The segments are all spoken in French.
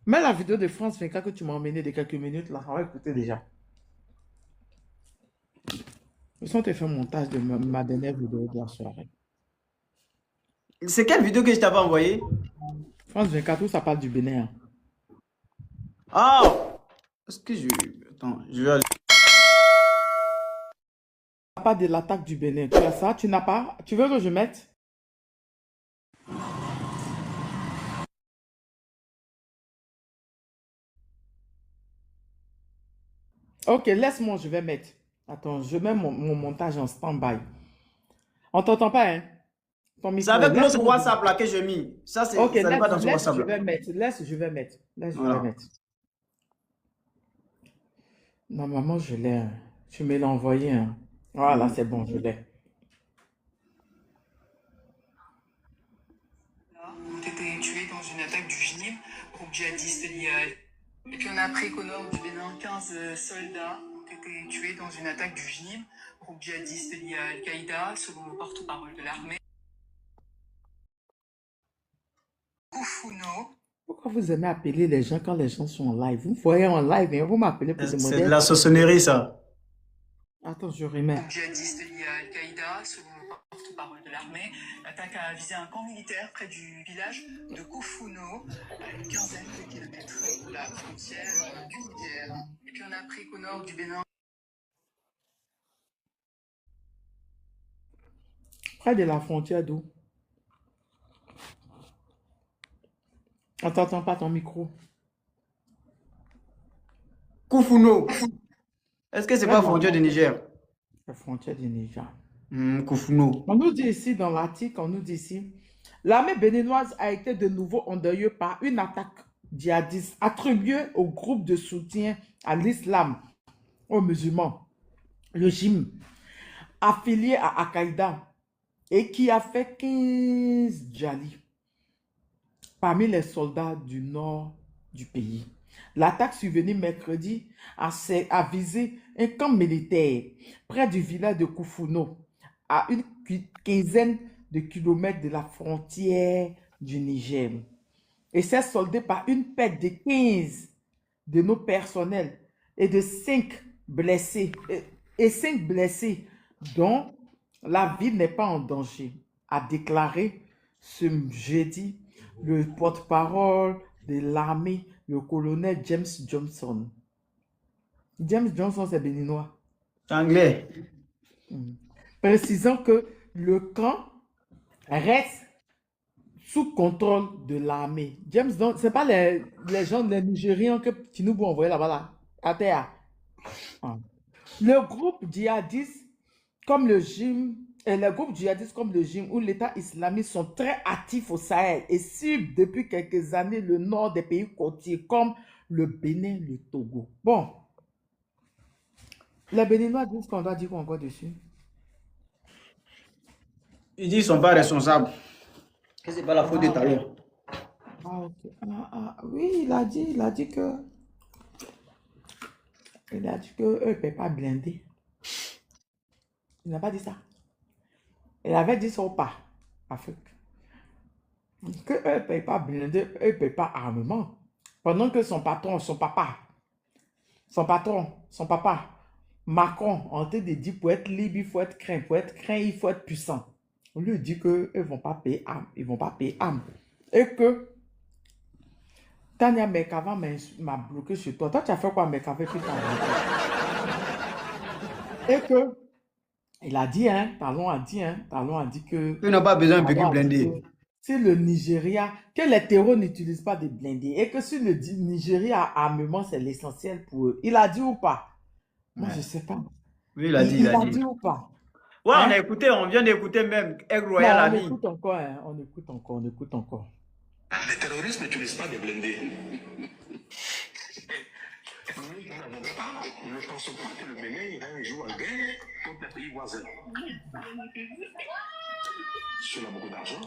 Mais la vidéo de France 24 que tu m'as emmené de quelques minutes, là, on va écouter déjà. Ils sont te fait un montage de ma dernière vidéo de la soirée. C'est quelle vidéo que je t'avais envoyée? France 24, où ça parle du Bénin, hein. Ah! Est-ce que je... Attends, je vais aller... Ça parle de l'attaque du Bénin. Tu as ça? Tu n'as pas? Tu veux que je mette? Ok, laisse-moi, je vais mettre. Attends, je mets mon montage en stand-by. On t'entend pas, hein? Ton C'est micro. avec l'autre Laisse-moi. WhatsApp là que j'ai mis. Ça, Ok, ça n'est pas dans ce laisse, WhatsApp je là. vais mettre. Laisse, je vais mettre. Laisse, je vais Voilà. mettre. Normalement, je l'ai, hein. Tu me l'as envoyé, hein. Voilà, c'est bon, je l'ai. Ont été tués dans une attaque du JNIM, groupe djihadiste lié à... Et puis on a appris qu'au nord du Bénin, 15 soldats ont été tués dans une attaque du JNIM, groupe djihadiste lié à Al-Qaïda, selon le porte-parole de l'armée. Koufuno. Pourquoi vous aimez appeler les gens quand les gens sont en live? Vous voyez en live, hein, vous m'appelez pour C'est de demander. la sauçonnerie ça. Attends, je remets. Groupe djihadiste lié à Al-Qaïda, selon le porte-parole de l'armée. L'attaque a visé un camp militaire près du village de Koufuno, à une quinzaine de kilomètres de la frontière du Niger. Et puis on a appris qu'au nord du Bénin, Près de la frontière d'où? On t'entend pas ton micro. Koufuno. Est-ce que c'est Près pas de la frontière du Niger? frontière du Niger. Koufuno. On nous dit ici dans l'article, on nous dit ici, l'armée béninoise a été de nouveau endeuillée par une attaque djihadiste attribuée au groupe de soutien à l'islam, aux musulmans, le JIM, affilié à Al-Qaïda et qui a fait 15 djihadistes parmi les soldats du nord du pays. L'attaque survenue mercredi a visé un camp militaire près du village de Koufuno, à une quinzaine de kilomètres de la frontière du Niger. Et s'est soldé par une perte de 15 de nos personnels et de 5 blessés, et 5 blessés, dont la vie n'est pas en danger, a déclaré ce jeudi le porte-parole de l'armée, le colonel James Johnson. James Johnson, c'est béninois. Anglais. Précisant que le camp reste sous contrôle de l'armée. James Johnson, ce n'est pas les gens, les Nigérians que Tinubu a envoyé là-bas, là, à terre. Ah. Le groupe djihadiste comme le GIM, et les groupes djihadistes comme le GIM ou l'État islamique sont très actifs au Sahel et ciblent depuis quelques années le nord des pays côtiers comme le Bénin, le Togo. Bon, les Béninois disent qu'on doit dire quoi encore dessus? Ils disent qu'ils sont pas responsables. Que c'est pas la faute des Ah, talons. ok. Oui, il a dit que eux ne peuvent pas blinder. Il n'a pas dit ça. Il avait dit ça au pas, Afrique. Que eux ne payent pas blindé, eux ne payent pas armement. Pendant que son patron, son papa, Macron, en train de dire pour être libre, il faut être craint. Pour être craint, il faut être puissant. On lui dit qu'ils ne vont pas payer âme. Ils ne vont pas payer âme. Et que Tania Mekava m'a bloqué sur toi. Toi, tu as fait quoi, Mekava, puis t'as bloqué. Et que, il a dit, hein, Talon a dit que, Ils n'ont pas besoin d'un véhicule Talon a dit que blindé. si le Nigeria, que les terreaux n'utilisent pas de blindés et que si le Nigeria a armement, c'est l'essentiel pour eux. Il a dit ou pas? Moi, je ne Ouais. sais pas. Oui, il a dit, il Il a a dit. dit ou pas? Ouais, on a Hein? écouté, on vient d'écouter même Aigle Royal Non, a on dit. écoute encore, hein. On écoute encore, on écoute encore. Les terroristes n'utilisent pas des blindés. Nous ne pensons pas que le Bénin ira un jour en guerre contre les pays voisins. Si on a beaucoup d'argent,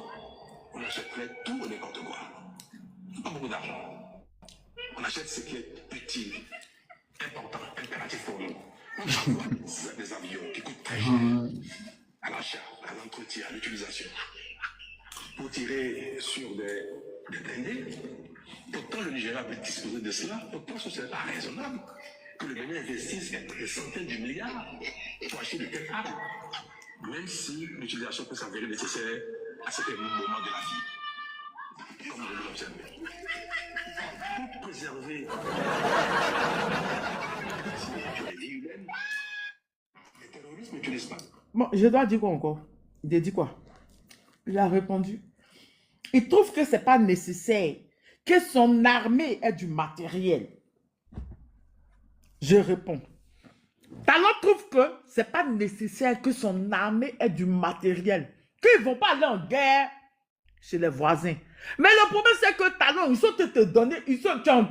on achèterait tout et n'importe quoi. Pas beaucoup d'argent. On achète ce qui est utile, important, impératif pour nous. On va avoir des avions qui coûtent très cher à l'achat, à l'entretien, à l'utilisation. Pour tirer sur des blindés, Pourtant, le Nigeria peut disposer de cela. Pourtant, ce n'est pas raisonnable que le Bénin investisse des centaines de milliards pour acheter de telles armes, même si l'utilisation peut s'avérer nécessaire à certains moments de la vie, comme vous l'observez. Pour préserver les vies humaines, les terroristes n'utilisent pas. Bon, je dois dire quoi encore? Il a dit quoi? Il a répondu. Il trouve que ce n'est pas nécessaire que son armée ait du matériel. Je réponds. Talon trouve que ce n'est pas nécessaire que son armée ait du matériel. Qu'ils ne vont pas aller en guerre chez les voisins. Mais le problème, c'est que Talon, ils sont te donner, tu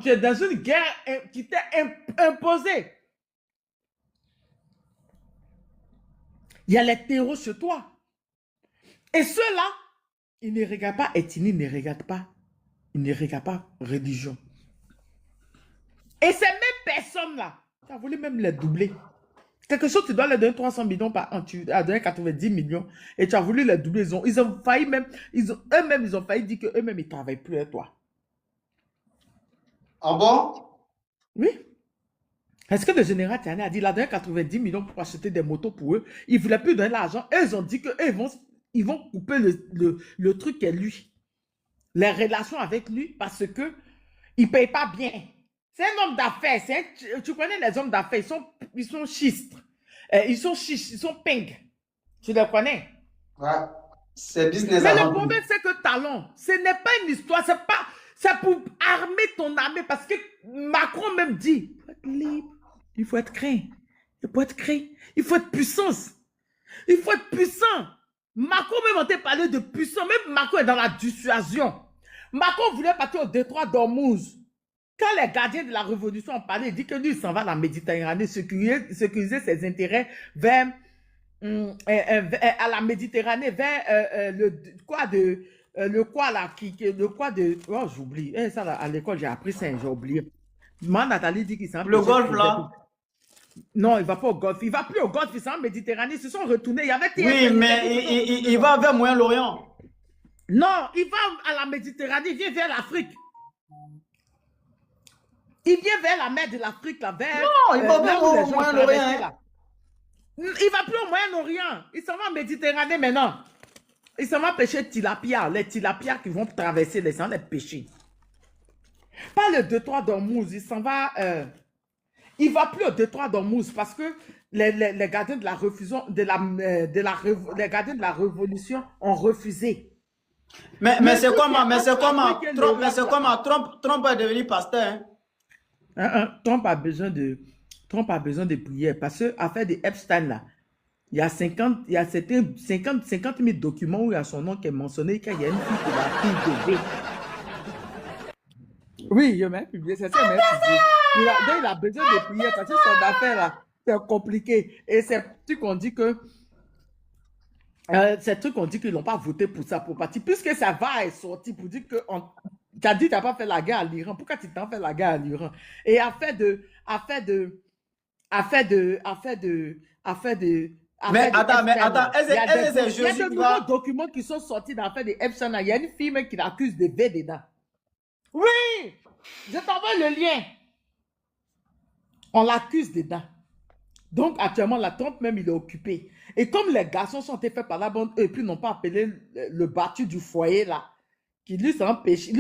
es dans une guerre qui t'est imposée. Il y a les terreaux chez toi. Et ceux-là, ils ne regardent pas ethnie, ils ne regardent pas religion. Et ces mêmes personnes-là, tu as voulu même les doubler. Quelque chose, tu dois leur donner 300 millions par an, tu as donné 90 millions et tu as voulu les doubler. Ils ont failli même, eux-mêmes, ils ont failli dire qu'eux-mêmes, ils ne travaillent plus avec toi. Ah bon? Oui. Est-ce que le général Tiani a dit, il a donné 90 millions pour acheter des motos pour eux. Il ne voulait plus donner l'argent. Eux, ils ont dit qu'eux, ils vont couper le truc qui est lui. Les relations avec lui parce que il ne paye pas bien. C'est un homme d'affaires. Tu connais les hommes d'affaires, ils sont schistes. Ils sont chiches, ils sont ping. Tu les connais? Ouais. C'est business. Mais le problème, c'est que Talon, ce n'est pas une histoire, c'est pour armer ton armée. Parce que Macron même dit, il faut être libre, il faut être craint. Il faut être craint, il faut être puissance. Il faut être puissant. Macron même en t'a parlé de puissance. Même Macron est dans la dissuasion. Macron voulait partir au détroit d'Ormuz. Quand les gardiens de la révolution ont parlé, il dit que lui, il s'en va à la Méditerranée, sécuriser ses intérêts vers à la Méditerranée, vers le quoi de oh j'oublie. Ça là, à l'école j'ai appris ça, j'ai oublié. Moi, Nathalie dit qu'il s'en va. Le golfe là. Non, il va pas au golfe. Il va plus au golfe, il s'en va en Méditerranée. Ils se sont retournés. Il y avait Oui, mais il va vers Moyen-Orient. Non, il va à la Méditerranée, il vient vers l'Afrique. Il vient vers la mer de l'Afrique, là, vers... Non, il va vers au Moyen-Orient. Il va plus au Moyen-Orient. Il s'en va en Méditerranée maintenant. Il s'en va pêcher tilapia. Les tilapias qui vont traverser les sangs, les pêcher. Pas le détroit d'Ormuz. Il s'en va... il va plus au détroit d'Ormuz parce que les gardiens de la révolution, les gardiens de la révolution ont refusé. Mais c'est comment Trump est devenu pasteur. Trump a besoin de prière parce que affaire de Epstein là, il y a 50 000 documents où il y a son nom qui est mentionné qu'il y a une fille qui l'a pris bébé. Oui, il a même publié, c'est ça, il a besoin de prière parce que son affaire là, c'est compliqué. Et c'est truc qu'on dit que qu'ils n'ont pas voté pour ça pour partir. Puisque ça va être sorti pour dire que tu as dit que tu n'as pas fait la guerre à l'Iran. Pourquoi tu t'en fais la guerre à l'Iran? Et affaire de Mais attends, est-ce que il y a de nouveaux documents qui sont sortis dans l'affaire de Epstein. Il y a une fille même qui l'accuse de V dedans. Oui! Je t'envoie le lien. On l'accuse dedans. Donc, actuellement, la Trump même, il est occupé. Et comme les garçons sont faits par la bande, et puis n'ont pas appelé le battu du foyer, là, qui lui s'est empêché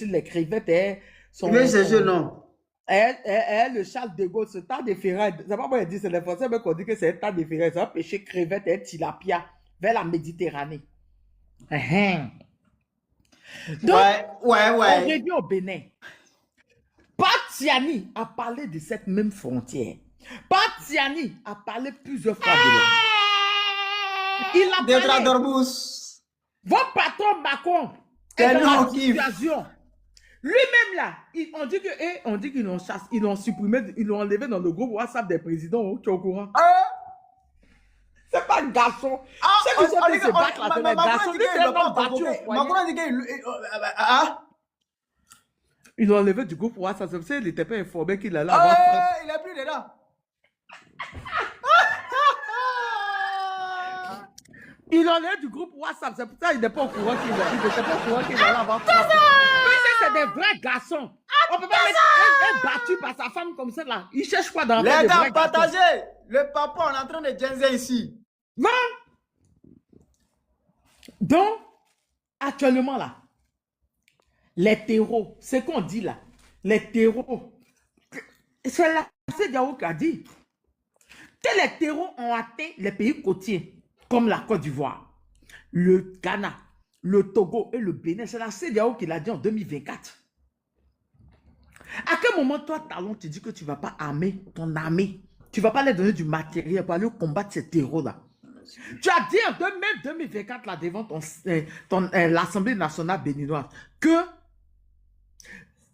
les crevettes et son... Mais c'est ce nom. Le Charles de Gaulle, ce tas de ferrailles, c'est pas moi qui dis, c'est les Français mais qu'on dit que c'est un tas de ferrailles, ça a empêché crevettes et tilapia vers la Méditerranée. Donc, ouais. on revient au Bénin. Tiani a parlé de cette même frontière. Tiani a parlé plusieurs fois de l'homme. Il a parlé. Votre patron Macron est dans la situation. Lui-même là, on dit qu'ils l'ont chassé, ils l'ont supprimé, ils l'ont enlevé dans le groupe WhatsApp des présidents. Tu es au courant? C'est pas un garçon. C'est qu'ils sont se battre là, c'est des garçons. Lui, c'est un homme battu au foyer. Macron a dit qu'il... Ils l'ont enlevé du groupe WhatsApp. C'est pour ça qu'il n'était pas informé qu'il allait avoir frappe. Il n'est plus dedans. Il en est du groupe WhatsApp. C'est pour ça qu'il n'est pas au courant qu'il allait avoir frappe. Oui, c'est c'est des vrais garçons. On peut pas mettre un battu par sa femme comme ça là. Il cherche quoi dans la Les des gars, vrais garçons? partagez. Le papa, on est en train de genzer ici. Non. Donc, actuellement là, les terreaux, c'est qu'on dit là, les terreaux, c'est là, c'est Diao qui a dit que les terreaux ont atteint les pays côtiers, comme la Côte d'Ivoire, le Ghana, le Togo et le Bénin. C'est la CEDEAO qui l'a dit en 2024. À quel moment, toi, Talon, tu dis que tu ne vas pas armer ton armée? Tu ne vas pas leur donner du matériel pour aller combattre ces terreaux-là. Tu as dit en 2024, là, devant l'Assemblée nationale béninoise, que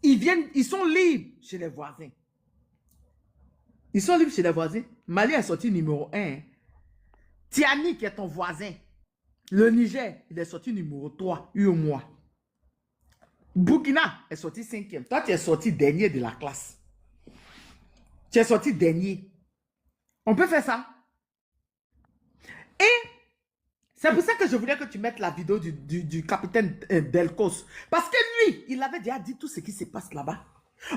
ils sont libres chez les voisins. Ils sont libres chez les voisins. Mali est sorti numéro 1. Hein. Tiani, qui est ton voisin. Le Niger, il est sorti numéro 3, mois. Burkina est sorti 5e. Toi, tu es sorti dernier de la classe. Tu es sorti dernier. On peut faire ça. Et c'est pour ça que je voulais que tu mettes la vidéo du capitaine Delcos. Parce que lui, il avait déjà dit tout ce qui se passe là-bas.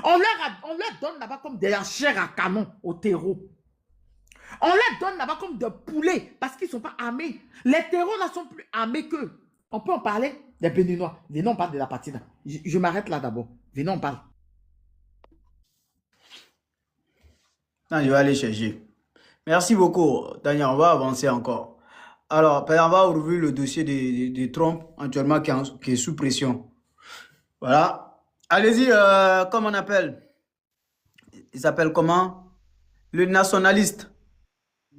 On leur donne là-bas comme des chairs à canon au terreau. On leur donne là-bas comme des poulets parce qu'ils ne sont pas armés. Les terreaux là sont plus armés qu'eux. On peut en parler des Béninois. Venons, on parle de la partie là. Je m'arrête là d'abord. Venons, on parle. Non, je vais aller chercher. Merci beaucoup, Daniel. On va avancer encore. Alors, on va ouvrir le dossier de Trump, actuellement, qui est sous pression. Voilà. Allez-y, comment on appelle? Il s'appelle comment? Le nationaliste.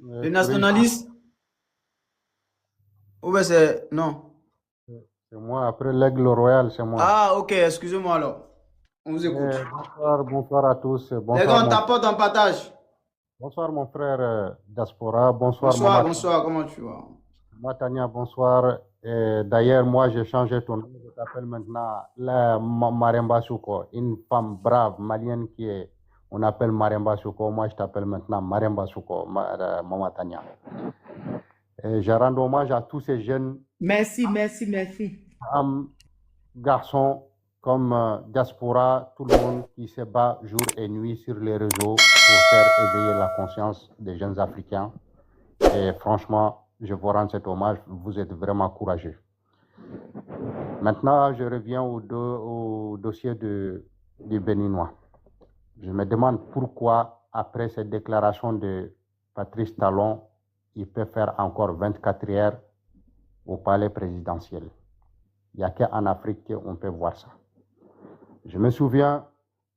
Le nationaliste? Ou bien c'est... Non. C'est moi, après l'aigle royal, c'est moi. Ah, ok, excusez-moi alors. On vous écoute. Bonsoir à tous. Bonsoir, Les gars, on t'apporte un partage. Bonsoir mon frère Diaspora. Bonsoir. Bonsoir, comment tu vas? Moi, Tania, bonsoir. D'ailleurs, moi, j'ai changé ton nom. Je t'appelle maintenant Maremba Souko, une femme brave malienne qui est... On appelle Maremba Souko. Moi, je t'appelle maintenant Maremba Souko, Maman Tania. Je rends hommage à tous ces jeunes. Merci. Femmes, garçons comme Diaspora, tout le monde qui se bat jour et nuit sur les réseaux pour faire éveiller la conscience des jeunes Africains. Et franchement, je vous rends cet hommage. Vous êtes vraiment courageux. Maintenant, je reviens au dossier du Béninois. Je me demande pourquoi, après cette déclaration de Patrice Talon, il peut faire encore 24 heures au palais présidentiel. Il n'y a qu'en Afrique qu'on peut voir ça. Je me souviens,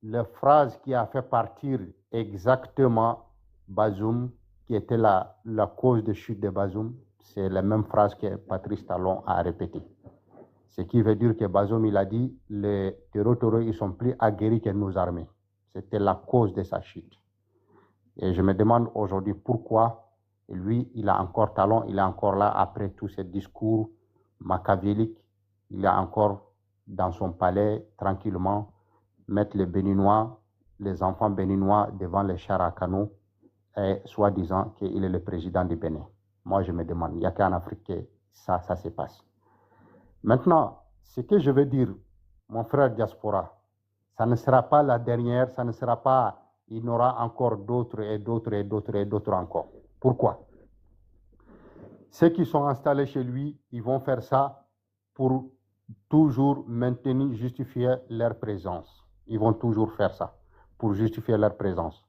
la phrase qui a fait partir exactement Bazoum, qui était la cause de chute de Bazoum, c'est la même phrase que Patrice Talon a répétée. Ce qui veut dire que Bazoum, il a dit, les terroristes, ils sont plus aguerris que nos armées. C'était la cause de sa chute. Et je me demande aujourd'hui pourquoi lui, il a encore Talon, il est encore là après tous ces discours machiavéliques. Il est encore dans son palais, tranquillement, mettre les Béninois, les enfants béninois devant les chars à canot, et soi-disant qu'il est le président du Bénin. Moi, je me demande, il n'y a qu'en Afrique que ça se passe. Maintenant, ce que je veux dire, mon frère Diaspora, ça ne sera pas la dernière, ça ne sera pas, il y en aura encore d'autres et d'autres et d'autres et d'autres encore. Pourquoi? Ceux qui sont installés chez lui, ils vont faire ça pour toujours maintenir, justifier leur présence. Ils vont toujours faire ça pour justifier leur présence.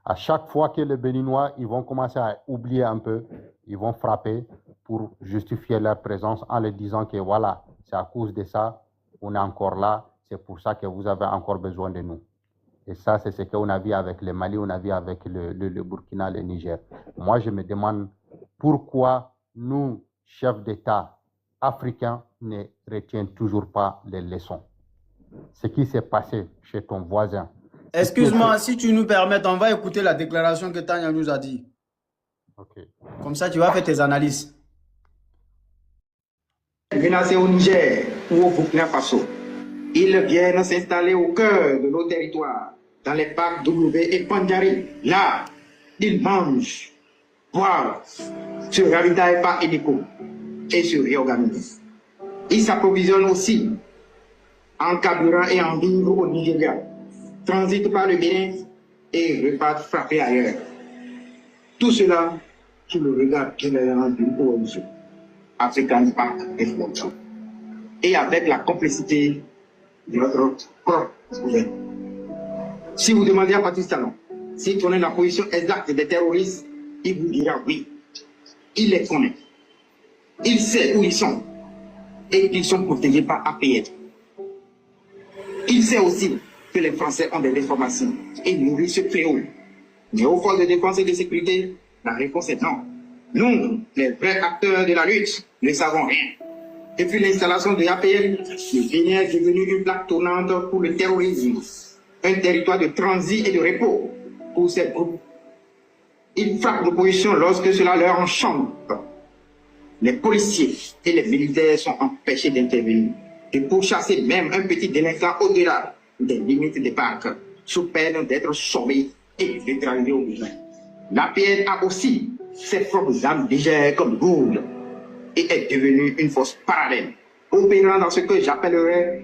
À chaque fois que les Béninois, ils vont commencer à oublier un peu, ils vont frapper pour justifier leur présence en leur disant que voilà, c'est à cause de ça, on est encore là, c'est pour ça que vous avez encore besoin de nous. Et ça, c'est ce qu'on a vu avec le Mali, on a vu avec le Burkina, le Niger. Moi, je me demande pourquoi nous, chefs d'État africains, ne retiennent toujours pas les leçons. Ce qui s'est passé chez ton voisin. Excuse-moi, si tu nous permets, on va écouter la déclaration que Tania nous a dit. Ok. Comme ça, tu vas faire tes analyses. Menacés au Niger ou au Burkina Faso. Ils viennent s'installer au cœur de nos territoires, dans les parcs W et Pandjari. Là, ils mangent, boivent, se ravitaillent par hélico et se réorganisent. Ils s'approvisionnent aussi en carburant et en vivres au Nigeria, transitent par le Bénin et repartent frapper ailleurs. Tout cela sous le regard bienveillant d'une ONG, African Impact Reflection, et avec la complicité de notre propre gouvernement. Si vous demandez à Patrice Talon s'il connaît la position exacte des terroristes, il vous dira oui. Il les connaît. Il sait où ils sont et qu'ils sont protégés par APR. Il sait aussi que les Français ont des informations et nourrissent ce fléau. Mais aux forces de défense et de sécurité, la réponse est non. Nous, les vrais acteurs de la lutte, ne savons rien. Depuis l'installation de APL, le Bénin est devenu une plaque tournante pour le terrorisme, un territoire de transit et de repos pour ces groupes. Ils frappent l'opposition lorsque cela leur enchante. Les policiers et les militaires sont empêchés d'intervenir et pourchasser même un petit délinquant au-delà des limites des parcs, sous peine d'être sauvés et neutralisés au besoin. L'APL a aussi ses propres armes légères comme lourdes et est devenue une force parallèle, opérant dans ce que j'appellerais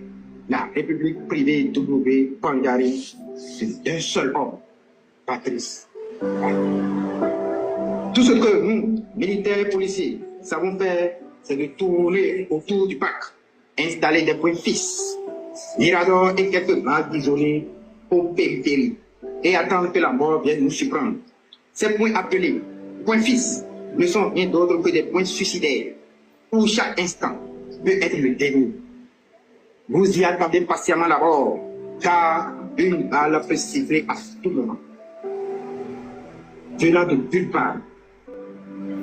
la République privée W. Pangari d'un seul homme, Patrice. Tout ce que nous, militaires et policiers, savons faire, c'est de tourner autour du parc, installer des points fixes, miradors et quelques bases isolées aux périphéries, et attendre que la mort vienne nous surprendre. Ces points appelés points fixes ne sont rien d'autre que des points suicidaires, où chaque instant peut être le dernier. Vous y attendez patiemment la mort, car une balle peut siffler à tout moment. Venant de nulle part,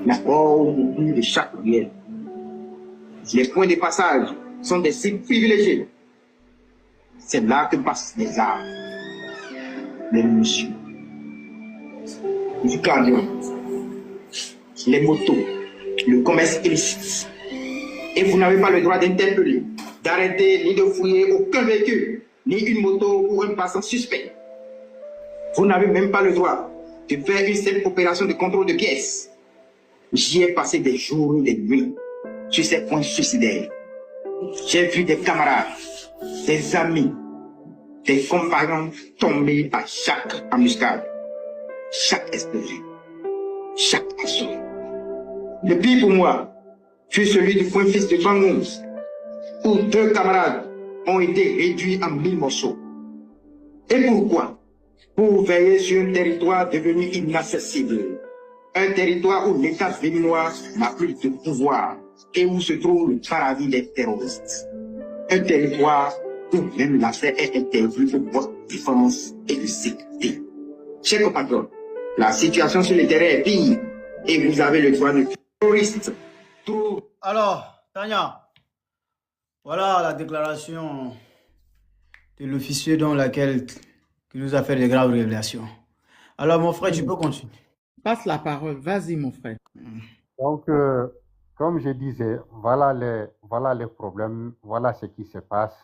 la mort au bout de chaque ruelle. Les points de passage sont des sites privilégiés. C'est là que passent les armes, les munitions, du cardio, les motos, le commerce illicite. Et vous n'avez pas le droit d'interpeller, d'arrêter ni de fouiller aucun véhicule, ni une moto ou un passant suspect. Vous n'avez même pas le droit de faire une simple opération de contrôle de pièces. J'y ai passé des jours et des nuits sur ces points suicidaires. J'ai vu des camarades, des amis, des compagnons tomber à chaque embuscade, chaque explosion, chaque assaut. Le pire pour moi fut celui du point fixe de Bangoum, où 2 camarades ont été réduits en 1000 morceaux. Et pourquoi? Pour veiller sur un territoire devenu inaccessible. Un territoire où l'État béninois n'a plus de pouvoir et où se trouve le paradis des terroristes. Un territoire où même l'accès est interdit pour votre défense et de sécurité. Chers compatriotes, la situation sur le terrain est pire et vous avez le droit de terroristes. Alors, Tania, voilà la déclaration de l'officier dans laquelle qui nous a fait des graves révélations. Alors, mon frère, tu peux continuer. Passe la parole. Vas-y, mon frère. Donc, comme je disais, voilà les problèmes, voilà ce qui se passe.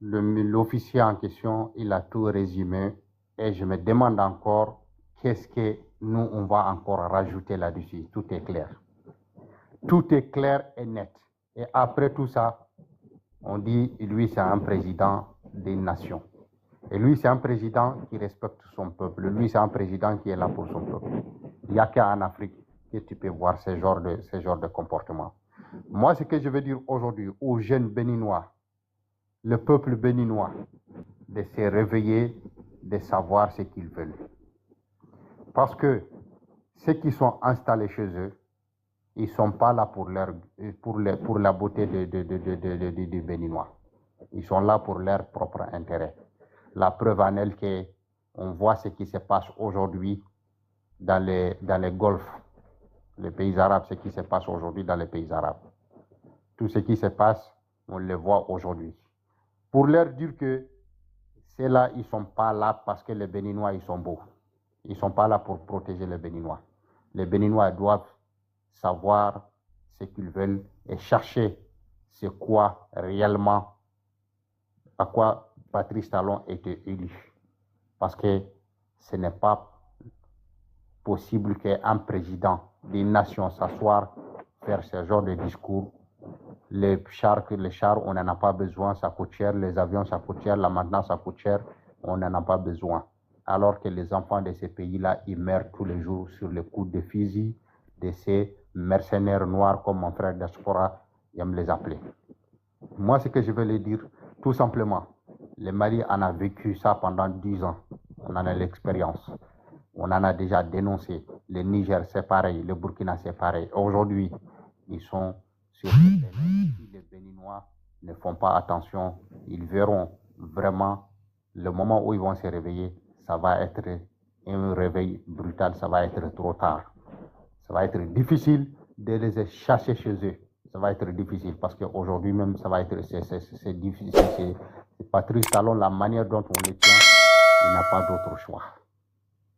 L'officier en question, il a tout résumé et je me demande encore qu'est-ce que nous, on va encore rajouter là-dessus. Tout est clair. Tout est clair et net. Et après tout ça, on dit, lui, c'est un président des nations. Et lui, c'est un président qui respecte son peuple. Lui, c'est un président qui est là pour son peuple. Il n'y a qu'en Afrique que tu peux voir ce genre de comportement. Moi, ce que je veux dire aujourd'hui aux jeunes béninois, le peuple béninois, de se réveiller, de savoir ce qu'ils veulent. Parce que ceux qui sont installés chez eux, ils ne sont pas là pour la beauté des Béninois. Ils sont là pour leur propre intérêt. La preuve en est qu'on voit ce qui se passe aujourd'hui dans les golfs, les pays arabes, ce qui se passe aujourd'hui dans les pays arabes. Tout ce qui se passe, on le voit aujourd'hui. Pour leur dire que ceux-là, ils ne sont pas là parce que les Béninois, ils sont beaux. Ils ne sont pas là pour protéger les Béninois. Les Béninois doivent savoir ce qu'ils veulent et chercher c'est quoi réellement, à quoi Patrice Talon a été élu. Parce que ce n'est pas possible qu'un président des nations s'asseoir, faire ce genre de discours Les chars, on n'en a pas besoin, ça coûte cher. Les avions, ça coûte cher. La maintenance, ça coûte cher. On n'en a pas besoin. Alors que les enfants de ces pays-là, ils meurent tous les jours sur les coups de fusil de ces mercenaires noirs, comme mon frère Diaspora aime les appeler. Moi, ce que je veux les dire, tout simplement, le Mali en a vécu ça pendant 10 ans. On en a l'expérience. On en a déjà dénoncé. Le Niger, c'est pareil. Le Burkina, c'est pareil. Aujourd'hui, ils sont sur le Bénin. Si les Béninois ne font pas attention, ils verront vraiment le moment où ils vont se réveiller. Ça va être un réveil brutal. Ça va être trop tard. Ça va être difficile de les chasser chez eux. Ça va être difficile parce qu'aujourd'hui même, ça va être c'est difficile. C'est Patrice Talon, la manière dont on les tient, il n'a pas d'autre choix.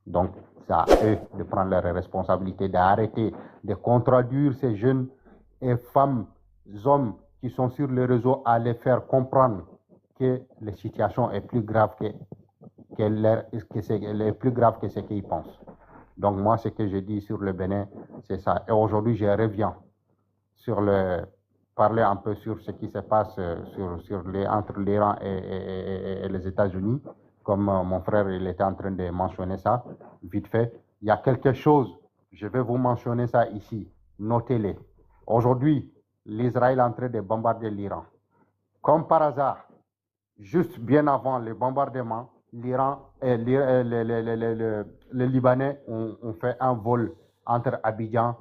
Donc, c'est à eux de prendre leurs responsabilités, d'arrêter de contraduire ces jeunes et femmes, hommes qui sont sur les réseaux à les faire comprendre que la situation est plus grave est plus grave que ce qu'ils pensent. Donc, moi, ce que je dis sur le Bénin, c'est ça. Et aujourd'hui, je reviens sur parler un peu sur ce qui se passe entre l'Iran et les États-Unis. Comme mon frère, il était en train de mentionner ça, vite fait. Il y a quelque chose, je vais vous mentionner ça ici, notez-le. Aujourd'hui, l'Israël est en train de bombarder l'Iran. Comme par hasard, juste bien avant le bombardement, l'Iran et les Libanais ont fait un vol entre Abidjan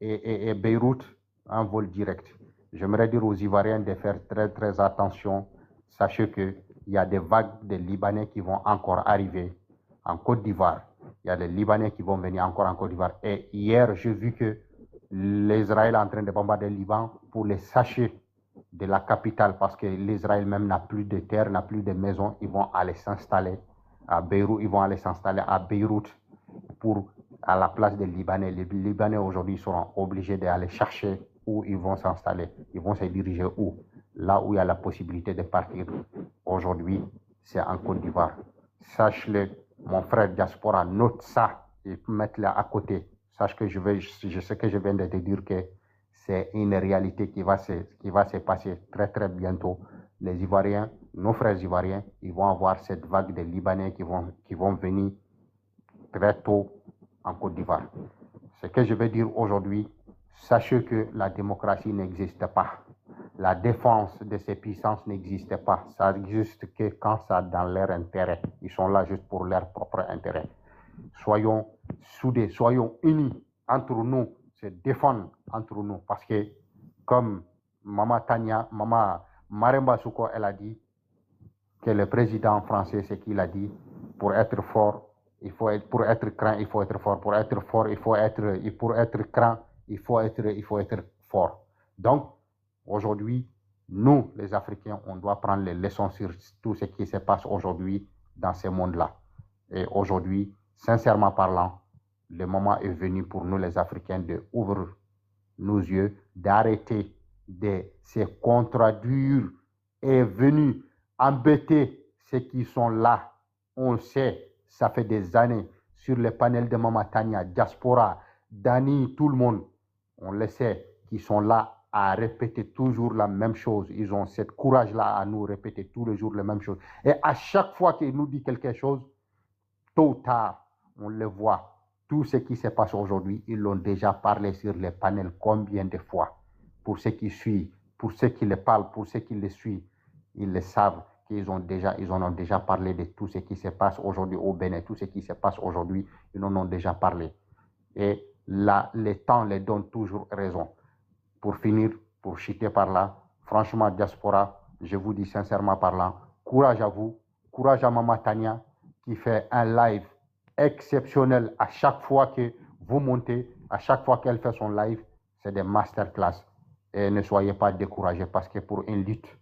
et Beyrouth, un vol direct. J'aimerais dire aux Ivoiriens de faire très très attention. Sachez qu'il y a des vagues de Libanais qui vont encore arriver en Côte d'Ivoire. Il y a des Libanais qui vont venir encore en Côte d'Ivoire. Et hier, j'ai vu que l'Israël est en train de bombarder le Liban pour les sacher de la capitale parce que l'Israël même n'a plus de terre, n'a plus de maison. Ils vont aller s'installer à Beyrouth, ils vont aller s'installer à Beyrouth à la place des Libanais. Les Libanais aujourd'hui seront obligés d'aller chercher où ils vont s'installer. Ils vont se diriger où? Là où il y a la possibilité de partir. Aujourd'hui, c'est en Côte d'Ivoire. Sache-le, mon frère Diaspora, note ça et mets-le à côté. Sache que je sais que je viens de te dire que c'est une réalité qui va se passer très très bientôt. Les Ivoiriens, nos frères Ivoiriens, ils vont avoir cette vague de Libanais qui vont venir très tôt en Côte d'Ivoire. Ce que je veux dire aujourd'hui, sachez que la démocratie n'existe pas. La défense de ces puissances n'existe pas. Ça n'existe que quand ça dans leur intérêt. Ils sont là juste pour leur propre intérêt. Soyons soudés, soyons unis entre nous, se défendre entre nous. Parce que, comme Maman Maremba Souko, elle a dit que le président français, c'est qu'il a dit, pour être fort, pour être craint, il faut être fort. Pour être fort, pour être craint, il faut être fort. Donc, aujourd'hui, nous, les Africains, on doit prendre les leçons sur tout ce qui se passe aujourd'hui dans ce monde-là. Et aujourd'hui, sincèrement parlant, le moment est venu pour nous, les Africains, d'ouvrir nos yeux, d'arrêter de se contradire et venir embêter ceux qui sont là. On le sait, ça fait des années, sur le panel de Mama Tania, Diaspora, Dani, tout le monde, on le sait, qui sont là à répéter toujours la même chose. Ils ont ce courage-là à nous répéter tous les jours la même chose. Et à chaque fois qu'ils nous disent quelque chose, tôt ou tard, on le voit. Tout ce qui se passe aujourd'hui, ils l'ont déjà parlé sur les panels combien de fois. Pour ceux qui suivent, pour ceux qui les parlent, pour ceux qui les suivent, ils le savent qu'ils en ont déjà parlé de tout ce qui se passe aujourd'hui au Bénin, tout ce qui se passe aujourd'hui, ils en ont déjà parlé. Et là, le temps les donne toujours raison. Pour finir, pour chuter par là, franchement, Diaspora, je vous dis sincèrement parlant, courage à vous, courage à Mama Tania, qui fait un live exceptionnel à chaque fois que vous montez, à chaque fois qu'elle fait son live, c'est des masterclass. Et ne soyez pas découragés parce que pour une lutte,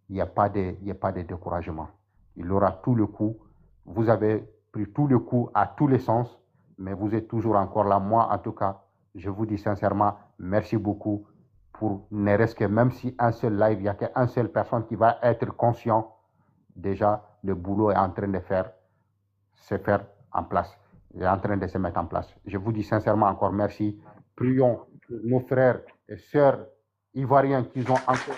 il n'y a pas de découragement. Il aura tout le coup. Vous avez pris tout le coup à tous les sens, mais vous êtes toujours encore là. Moi, en tout cas, je vous dis sincèrement, merci beaucoup pour ne reste que même si un seul live, il n'y a qu'une seule personne qui va être conscient. Déjà, le boulot est en train de se faire en place. Il est en train de se mettre en place. Je vous dis sincèrement encore merci. Prions pour nos frères et sœurs Ivoiriens qui ont encore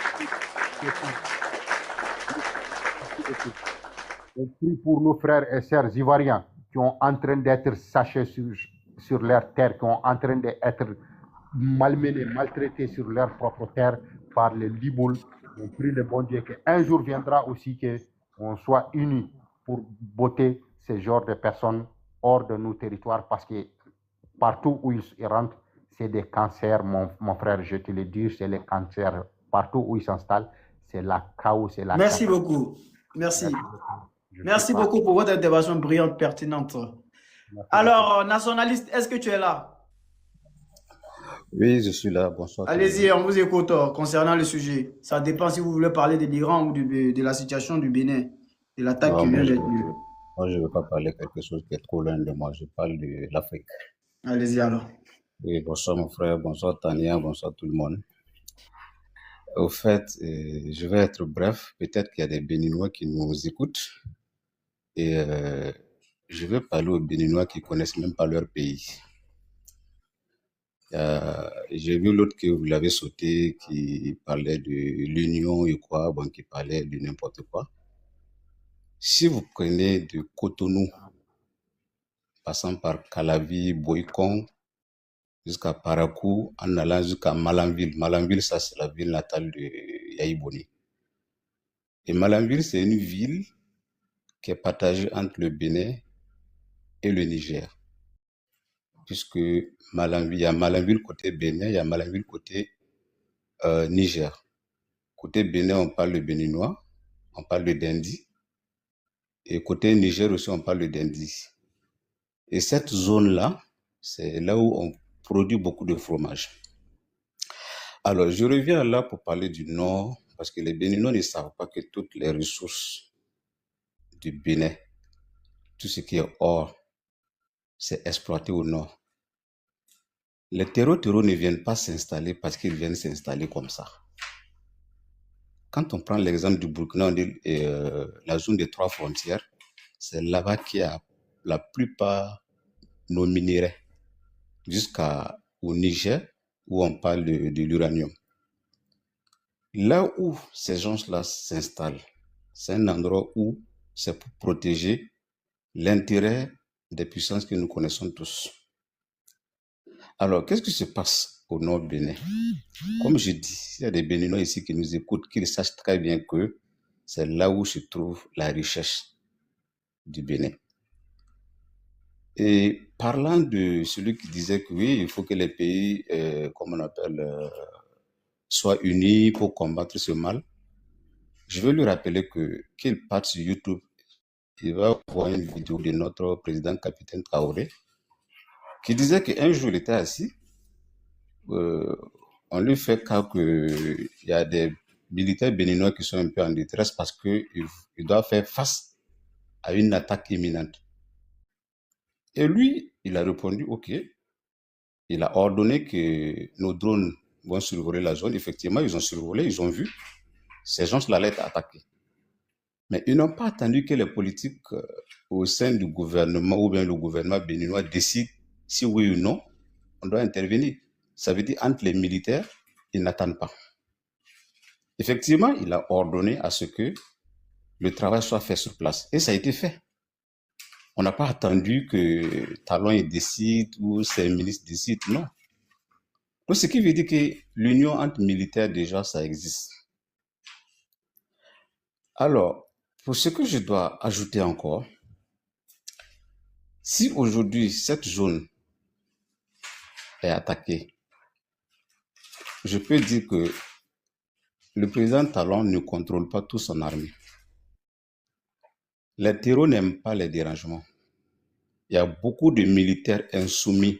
pris pour nos frères et sœurs ivoiriens qui sont en train d'être sachés sur leur terre, qui sont en train d'être malmenés, maltraités sur leur propre terre par les Libouls. On prie le bon Dieu qu'un jour viendra aussi qu'on soit unis pour botter ce genre de personnes hors de nos territoires parce que partout où ils rentrent, c'est des cancers, mon frère, je te le dis, c'est les cancers. Partout où ils s'installent, c'est la chaos, c'est la Merci catastrophe. beaucoup. Merci. Je Merci suis pas- beaucoup pour votre intervention brillante, pertinente. Merci Alors, nationaliste, est-ce que tu es là? Oui, je suis là. Bonsoir. tout le Allez-y, monde. on vous écoute concernant le sujet. Ça dépend si vous voulez parler des migrants ou de la situation du Bénin, de l'attaque Non, qui vient moi, d'être lieu. je ne veux pas parler quelque chose qui est trop loin de moi. Je parle de l'Afrique. Allez-y alors. Oui, bonsoir mon frère, bonsoir Tania, bonsoir tout le monde. Au fait, je vais être bref. Peut-être qu'il y a des Béninois qui nous écoutent. Et je vais parler aux Béninois qui connaissent même pas leur pays. J'ai vu l'autre que vous l'avez sauté, qui parlait de l'Union et quoi, bon, qui parlait de n'importe quoi. Si vous prenez de Cotonou, passant par Calavi, Boïkon, jusqu'à Parakou, en allant jusqu'à Malanville. Malanville, ça, c'est la ville natale de Yahi Boni. Et Malanville, c'est une ville qui est partagée entre le Bénin et le Niger. Puisque Malanville, il y a Malanville côté Bénin, il y a Malanville côté Niger. Côté Bénin, on parle le béninois, on parle le dindi. Et côté Niger aussi, on parle le dindi. Et cette zone-là, c'est là où on produit beaucoup de fromage. Alors, je reviens là pour parler du Nord, parce que les Béninois ne savent pas que toutes les ressources du Bénin, tout ce qui est or, c'est exploité au Nord. Les terreaux ne viennent pas s'installer parce qu'ils viennent s'installer comme ça. Quand on prend l'exemple du Burkina, on dit, la zone des 3 frontières, c'est là-bas qu'il y a la plupart de nos minéraux, jusqu'au Niger, où on parle de l'uranium. Là où ces gens-là s'installent, c'est un endroit où c'est pour protéger l'intérêt des puissances que nous connaissons tous. Alors, qu'est-ce qui se passe au nord Bénin? Comme je dis, il y a des Béninois ici qui nous écoutent, qu'ils sachent très bien que c'est là où se trouve la richesse du Bénin. Et parlant de celui qui disait que oui, il faut que les pays, comme on appelle, soient unis pour combattre ce mal, je veux lui rappeler qu'il parte sur YouTube, il va voir une vidéo de notre président capitaine Traoré, qui disait qu'un jour il était assis, on lui fait cas qu'il y a des militaires béninois qui sont un peu en détresse parce qu'ils doivent faire face à une attaque imminente. Et lui, il a répondu, OK, il a ordonné que nos drones vont survoler la zone. Effectivement, ils ont survolé, ils ont vu ces gens-là allaient être attaqués. Mais ils n'ont pas attendu que les politiques au sein du gouvernement ou bien le gouvernement béninois décident si oui ou non on doit intervenir. Ça veut dire entre les militaires, ils n'attendent pas. Effectivement, il a ordonné à ce que le travail soit fait sur place. Et ça a été fait. On n'a pas attendu que Talon il décide ou ses ministres décident, non. Donc, ce qui veut dire que l'union entre militaires, déjà, ça existe. Alors, pour ce que je dois ajouter encore, si aujourd'hui cette zone est attaquée, je peux dire que le président Talon ne contrôle pas toute son armée. Les terreaux n'aiment pas les dérangements. Il y a beaucoup de militaires insoumis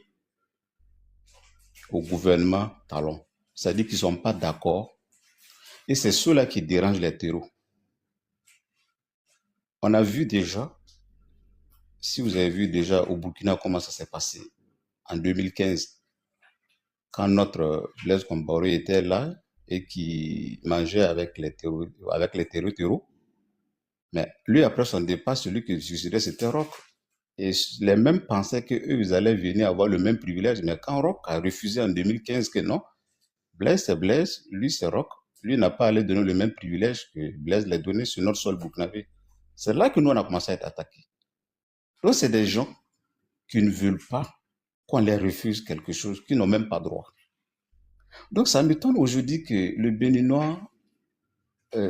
au gouvernement Talon. C'est-à-dire qu'ils ne sont pas d'accord. Et c'est ceux-là qui dérangent les terreaux. On a vu déjà, si vous avez vu déjà au Burkina comment ça s'est passé en 2015, quand notre Blaise Compaoré était là et qui mangeait avec les terreaux. Mais lui, après son départ, celui qui suicidait, c'était Roch. Et les mêmes pensaient qu'eux, ils allaient venir avoir le même privilège. Mais quand Roch a refusé en 2015 que non, Blaise, c'est Blaise, lui, c'est Roch. Lui n'a pas allé donner le même privilège que Blaise l'a donné sur notre sol burkinabé. C'est là que nous, on a commencé à être attaqués. Donc, c'est des gens qui ne veulent pas qu'on leur refuse quelque chose, qui n'ont même pas droit. Donc, ça m'étonne aujourd'hui que le Béninois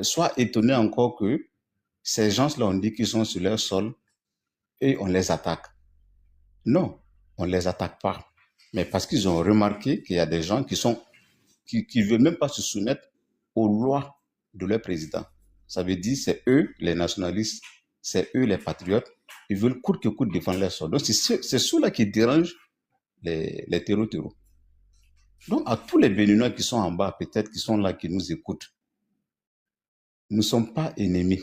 soit étonné encore que ces gens-là, on dit qu'ils sont sur leur sol et on les attaque. Non, on ne les attaque pas. Mais parce qu'ils ont remarqué qu'il y a des gens qui veulent même pas se soumettre aux lois de leur président. Ça veut dire c'est eux, les nationalistes, c'est eux, les patriotes. Ils veulent coûte que coûte défendre leur sol. Donc, c'est ceux-là qui dérangent les terreaux. Donc, à tous les Béninois qui sont en bas, peut-être qui sont là, qui nous écoutent, nous ne sommes pas ennemis.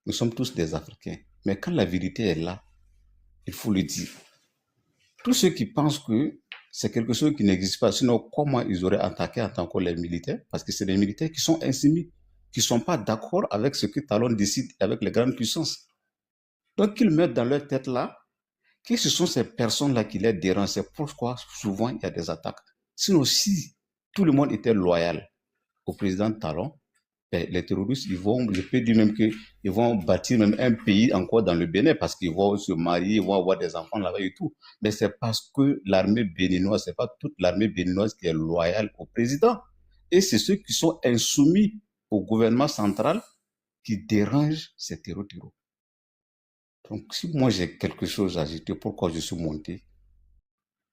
Nous sommes tous des Africains. Mais quand la vérité est là, il faut le dire. Tous ceux qui pensent que c'est quelque chose qui n'existe pas, sinon comment ils auraient attaqué en tant que les militaires? Parce que c'est des militaires qui sont insoumis, qui ne sont pas d'accord avec ce que Talon décide avec les grandes puissances. Donc, qu'ils mettent dans leur tête là que ce sont ces personnes-là qui les dérangent. C'est pourquoi souvent il y a des attaques. Sinon, si tout le monde était loyal au président Talon, ben, les terroristes, je peux dire même qu'ils vont bâtir même un pays encore dans le Bénin parce qu'ils vont se marier, ils vont avoir des enfants là-bas et tout. Mais c'est parce que l'armée béninoise, c'est pas toute l'armée béninoise qui est loyale au président. Et c'est ceux qui sont insoumis au gouvernement central qui dérangent ces terreaux. Donc, si moi j'ai quelque chose à ajouter, pourquoi je suis monté,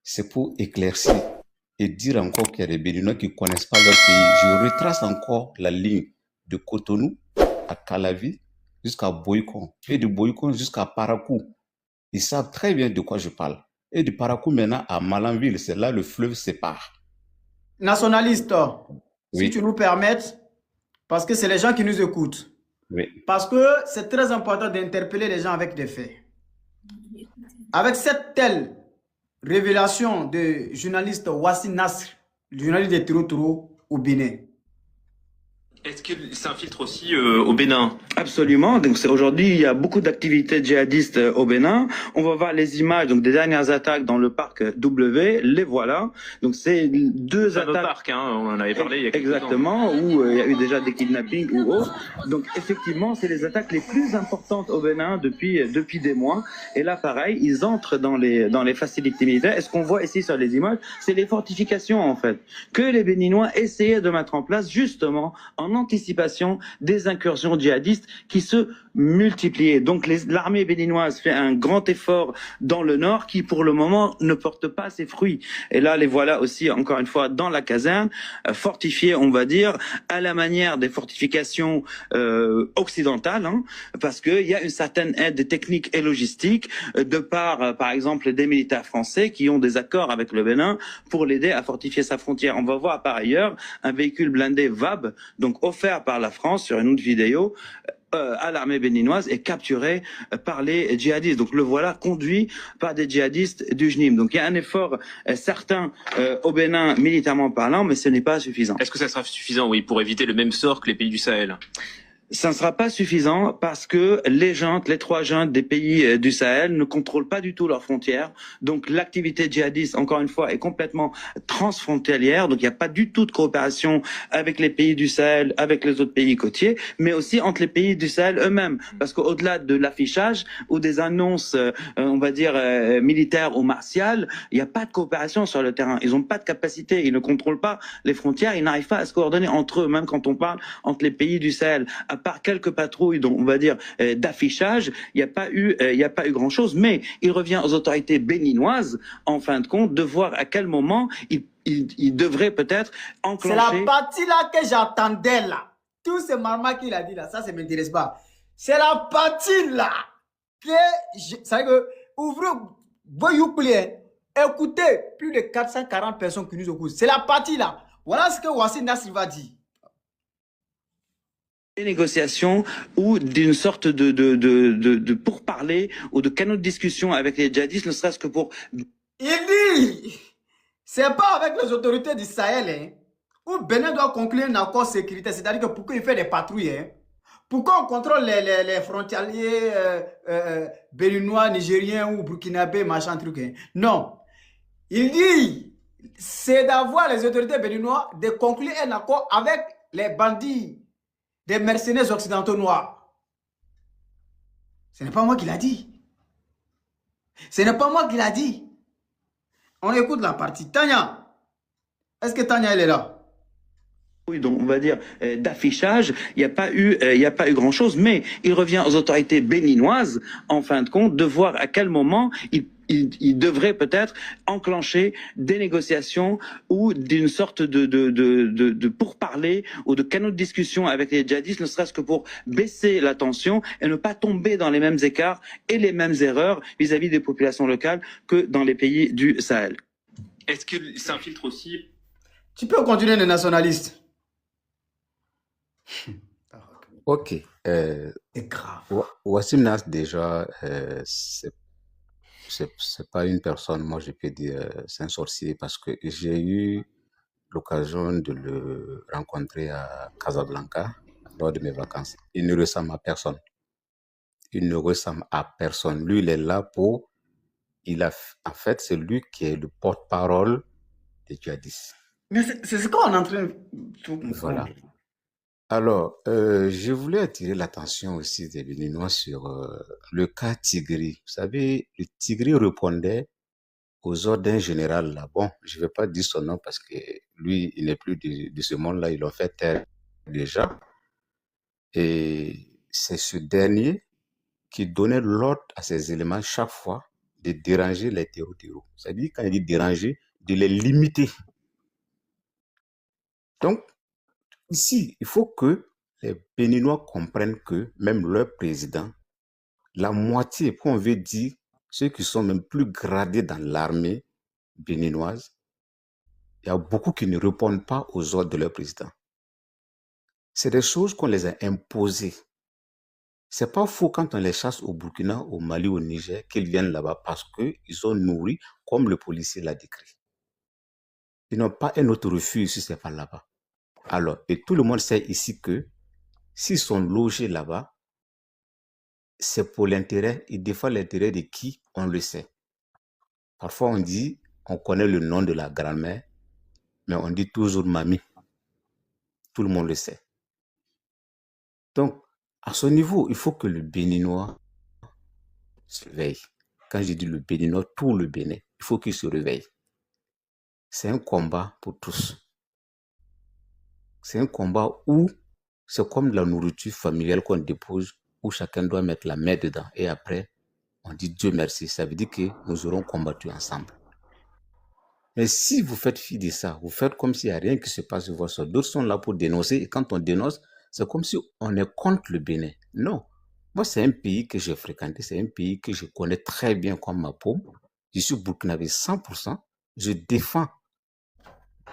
c'est pour éclaircir et dire encore qu'il y a des Béninois qui ne connaissent pas leur pays. Je retrace encore la ligne de Cotonou à Calavi jusqu'à Boycon et de Boycon jusqu'à Parakou. Ils savent très bien de quoi je parle. Et de Parakou maintenant à Malanville, c'est là le fleuve sépare. Nationaliste, si Oui. tu nous permettes, parce que c'est les gens qui nous écoutent. Oui. Parce que c'est très important d'interpeller les gens avec des faits. Avec cette telle révélation de journaliste Wassim Nasr, le journaliste de Tiro au Bénin. Est-ce qu'il s'infiltre aussi au Bénin? Absolument. Donc aujourd'hui, il y a beaucoup d'activités djihadistes au Bénin. On va voir les images donc des dernières attaques dans le parc W. Les voilà. Donc c'est deux attaques. Parc, hein, on en avait parlé il y a quelques Exactement, où il y a eu déjà des kidnappings ou autres. Donc effectivement, c'est les attaques les plus importantes au Bénin depuis des mois. Et là, pareil, ils entrent dans les facilités militaires. Et ce qu'on voit ici sur les images, c'est les fortifications en fait que les Béninois essayaient de mettre en place justement en anticipation des incursions djihadistes qui se multipliaient. Donc l'armée béninoise fait un grand effort dans le nord qui pour le moment ne porte pas ses fruits. Et là les voilà aussi encore une fois dans la caserne, fortifiés on va dire à la manière des fortifications occidentales, hein, parce qu'il y a une certaine aide technique et logistique de par exemple des militaires français qui ont des accords avec le Bénin pour l'aider à fortifier sa frontière. On va voir par ailleurs un véhicule blindé VAB, donc offert par la France sur une autre vidéo, à l'armée béninoise et capturé par les djihadistes. Donc le voilà conduit par des djihadistes du JNIM. Donc il y a un effort certain au Bénin militairement parlant, mais ce n'est pas suffisant. Est-ce que ça sera suffisant, oui, pour éviter le même sort que les pays du Sahel? Ça ne sera pas suffisant parce que les trois juntes des pays du Sahel ne contrôlent pas du tout leurs frontières. Donc l'activité djihadiste, encore une fois, est complètement transfrontalière. Donc il n'y a pas du tout de coopération avec les pays du Sahel, avec les autres pays côtiers, mais aussi entre les pays du Sahel eux-mêmes. Parce qu'au-delà de l'affichage ou des annonces, on va dire, militaires ou martiales, il n'y a pas de coopération sur le terrain. Ils n'ont pas de capacité, ils ne contrôlent pas les frontières, ils n'arrivent pas à se coordonner entre eux, même quand on parle entre les pays du Sahel. À part quelques patrouilles, donc on va dire d'affichage, il n'y a pas eu grand chose. Mais il revient aux autorités béninoises, en fin de compte, de voir à quel moment ils devraient peut-être enclencher. C'est la partie là que j'attendais là. Tous ces marmas qu'il a dit là, ça ne m'intéresse pas. C'est la partie là que c'est que ouvrez vos pliés, écoutez plus de 440 personnes qui nous écoutent. C'est la partie là. Voilà ce que Wassim Nasr va dire. Des négociations ou d'une sorte de pourparlers ou de canaux de discussion avec les djihadistes, ne serait-ce que pour... Il dit, c'est pas avec les autorités du Sahel, hein, où Bénin doit conclure un accord sécuritaire, c'est-à-dire que pourquoi il fait des patrouilles, hein, pourquoi on contrôle les frontaliers béninois, nigériens ou burkinabés, machin truc, hein. Non, il dit, c'est d'avoir les autorités béninoises de conclure un accord avec les bandits, des mercenaires occidentaux noirs. Ce n'est pas moi qui l'a dit. Ce n'est pas moi qui l'a dit. On écoute la partie. Tania, est-ce que Tania, elle est là? Oui, donc on va dire d'affichage, il n'y a pas eu, grand-chose, mais il revient aux autorités béninoises, en fin de compte, de voir à quel moment ils devraient peut-être enclencher des négociations ou d'une sorte de pourparlers ou de canaux de discussion avec les djihadistes, ne serait-ce que pour baisser la tension et ne pas tomber dans les mêmes écarts et les mêmes erreurs vis-à-vis des populations locales que dans les pays du Sahel. Est-ce qu'il s'infiltre aussi? Tu peux continuer, les nationalistes. Ok. C'est grave. Wassim Nas, déjà, c'est pas une personne, moi je peux dire, c'est un sorcier parce que j'ai eu l'occasion de le rencontrer à Casablanca lors de mes vacances. Il ne ressemble à personne. Il ne ressemble à personne. Lui, il est là pour... En fait, c'est lui qui est le porte-parole des djihadistes. Mais c'est ce qu'on est en train de... Voilà. Alors, je voulais attirer l'attention aussi des Béninois sur le cas Tigri. Vous savez, le Tigri répondait aux ordres d'un général là. Bon, je ne vais pas dire son nom parce que lui, il n'est plus de ce monde-là. Ils l'ont fait taire déjà. Et c'est ce dernier qui donnait l'ordre à ces éléments chaque fois de déranger les terreaux. C'est-à-dire, quand il dit déranger, de les limiter. Donc, ici, il faut que les Béninois comprennent que même leur président, la moitié, puis on veut dire ceux qui sont même plus gradés dans l'armée béninoise, il y a beaucoup qui ne répondent pas aux ordres de leur président. C'est des choses qu'on les a imposées. C'est pas faux quand on les chasse au Burkina, au Mali, au Niger, qu'ils viennent là-bas parce qu'ils sont nourris, comme le policier l'a décrit. Ils n'ont pas un autre refuge si ce n'est pas là-bas. Alors, et tout le monde sait ici que s'ils sont logés là-bas, c'est pour l'intérêt, ils défendent l'intérêt de qui, on le sait. Parfois on dit, on connaît le nom de la grand-mère, mais on dit toujours mamie. Tout le monde le sait. Donc, à ce niveau, il faut que le Béninois se réveille. Quand je dis le Béninois, tout le Bénin, il faut qu'il se réveille. C'est un combat pour tous. C'est un combat où c'est comme la nourriture familiale qu'on dépose, où chacun doit mettre la main dedans. Et après, on dit Dieu merci. Ça veut dire que nous aurons combattu ensemble. Mais si vous faites fi de ça, vous faites comme s'il n'y a rien qui se passe sur votre sol. D'autres sont là pour dénoncer. Et quand on dénonce, c'est comme si on est contre le Bénin. Non. Moi, c'est un pays que j'ai fréquenté. C'est un pays que je connais très bien comme ma paume. Je suis burkinabé 100%. Je défends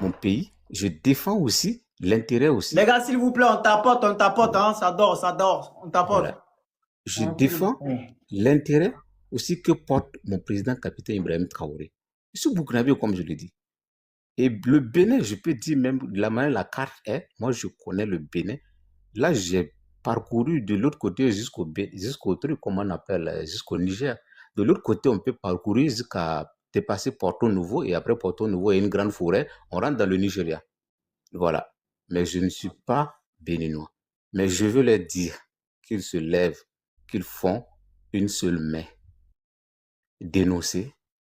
mon pays. Je défends aussi l'intérêt aussi. Les gars, s'il vous plaît, on tapote, hein, ça dort, on tapote. Voilà. Je défends l'intérêt aussi que porte mon président capitaine Ibrahim Traoré. Je suis burkinabé, comme je le dis. Et le Bénin, je peux dire même de la manière la carte est, moi je connais le Bénin. Là, j'ai parcouru de l'autre côté jusqu'au truc, comment on appelle, jusqu'au Niger. De l'autre côté, on peut parcourir jusqu'à dépasser Porto Nouveau et après Porto Nouveau, il y a une grande forêt, on rentre dans le Nigeria. Voilà. Mais je ne suis pas béninois. Mais je veux leur dire qu'ils se lèvent, qu'ils font une seule main. Dénoncer,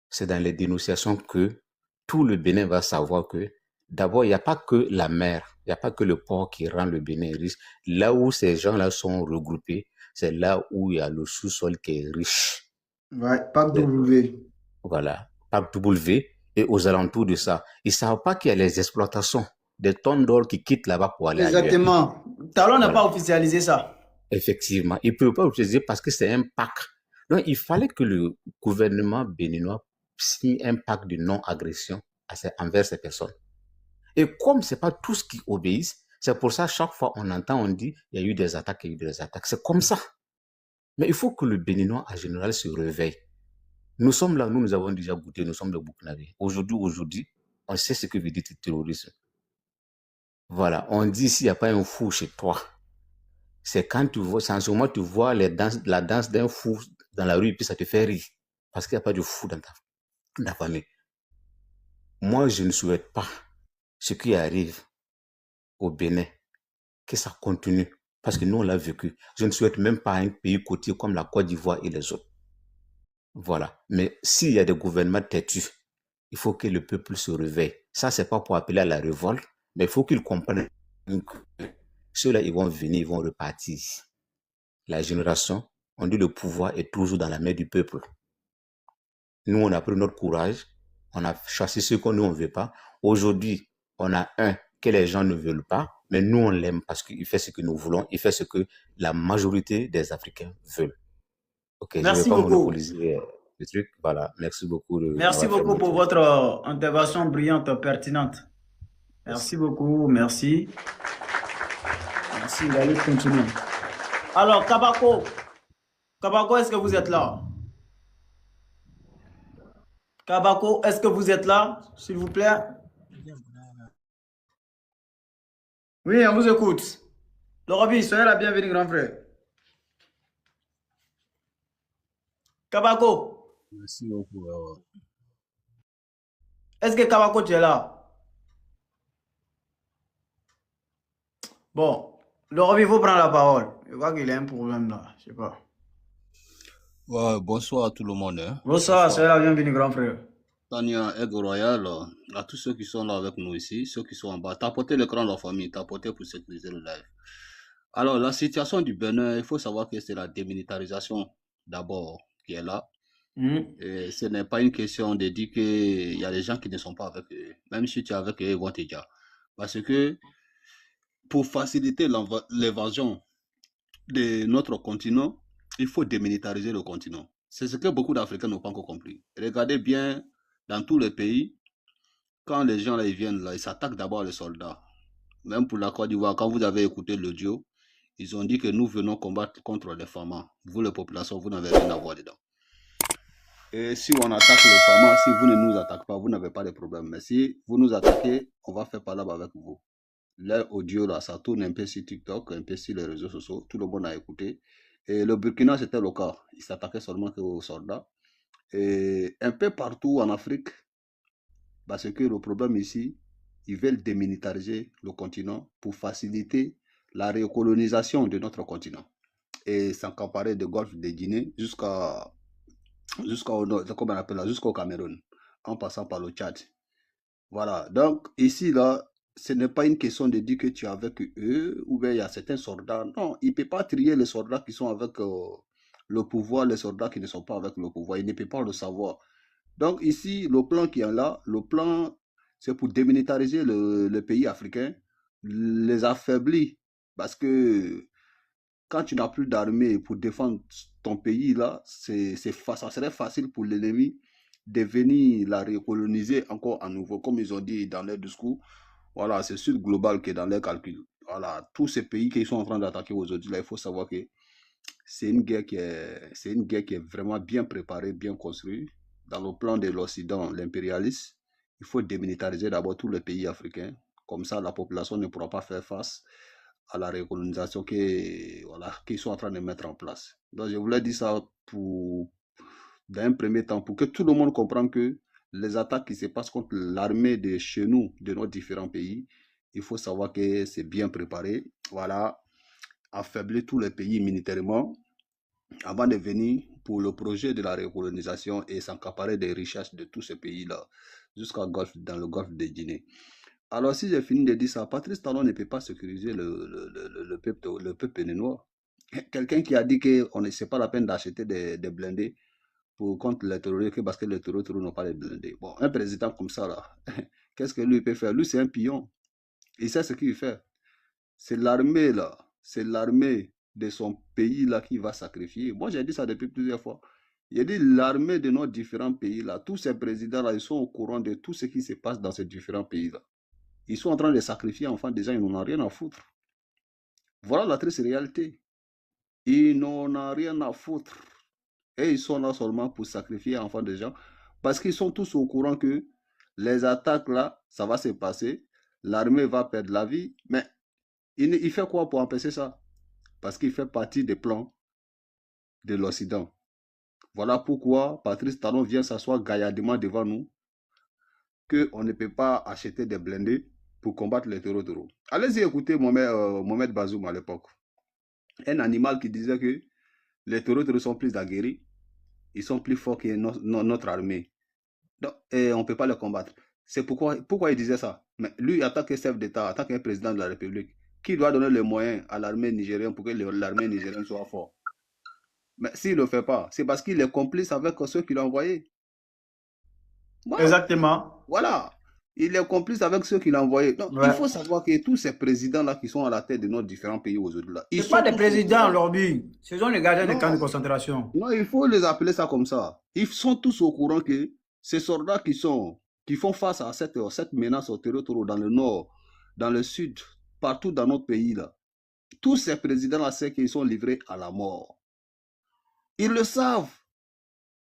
c'est dans les dénonciations que tout le Bénin va savoir que d'abord, il n'y a pas que la mer, il n'y a pas que le port qui rend le Bénin riche. Là où ces gens-là sont regroupés, c'est là où il y a le sous-sol qui est riche. Ouais, Pape W. Voilà, Pape W. Et aux alentours de ça, ils ne savent pas qu'il y a les exploitations, des tonnes d'or qui quittent là-bas pour aller ailleurs. Exactement. Talon n'a pas officialisé ça. Effectivement, il ne peut pas officialiser parce que c'est un pacte. Donc, il fallait que le gouvernement béninois signe un pacte de non-agression envers ces personnes. Et comme ce n'est pas tous qui obéissent, c'est pour ça chaque fois on entend, on dit, il y a eu des attaques, il y a eu des attaques. C'est comme ça. Mais il faut que le Béninois en général se réveille. Nous sommes là, nous avons déjà goûté, nous sommes des Burkinabés. Aujourd'hui, on sait ce que veut dire le terrorisme. Voilà, on dit s'il n'y a pas un fou chez toi, c'est quand tu vois, c'est en ce moment tu vois la danse d'un fou dans la rue et puis ça te fait rire. Parce qu'il n'y a pas de fou dans ta famille. Moi, je ne souhaite pas ce qui arrive au Bénin, que ça continue, parce que nous, on l'a vécu. Je ne souhaite même pas un pays côtier comme la Côte d'Ivoire et les autres. Voilà. Mais s'il y a des gouvernements têtus, il faut que le peuple se réveille. Ça, c'est pas pour appeler à la révolte, mais il faut qu'ils comprennent que ceux-là, ils vont venir, ils vont repartir. La génération, on dit le pouvoir est toujours dans la main du peuple. Nous, on a pris notre courage, on a chassé ceux qu'on ne veut pas. Aujourd'hui, on a un que les gens ne veulent pas, mais nous, on l'aime parce qu'il fait ce que nous voulons, il fait ce que la majorité des Africains veulent. Ok, je ne vais Merci pas beaucoup. monopoliser le truc. Voilà, merci beaucoup de Merci m'avoir fait beaucoup pour mon votre intervention brillante, pertinente. Merci beaucoup, merci. Merci, allez continuer. Alors, Kabako, est-ce que vous êtes là? Kabako, est-ce que vous êtes là, s'il vous plaît? Oui, on vous écoute. Lorobi, soyez la bienvenue, grand frère. Kabako, Merci beaucoup. est-ce que Kabako, tu es là? Bon, Lorobi, il faut prendre la parole. Je vois qu'il y a un problème là, je sais pas. Ouais, bonsoir à tout le monde. Bonsoir, soyez la bienvenue, grand frère. Tania, Aigle Royal, à tous ceux qui sont là avec nous ici, ceux qui sont en bas, tapotez l'écran de la famille, tapotez pour sécuriser le live. Alors, la situation du Bénin, il faut savoir que c'est la démilitarisation d'abord qui est là. Et ce n'est pas une question de dire qu'il y a des gens qui ne sont pas avec eux. Même si tu es avec eux, ils vont te dire. Parce que pour faciliter l'évasion de notre continent, il faut démilitariser le continent. C'est ce que beaucoup d'Africains n'ont pas encore compris. Regardez bien, dans tous les pays, quand les gens là, ils viennent là, ils s'attaquent d'abord les soldats. Même pour la Côte d'Ivoire, quand vous avez écouté l'audio, ils ont dit que nous venons combattre contre les FAMA. Vous, les populations, vous n'avez rien à voir dedans. Et si on attaque les FAMA, si vous ne nous attaquez pas, vous n'avez pas de problème. Mais si vous nous attaquez, on va faire palabre avec vous. L'audio là, ça tourne un peu sur TikTok, un peu sur les réseaux sociaux. Tout le monde a écouté. Et le Burkina, c'était le cas. Ils s'attaquaient seulement aux soldats. Et un peu partout en Afrique, parce que le problème ici, ils veulent démilitariser le continent pour faciliter la recolonisation de notre continent. Et s'accaparer du golfe de Guinée jusqu'au comment on appelle là, jusqu'au Cameroun, en passant par le Tchad. Voilà. Donc, ici, là, ce n'est pas une question de dire que tu es avec eux ou bien il y a certains soldats. Non, il ne peut pas trier les soldats qui sont avec le pouvoir, les soldats qui ne sont pas avec le pouvoir. Il ne peut pas le savoir. Donc ici, le plan qui est là, le plan, c'est pour démilitariser le pays africain, les affaiblir. Parce que quand tu n'as plus d'armée pour défendre ton pays, là, ça serait facile pour l'ennemi de venir la recoloniser encore à nouveau. Comme ils ont dit dans leur discours, voilà, c'est Sud Global qui est dans leurs calculs. Voilà, tous ces pays qui sont en train d'attaquer aujourd'hui, là, il faut savoir que c'est une guerre qui est vraiment bien préparée, bien construite. Dans le plan de l'Occident, l'impérialisme, il faut démilitariser d'abord tous les pays africains. Comme ça, la population ne pourra pas faire face à la recolonisation qu'ils sont en train de mettre en place. Donc, je voulais dire ça dans un premier temps, pour que tout le monde comprenne que les attaques qui se passent contre l'armée de chez nous, de nos différents pays, il faut savoir que c'est bien préparé. Voilà, affaiblir tous les pays militairement avant de venir pour le projet de la recolonisation et s'accaparer des richesses de tous ces pays-là dans le golfe de Guinée. Alors, si j'ai fini de dire ça, Patrice Talon ne peut pas sécuriser le peuple béninois. Quelqu'un qui a dit que ce n'est pas la peine d'acheter des blindés contre les terroristes parce que les terroristes n'ont pas les blindés. Bon, un président comme ça, là, qu'est-ce que lui peut faire? Lui, c'est un pion. Il sait ce qu'il fait. C'est l'armée, là. C'est l'armée de son pays, là, qui va sacrifier. Moi, j'ai dit ça depuis plusieurs fois. J'ai dit l'armée de nos différents pays, là, tous ces présidents-là, ils sont au courant de tout ce qui se passe dans ces différents pays-là. Ils sont en train de sacrifier, enfin, des gens, ils n'en ont rien à foutre. Voilà la triste réalité. Ils n'en ont rien à foutre. Et ils sont là seulement pour sacrifier, enfin, des gens. Parce qu'ils sont tous au courant que les attaques, là, ça va se passer. L'armée va perdre la vie. Mais il fait quoi pour empêcher ça? Parce qu'il fait partie des plans de l'Occident. Voilà pourquoi Patrice Talon vient s'asseoir gaillardement devant nous qu'on ne peut pas acheter des blindés pour combattre les terreaux. Allez-y écouter Mohamed Bazoum à l'époque. Un animal qui disait que les terreaux sont plus aguerris, ils sont plus forts que notre armée. Donc, et on ne peut pas les combattre. C'est pourquoi il disait ça. Mais lui, en tant que chef d'État, en tant que président de la République, qui doit donner les moyens à l'armée nigérienne pour que l'armée nigérienne soit forte? Mais s'il ne le fait pas, c'est parce qu'il est complice avec ceux qui l'ont envoyé. Voilà. Exactement. Voilà. Il est complice avec ceux qui l'ont envoyé. Donc, il faut savoir que tous ces présidents-là qui sont à la tête de nos différents pays aujourd'hui, ils sont pas des présidents, Lorbi. Ce sont les gardiens des camps de concentration. Non, il faut les appeler ça comme ça. Ils sont tous au courant que ces soldats qui font face à cette menace au territoire dans le nord, dans le sud, partout dans notre pays, là, tous ces présidents-là savent qu'ils sont livrés à la mort. Ils le savent.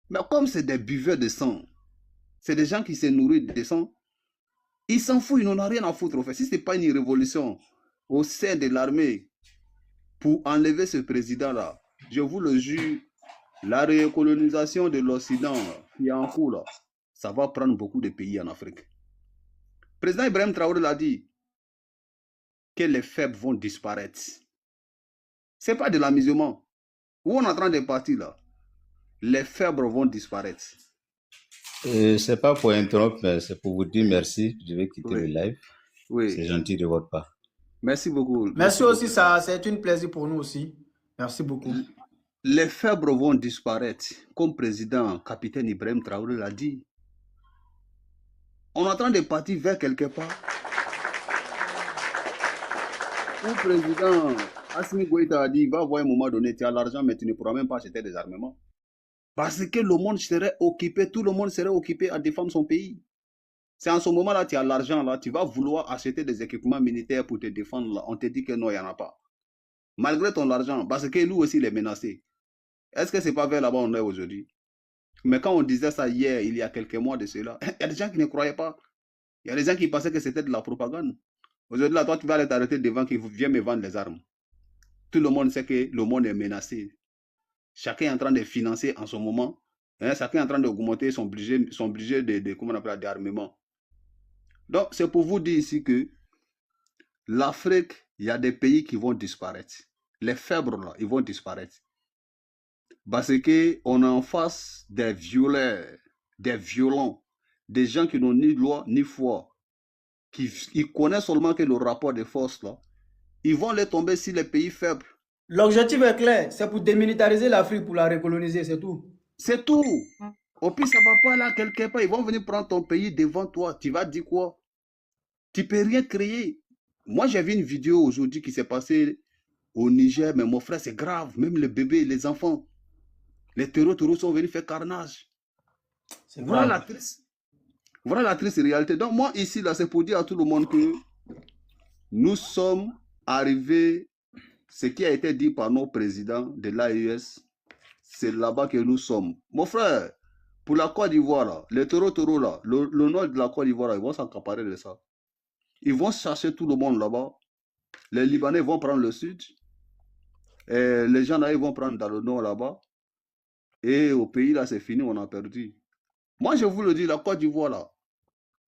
Mais comme c'est des buveurs de sang, c'est des gens qui se nourrissent de sang, ils s'en foutent, ils n'en ont rien à foutre. En fait. Si ce n'est pas une révolution au sein de l'armée pour enlever ce président-là, je vous le jure, la récolonisation de l'Occident qui est en cours, là, ça va prendre beaucoup de pays en Afrique. Le président Ibrahim Traoré l'a dit, que les faibles vont disparaître. Ce n'est pas de l'amusement. Où on est en train de partir là, les faibles vont disparaître. C'est pas pour interrompre, mais c'est pour vous dire merci. Je vais quitter le live. Oui. C'est gentil de votre part. Merci beaucoup. Merci aussi, ça, c'est un plaisir pour nous aussi. Merci beaucoup. Les faibles vont disparaître, comme président capitaine Ibrahim Traoré l'a dit. On est en train de partir vers quelque part. Le président Assimi Goïta a dit, il va avoir un moment donné, tu as l'argent, mais tu ne pourras même pas acheter des armements. Parce que le monde serait occupé, tout le monde serait occupé à défendre son pays. C'est en ce moment-là, tu as l'argent, là, tu vas vouloir acheter des équipements militaires pour te défendre, là. On te dit que non, il n'y en a pas. Malgré ton argent, parce que lui aussi, il est menacé. Est-ce que ce n'est pas vers là-bas on est aujourd'hui? Mais quand on disait ça hier, il y a quelques mois de cela, il y a des gens qui ne croyaient pas. Il y a des gens qui pensaient que c'était de la propagande. Aujourd'hui, là, toi, tu vas aller t'arrêter devant qui vient me vendre les armes. Tout le monde sait que le monde est menacé. Chacun est en train de financer en ce moment. Hein, chacun est en train d'augmenter son budget comment on appelle, d'armement. Donc, c'est pour vous dire ici que l'Afrique, il y a des pays qui vont disparaître. Les faibles, là, ils vont disparaître. Parce qu'on est en face des violents, des gens qui n'ont ni loi ni foi, ils connaissent seulement que le rapport de force, là, ils vont les tomber sur les pays faibles. L'objectif est clair, c'est pour démilitariser l'Afrique, pour la recoloniser, c'est tout. C'est tout. Au plus, ça ne va pas là quelque part. Ils vont venir prendre ton pays devant toi. Tu vas dire quoi? Tu ne peux rien créer. Moi, j'ai vu une vidéo aujourd'hui qui s'est passée au Niger, mais mon frère, c'est grave. Même les bébés, les enfants, les terreaux sont venus faire carnage. Voilà la triste. Voilà la triste réalité. Donc, moi, ici, là, c'est pour dire à tout le monde que nous sommes arrivés, ce qui a été dit par nos présidents de l'AES, c'est là-bas que nous sommes. Mon frère, pour la Côte d'Ivoire, là, les terreaux, là, le nord de la Côte d'Ivoire, là, ils vont s'accaparer de ça. Ils vont chercher tout le monde là-bas. Les Libanais vont prendre le sud. Et les gens là, ils vont prendre dans le nord là-bas. Et au pays, là, c'est fini, on a perdu. Moi, je vous le dis, la Côte d'Ivoire, là,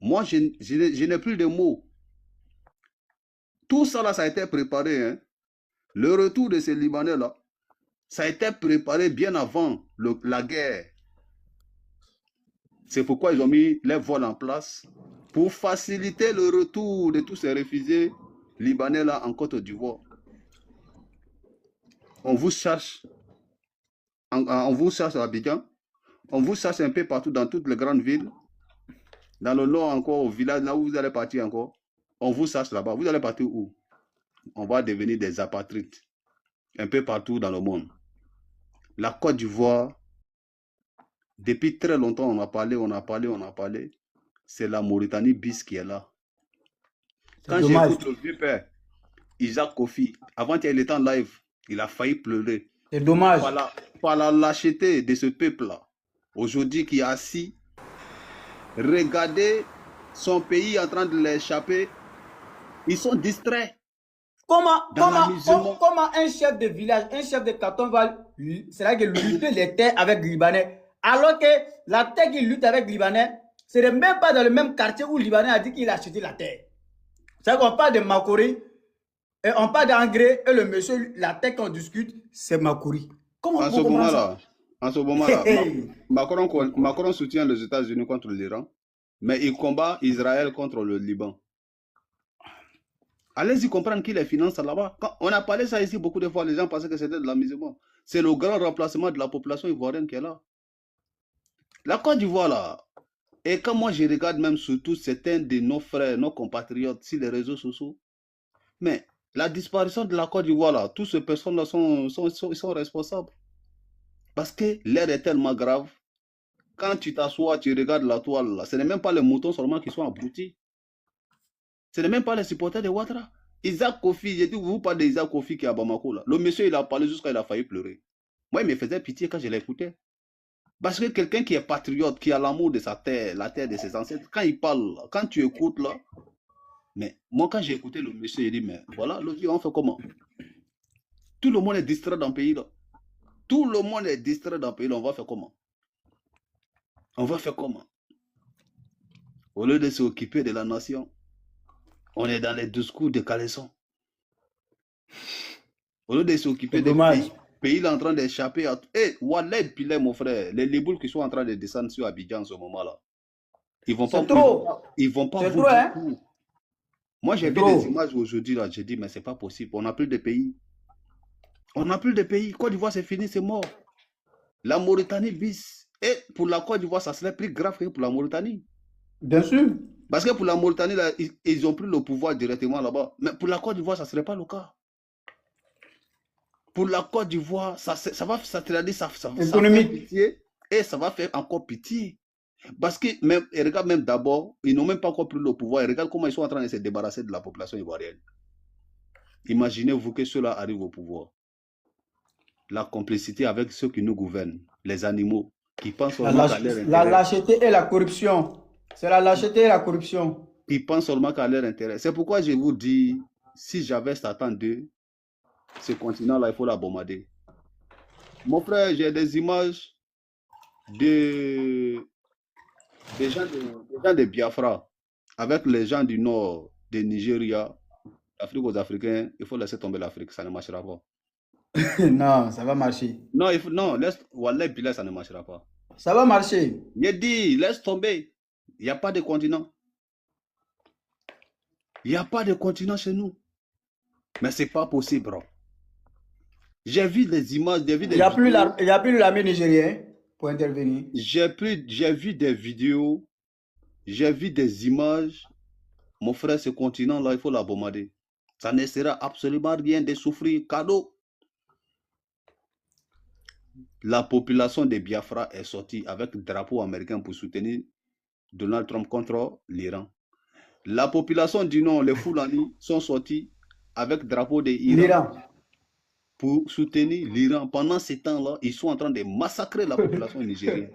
moi, je n'ai plus de mots. Tout ça, là, ça a été préparé. Hein. Le retour de ces Libanais, là, ça a été préparé bien avant la guerre. C'est pourquoi ils ont mis les vols en place pour faciliter le retour de tous ces réfugiés libanais là en Côte d'Ivoire. On vous cherche, on vous cherche à Abidjan, on vous cherche un peu partout dans toutes les grandes villes, dans le nord encore, au village, là où vous allez partir encore, on vous cherche là-bas. Vous allez partir où? On va devenir des apatrides, un peu partout dans le monde. La Côte d'Ivoire, depuis très longtemps, on a parlé. C'est la Mauritanie bis qui est là. Quand j'écoute le vieux père, Isaac Kofi, avant qu'il était en live, il a failli pleurer. C'est dommage. Par la lâcheté de ce peuple-là, aujourd'hui qui est assis, regardez son pays en train de l'échapper, ils sont distraits. Comment un chef de village, un chef de canton va lutter les terres avec les Libanais, alors que la terre qui lutte avec les Libanais, Ce n'est même pas dans le même quartier où le Libanais a dit qu'il a acheté la terre. C'est qu'on parle de Makori, et on parle d'engrais, et le monsieur, la terre qu'on discute, c'est Makori. Comment En vous ce comprenez moment-là, ça? en ce moment-là, Macron soutient les États-Unis contre l'Iran, mais il combat Israël contre le Liban. Allez-y comprendre qui les finance là-bas. Quand on a parlé ça ici beaucoup de fois, les gens pensaient que c'était de l'amusement. C'est le grand remplacement de la population ivoirienne qui est là. La Côte d'Ivoire, là, et quand moi je regarde même surtout certains de nos frères, nos compatriotes sur les réseaux sociaux, mais la disparition de la Côte d'Ivoire, là, toutes ces personnes-là sont responsables. Parce que l'air est tellement grave. Quand tu t'assois, tu regardes la toile, là, ce n'est même pas les moutons seulement qui sont abrutis. Ce n'est même pas les supporters de Ouattara. Isaac Kofi, j'ai dit, vous parlez d'Isaac Kofi qui est à Bamako, là. Le monsieur, il a parlé jusqu'à il a failli pleurer. Moi, il me faisait pitié quand je l'écoutais. Parce que quelqu'un qui est patriote, qui a l'amour de sa terre, la terre de ses ancêtres, quand il parle, quand tu écoutes là, mais moi quand j'ai écouté le monsieur, il dit, mais voilà, le vieux, on fait comment? Tout le monde est distrait dans le pays là. Tout le monde est distrait dans le pays là, on va faire comment? On va faire comment? Au lieu de s'occuper de la nation, on est dans les discours de Caleçon. Au lieu de s'occuper des pays. Pays est en train d'échapper à tout. Eh, Wallet Pilet, mon frère, les Libouls qui sont en train de descendre sur Abidjan en ce moment-là, ils vont pas. C'est trop. Ils vont pas. C'est trop, hein? Moi, j'ai vu des images aujourd'hui, là, j'ai dit, mais c'est pas possible. On n'a plus de pays. On n'a plus de pays. Côte d'Ivoire, c'est fini, c'est mort. La Mauritanie bis. Et pour la Côte d'Ivoire, ça serait plus grave que pour la Mauritanie. Bien sûr. Parce que pour la Mauritanie, là, ils ont pris le pouvoir directement là-bas. Mais pour la Côte d'Ivoire, ça ne serait pas le cas. Pour la Côte d'Ivoire, ça va faire pitié et ça va faire encore pitié. Parce que, même, et regarde même d'abord, ils n'ont même pas encore pris le pouvoir. Et regarde comment ils sont en train de se débarrasser de la population ivoirienne. Imaginez-vous que ceux-là arrivent au pouvoir. La complicité avec ceux qui nous gouvernent, les animaux, qui pensent seulement qu'à leur intérêt. La lâcheté et la corruption. C'est la lâcheté et la corruption. Ils pensent seulement qu'à leur intérêt. C'est pourquoi je vous dis, si j'avais Satan 2, ce continent-là, il faut la bombarder. Mon frère, j'ai des images des gens de Biafra avec les gens du nord, de Nigeria, Afrique aux Africains. Il faut laisser tomber l'Afrique, ça ne marchera pas. Non, ça va marcher. Non, Wallah Billah, ça ne marchera pas. Ça va marcher. Il dit, laisse tomber. Il n'y a pas de continent. Il n'y a pas de continent chez nous. Mais ce n'est pas possible, bro. J'ai vu des images, j'ai vu des vidéos. Il n'y a plus l'armée nigérienne pour intervenir. J'ai vu des vidéos, j'ai vu des images. Mon frère, ce continent-là, il faut la bombarder. Ça ne sera absolument rien de souffrir. Cadeau. La population de Biafra est sortie avec le drapeau américain pour soutenir Donald Trump contre l'Iran. La population du Nord, les Fulani, sont sortis avec le drapeau de l'Iran pour soutenir l'Iran. Pendant ce temps-là, ils sont en train de massacrer la population nigérienne.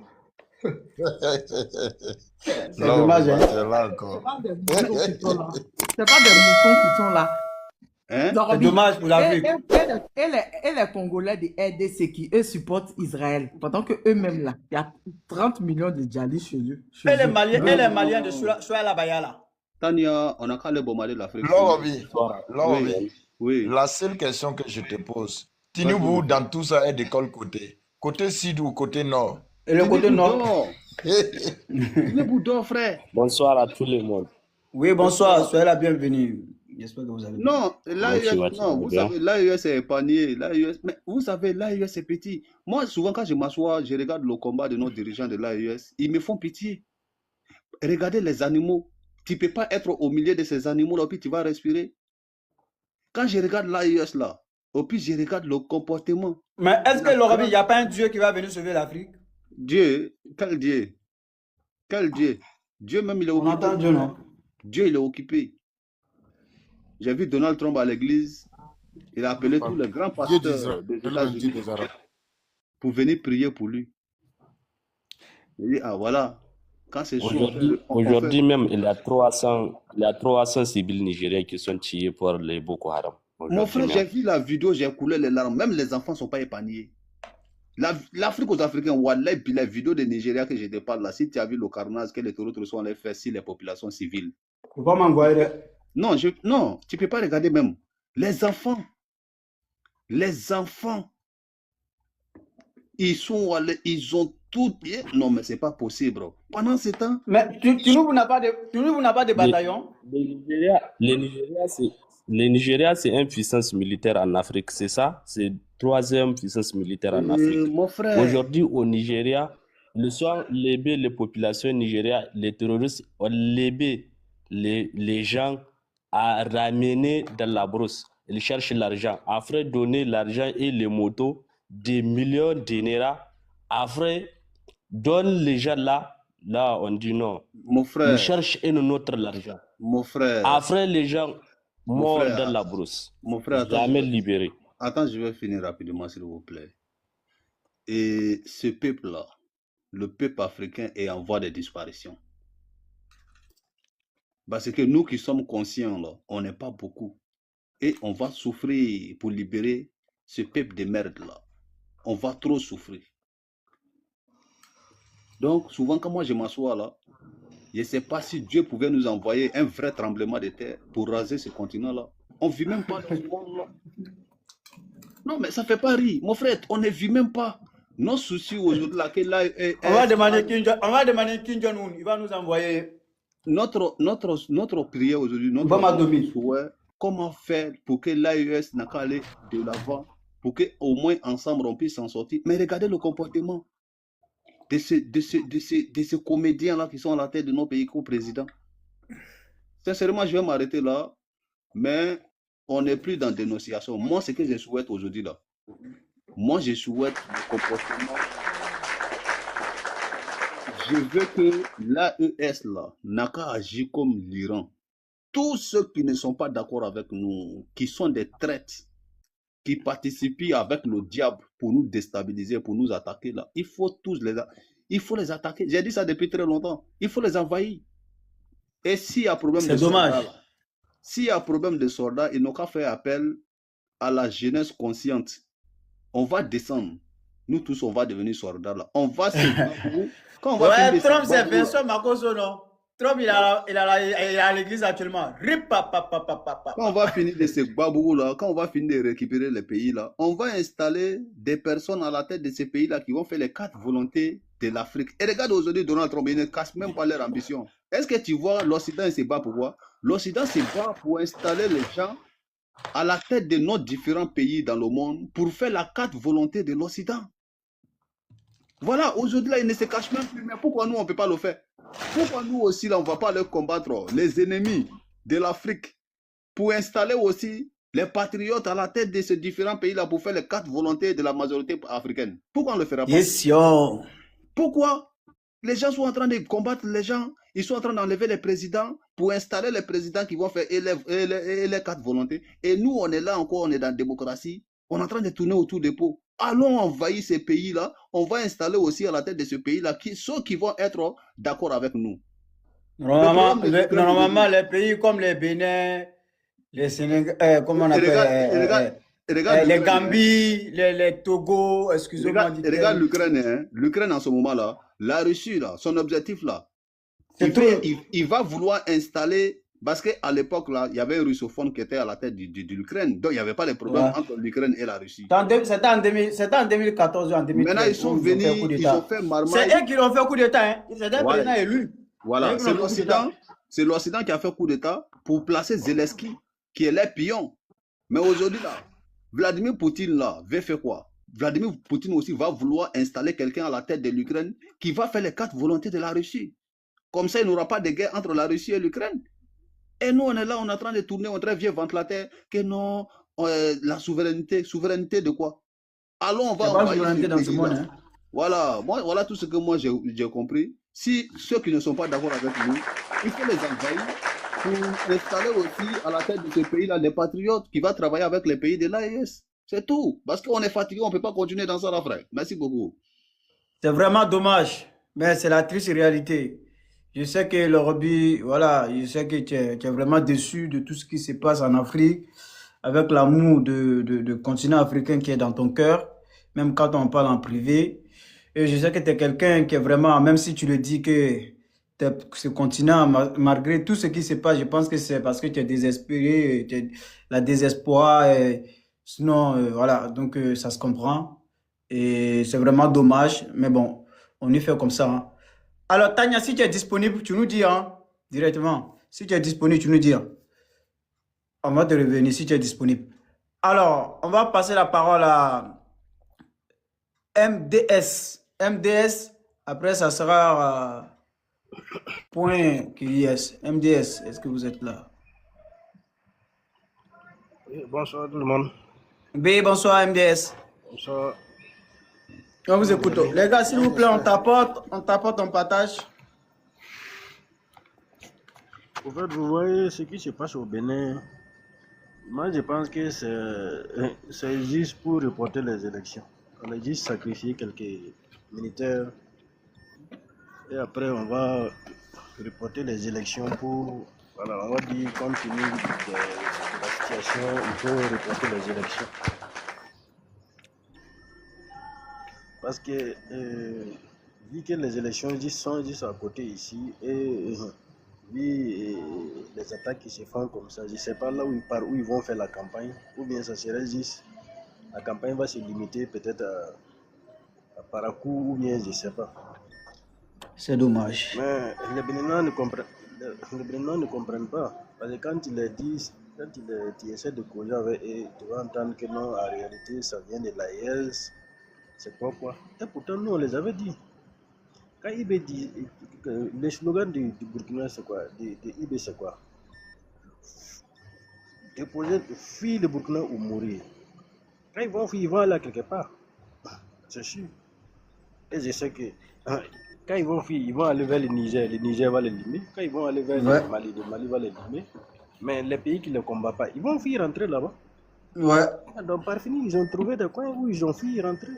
C'est dommage, hein? C'est pas des moutons qui sont là. Hein? C'est dommage pour l'Afrique. Et les Congolais de RDC qui, eux, supportent Israël. Pendant qu'eux-mêmes, là, il y a 30 millions de djihadistes chez eux. Et les Maliens de Souala Bayala. Tania, on a qu'à les bombarder l'Afrique. Oui. La seule question que je te pose, Tinubu, dans tout ça, est de quel côté? Côté sud ou côté nord? Et le côté nord. Tinubu dort, frère. Bonsoir à tout le monde. Oui, bonsoir, soyez la bienvenue. J'espère que vous allez bien. Non, vous savez, l'AES est épargné. Mais vous savez, l'AES est petit. Moi, souvent, quand je m'assois, je regarde le combat de nos dirigeants de l'AES. Ils me font pitié. Regardez les animaux. Tu ne peux pas être au milieu de ces animaux-là, puis tu vas respirer. Quand je regarde l'AES là, puis je regarde le comportement. Mais est-ce que l'Europe, il n'y a pas un Dieu qui va venir sauver l'Afrique? Dieu? Quel Dieu? Quel Dieu? Dieu même, il est occupé. On entend Dieu, non? Dieu, il est occupé. J'ai vu Donald Trump à l'église. Il a appelé tous les grands pasteurs des États-Unis pour venir prier pour lui. Il dit, ah voilà, quand c'est chaud. Aujourd'hui même, il y a 300 civils nigériens qui sont tués par les Boko Haram. Mon frère, j'ai vu la vidéo, j'ai coulé les larmes. Même les enfants ne sont pas épargnés. L'Afrique aux Africains, Wallah, puis la vidéo de Nigeria que je te parle là, si tu as vu le carnage que les terroristes sont allés faire sur les populations civiles. Faut pas m'envoyer. Non, non, tu ne peux pas regarder même. Les enfants, ils ont tout. Non, mais c'est pas possible, bro. Pendant ce temps. Mais Tinubu n'a pas de bataillon. Le Nigeria, c'est une puissance militaire en Afrique, c'est ça? C'est troisième puissance militaire en Afrique. Mon frère. Aujourd'hui, au Nigeria, les populations nigériennes, les terroristes ont légué les gens à ramener dans la brousse. Ils cherchent l'argent. Après donner l'argent et les motos, des millions de dinars. Après, donne les gens là, on dit non. Mon frère. Ils cherchent un autre l'argent. Mon frère. Après, les gens morts dans la brousse. Mon frère, jamais libérés. Attends, je vais finir rapidement, s'il vous plaît. Et ce peuple-là, le peuple africain est en voie de disparition. Parce que nous qui sommes conscients, là, on n'est pas beaucoup. Et on va souffrir pour libérer ce peuple de merde-là. On va trop souffrir. Donc, souvent, quand moi je m'assois là, je ne sais pas si Dieu pouvait nous envoyer un vrai tremblement de terre pour raser ce continent-là. On ne vit même pas dans ce monde-là. Non, mais ça ne fait pas rire. Mon frère, on ne vit même pas. Nos soucis aujourd'hui, là, on va demander Kim Jong-un, il va nous envoyer. Notre prière aujourd'hui, notre souhait, comment faire pour que l'AES n'a qu'à aller de l'avant, pour qu'au moins ensemble on puisse s'en sortir. Mais regardez le comportement de ces comédiens-là qui sont à la tête de nos pays co-présidents. Sincèrement, je vais m'arrêter là, mais on n'est plus dans dénonciation. Moi, ce que je souhaite aujourd'hui là, moi je souhaite le comportement. Je veux que l'AES là n'a qu'à agir comme l'Iran. Tous ceux qui ne sont pas d'accord avec nous, qui sont des traites, qui participent avec le diable pour nous déstabiliser, pour nous attaquer là, il faut les attaquer. J'ai dit ça depuis très longtemps. Il faut les envahir. Et s'il y a problème de soldats, s'il y a problème de soldats, ils n'ont qu'à faire appel à la jeunesse consciente. On va descendre. Nous tous, on va devenir soldats là. On va se Trump, c'est Vincent Makoso, non? Trump, il est à l'église actuellement. Quand on va finir de ces babous là, quand on va finir de récupérer les pays là, on va installer des personnes à la tête de ces pays là qui vont faire les 4 volontés de l'Afrique. Et regarde aujourd'hui Donald Trump, il ne casse même pas leur ambition. Est-ce que tu vois l'Occident se bat pour quoi? L'Occident se bat pour installer les gens à la tête de nos différents pays dans le monde pour faire la 4 volontés de l'Occident. Voilà, aujourd'hui là, ils ne se cachent même plus. Mais pourquoi nous, on ne peut pas le faire? Pourquoi nous aussi, là, on ne va pas leur combattre les ennemis de l'Afrique pour installer aussi les patriotes à la tête de ces différents pays-là pour faire les 4 volontés de la majorité africaine? Pourquoi on ne le fera pas? Pourquoi? Les gens sont en train de combattre les gens, ils sont en train d'enlever les présidents pour installer les présidents qui vont faire les 4 volontés. Et nous, on est là encore, on est dans la démocratie, on est en train de tourner autour des pots. Allons envahir ces pays-là, on va installer aussi à la tête de ce pays-là ceux qui vont être d'accord avec nous. Normalement, les pays comme les Bénin, les Sénégal, comment on appelle, les Gambie, les Togo, excusez-moi. Regarde l'Ukraine, l'Ukraine en ce moment-là, la Russie, là, son objectif là, il va vouloir installer. Parce qu'à l'époque, là, il y avait un russophone qui était à la tête de l'Ukraine. Donc, il n'y avait pas de problème entre l'Ukraine et la Russie. C'était en 2014 ou en 2013. Maintenant, ils sont venus, ils ont fait marmaille. C'est eux qui ont fait coup d'État. Hein. C'est un président élu. Voilà, c'est l'Occident qui a fait coup d'État pour placer Zelensky, qui est leur pion. Mais aujourd'hui, là, Vladimir Poutine, là, veut faire quoi? Vladimir Poutine aussi va vouloir installer quelqu'un à la tête de l'Ukraine qui va faire les 4 volontés de la Russie. Comme ça, il n'y aura pas de guerre entre la Russie et l'Ukraine. Et nous, on est là, on est en train de tourner un très vieux ventilateur que non, la souveraineté. Souveraineté de quoi? Allons, on va envahir dans ce monde. Hein. Voilà tout ce que moi j'ai compris. Si ceux qui ne sont pas d'accord avec nous, il faut les envahir pour installer aussi à la tête de ce pays-là des patriotes qui vont travailler avec les pays de l'AES. C'est tout. Parce qu'on est fatigué, on ne peut pas continuer dans ça, là, frère. Merci beaucoup. C'est vraiment dommage, mais c'est la triste réalité. Je sais que le Roby, voilà, je sais que tu es vraiment déçu de tout ce qui se passe en Afrique, avec l'amour de continent africain qui est dans ton cœur. même quand on parle en privé. Et je sais que tu es quelqu'un qui est vraiment, même si tu le dis que ce continent, malgré tout ce qui se passe, je pense que c'est parce que tu es désespéré, la désespoir. Sinon, voilà, donc ça se comprend. Et c'est vraiment dommage, mais bon, on y fait comme ça. Hein. Alors, Tania, si tu es disponible, tu nous dis, hein, directement. Si tu es disponible, tu nous dis. Hein. On va te revenir si tu es disponible. Alors, on va passer la parole à MDS. MDS, après, ça sera point QIS. MDS, est-ce que vous êtes là? Oui, bonsoir tout le monde. B, bonsoir MDS. Bonsoir. On vous écoute. Les gars, s'il vous plaît, on tapote, on partage. En fait, vous voyez ce qui se passe au Bénin. Moi, je pense que c'est juste pour reporter les élections. On a juste sacrifié quelques militaires et après on va reporter les élections pour... Voilà, on va dire compte tenu de la situation, il faut reporter les élections. Parce que vu que les élections sont juste à côté ici et vu les attaques qui se font comme ça, je ne sais pas là par où ils vont faire la campagne, ou bien ça serait juste, la campagne va se limiter peut-être à Parakou, ou bien je ne sais pas. C'est dommage. Mais les Béninois ne comprennent pas, parce que quand ils les disent, quand tu essaies de causer avec eux, tu vas entendre que non, en réalité, ça vient de l'AES, c'est quoi. Et pourtant, nous, on les avait dit. Quand IB dit, le slogan du Burkina, c'est quoi? De IB, c'est quoi? Déposer, fuir le Burkina ou mourir. Quand ils vont fuir, ils vont aller quelque part. C'est sûr. Et je sais que quand ils vont fuir, ils vont aller vers le Niger va les limer. Quand ils vont aller vers le Mali va les limer. Mais les pays qui ne les combattent pas, ils vont fuir rentrer là-bas. Ouais. Donc, par fini, ils ont trouvé des coins où ils ont fui rentrer.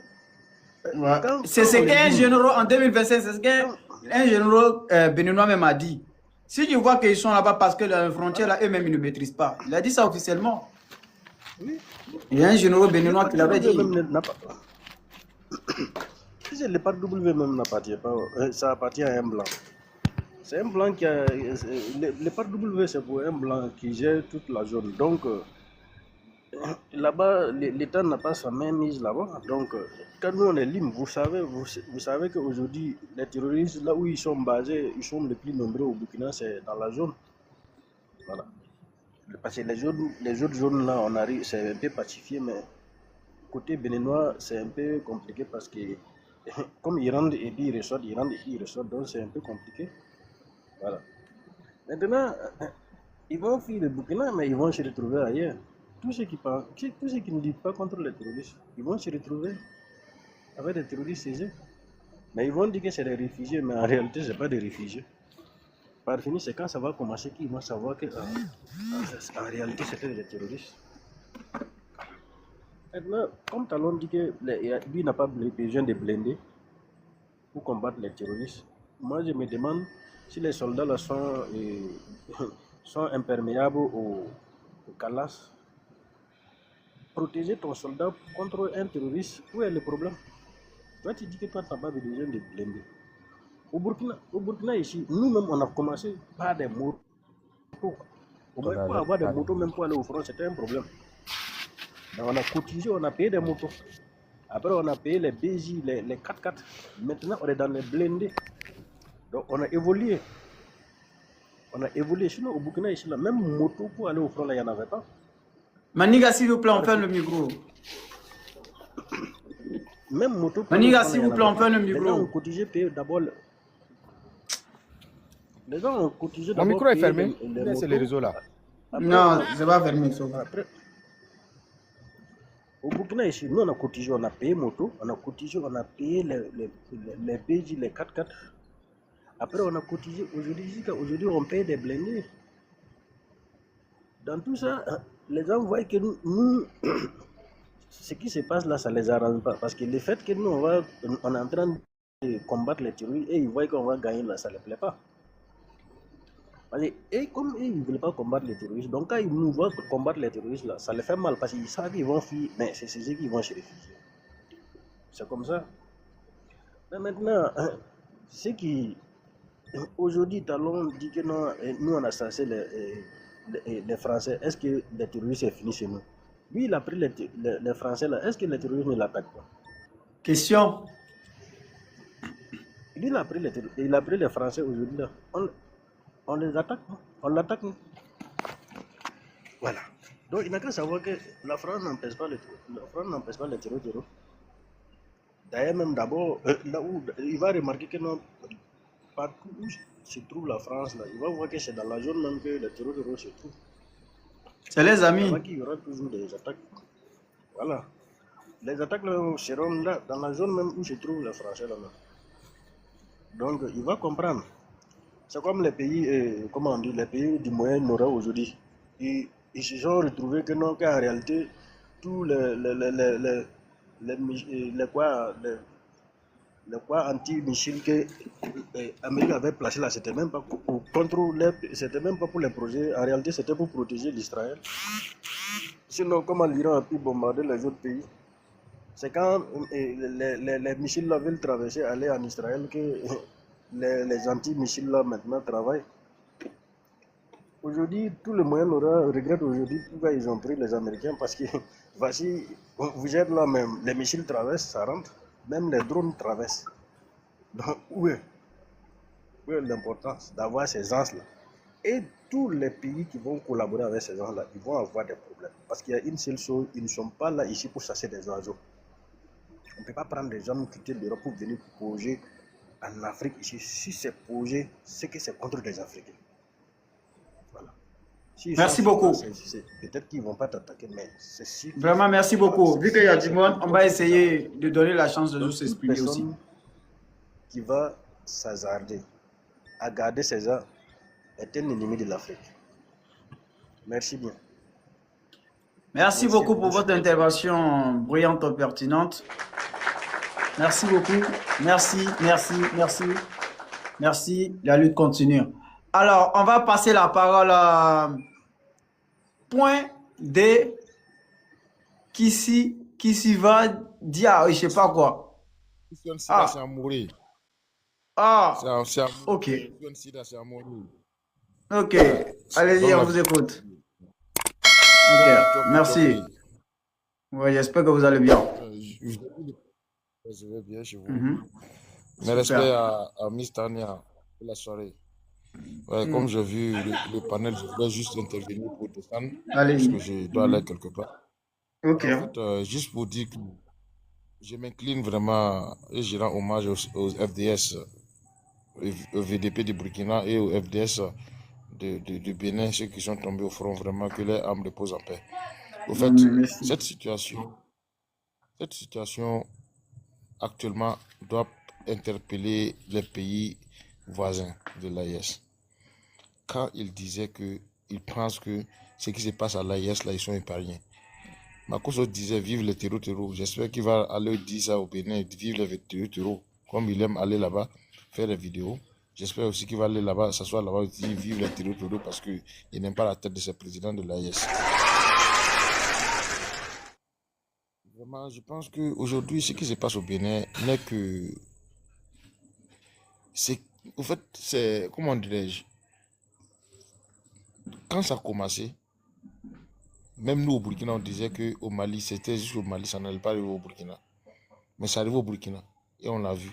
Ouais. C'est ce qu'un général en 2025, c'est ce qu'un général béninois même a dit. Si tu vois qu'ils sont là-bas parce que la frontière, là, eux-mêmes, ils ne maîtrisent pas. Il a dit ça officiellement. Oui. Il y a un général béninois qui l'avait dit. Le parc W même n'appartient pas, ça appartient à un blanc. C'est un blanc qui a. Le parc W, c'est pour un blanc qui gère toute la zone. Donc, là-bas, l'État n'a pas sa main mise là-bas. Donc, quand nous on est libre, vous savez qu'aujourd'hui, les terroristes, là où ils sont basés, ils sont les plus nombreux au Burkina, c'est dans la zone. Voilà. Parce que les autres zones là, on arrive, c'est un peu pacifié, mais côté béninois, c'est un peu compliqué parce que, comme ils rentrent et puis ils ressortent, donc c'est un peu compliqué. Voilà. Maintenant, ils vont fuir le Burkina, mais ils vont se retrouver ailleurs. Tous ceux qui ne luttent pas contre les terroristes, ils vont se retrouver avec des terroristes chez eux. Mais ils vont dire que c'est des réfugiés, mais en réalité, ce n'est pas des réfugiés. Par fini, c'est quand ça va commencer qu'ils vont savoir que en réalité, c'était des terroristes. Maintenant, comme Talon dit que lui n'a pas besoin de blindés pour combattre les terroristes, moi je me demande si les soldats là sont imperméables au calas. Protéger ton soldat contre un terroriste, où est le problème? Toi tu dis que toi tu n'as pas besoin de blindés. Au Burkina ici, nous-mêmes on a commencé par des motos. Pour avoir des motos, même pour aller au front, c'était un problème. Donc on a cotisé, on a payé des motos. Après on a payé les BJ, les 4x4. Maintenant on est dans les blindés. Donc on a évolué. Sinon au Burkina ici, là, même moto pour aller au front, là, il n'y en avait pas. Maniga, s'il vous plaît, on ferme le micro. Même moto. Maniga, s'il vous plaît, on ferme le micro. Les gens ont cotisé, payé d'abord. Les gens ont cotisé d'abord. Mon micro est fermé. C'est le réseau là. Après, non, c'est pas fermé. Après, au Burkina ici, nous on a cotisé, on a payé moto, on a cotisé, on a payé les BJ, les 4x4. Après on a cotisé, aujourd'hui on paye des blindés. Dans tout ça, les gens voient que nous ce qui se passe là, ça les arrange pas. Parce que le fait que nous on est en train de combattre les terroristes et ils voient qu'on va gagner là, ça ne les plaît pas. Et comme ils ne veulent pas combattre les terroristes, donc quand ils nous voient combattre les terroristes là, ça les fait mal parce qu'ils savent qu'ils vont fuir, mais c'est ceux qui vont se réfugier. C'est comme ça. Mais maintenant, c'est qui, aujourd'hui, Talon dit que non, nous on a censé les Français. Est-ce que les terroristes est fini chez nous? Lui, il a pris les Français là. Est-ce que les terroristes ne l'attaquent pas? Question. Lui, il a pris les Français aujourd'hui là. On les attaque, non? On l'attaque, non? Voilà. Donc, il n'a qu'à savoir que la France n'empêche pas les terroristes. D'ailleurs, même d'abord, là où il va remarquer que non, partout où se trouve la France, là, il va voir que c'est dans la zone même que les terroristes se trouvent. C'est les amis. Il y aura toujours des attaques. Voilà. Les attaques là, seront là, dans la zone même où se trouvent les Français. Là. Donc, il va comprendre. C'est comme les pays, comment on dit, les pays du Moyen-Orient aujourd'hui. Ils se sont retrouvés que non, qu'en réalité, tous les anti-missiles que l'Amérique avait placés là, c'était même pas c'était même pas pour les projets. En réalité, c'était pour protéger l'Israël. Sinon, comment l'Iran a pu bombarder les autres pays? C'est quand les missiles là veulent traverser, aller en Israël, que les anti-missiles là maintenant travaillent. Aujourd'hui, tout le Moyen-Orient regrette aujourd'hui pourquoi ils ont pris les Américains, parce que voici, vous êtes là même, les missiles traversent, ça rentre, même les drones traversent. Donc, où est l'importance d'avoir ces gens-là? Et tous les pays qui vont collaborer avec ces gens-là, ils vont avoir des problèmes. Parce qu'il y a une seule chose, ils ne sont pas là ici pour chasser des oiseaux. On ne peut pas prendre des gens qui quittent l'Europe pour venir poser en Afrique ici. Si c'est posé, c'est que c'est contre les Africains. Merci beaucoup. Peut-être qu'ils ne vont pas t'attaquer, mais c'est sûr. Vraiment, merci beaucoup. Vu qu'il y a du monde, on va essayer de donner la chance de nous s'exprimer aussi. Qui va s'hasarder à garder ses armes est un ennemi de l'Afrique. Merci bien. Merci beaucoup pour votre intervention bruyante et pertinente. Merci beaucoup. Merci. La lutte continue. Alors, on va passer la parole à Point de qui va dire, je sais pas quoi. Ok. Ok. Allez-y, on vous écoute. Ok, merci. Oui, j'espère que vous allez bien. Je vais bien chez vous. Mes respects à Miss Tania pour la soirée. Ouais, comme j'ai vu le panel, je voulais juste intervenir pour descendre. Parce que je dois aller quelque part. Ok. En fait, juste pour dire que je m'incline vraiment et je rends hommage aux FDS, au VDP du Burkina et au FDS du Bénin, ceux qui sont tombés au front, vraiment que les âmes reposent en paix. Au fait, cette situation actuellement doit interpeller les pays voisins de l'AES. Quand ils disaient qu'ils pensent que ce qui se passe à l'AES, là, ils sont épargnés. Makoso disait vive les terreaux. J'espère qu'il va aller dire ça au Bénin, vive les terreaux. Comme il aime aller là-bas, faire des vidéos. J'espère aussi qu'il va aller là-bas, s'asseoir là-bas et dire vive les terreaux parce qu'il n'aime pas la tête de ce président de l'AES. Vraiment, je pense qu'aujourd'hui, ce qui se passe au Bénin n'est que... En fait, c'est... Comment dirais-je? Quand ça a commencé, même nous au Burkina, on disait qu'au Mali, c'était juste au Mali, ça n'allait pas arriver au Burkina. Mais ça arrive au Burkina et on l'a vu.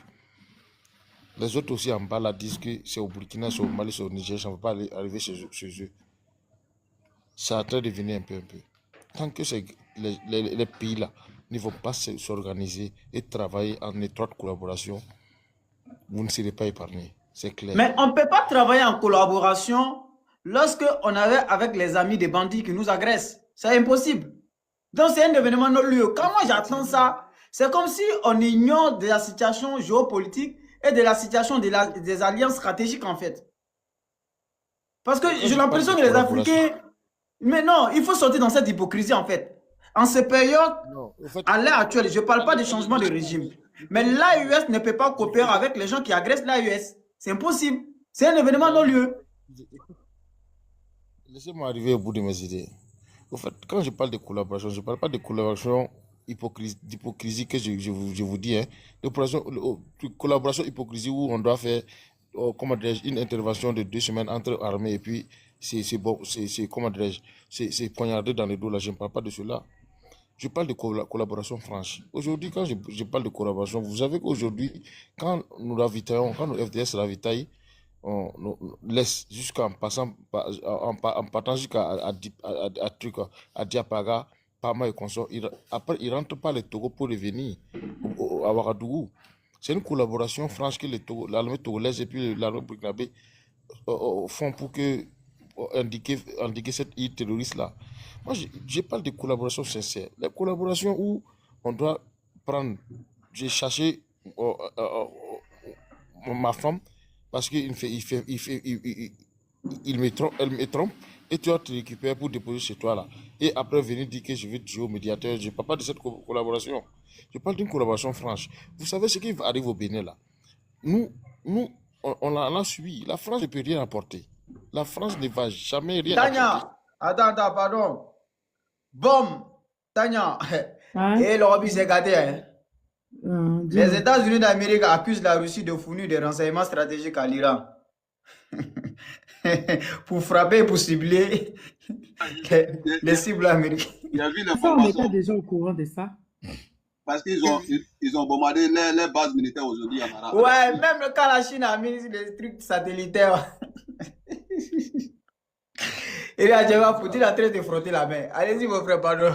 Les autres aussi en bas là disent que c'est au Burkina, c'est au Mali, c'est au Niger, ça ne va pas arriver chez eux. Ça est en train de devenir un peu. Tant que les pays là ne vont pas s'organiser et travailler en étroite collaboration, vous ne serez pas épargnés. C'est clair. Mais on ne peut pas travailler en collaboration lorsque on avait avec les amis des bandits qui nous agressent. C'est impossible. Donc c'est un événement non lieu. Quand moi j'attends ça, c'est comme si on ignore de la situation géopolitique et de la situation des alliances stratégiques en fait. Parce que j'ai l'impression que les Africains... Mais non, il faut sortir dans cette hypocrisie en fait. En cette période, à l'heure actuelle, je ne parle pas de changement de régime. Mais l'AES ne peut pas coopérer avec les gens qui agressent l'AES. C'est impossible. C'est un événement non lieu. Laissez-moi arriver au bout de mes idées. En fait, quand je parle de collaboration, je ne parle pas de collaboration d'hypocrisie que je vous dis. Hein. Collaboration hypocrisie où on doit faire comment dirais-je, une intervention de 2 semaines entre armées et puis comment dirais-je, c'est poignardé dans le dos. Là, je ne parle pas de cela. Je parle de collaboration franche. Aujourd'hui, quand je parle de collaboration, vous savez qu'aujourd'hui, quand nous ravitaillons, quand nos FDS ravitaillent, on laisse jusqu'en passant, en partant jusqu'à à Diapaga, Pama et consorts. Après, ils ne rentrent pas les Togo pour revenir à Ouagadougou. C'est une collaboration franche que l'armée togolaise et puis l'armée burkinabé font pour indiquer cette île terroriste-là. Moi, je parle de collaboration sincère. La collaboration où on doit prendre... J'ai cherché ma femme parce qu'il elle me trompe et tu vas te récupérer pour déposer chez toi là. Et après venir dire que je vais jouer au médiateur. Je ne parle pas de cette collaboration. Je parle d'une collaboration franche. Vous savez ce qui arrive au Bénin là. Nous on l'a suivi. La France ne peut rien apporter. La France ne va jamais rien Tanya, attends, pardon. Bon, Tanya, Hein? et le hobby s'est gâté. Hein. Les États-Unis d'Amérique accusent la Russie de fournir des renseignements stratégiques à l'Iran pour frapper et pour cibler les cibles américaines. Il a vu Ça, on n'est l'information pas déjà au courant de ça. parce qu'ils ont bombardé les bases militaires aujourd'hui en Arabe. Ouais, même quand la Chine a mis des trucs satellitaires. Et là, Poutine est en train de frotter la main. Allez-y, mon frère, pardon.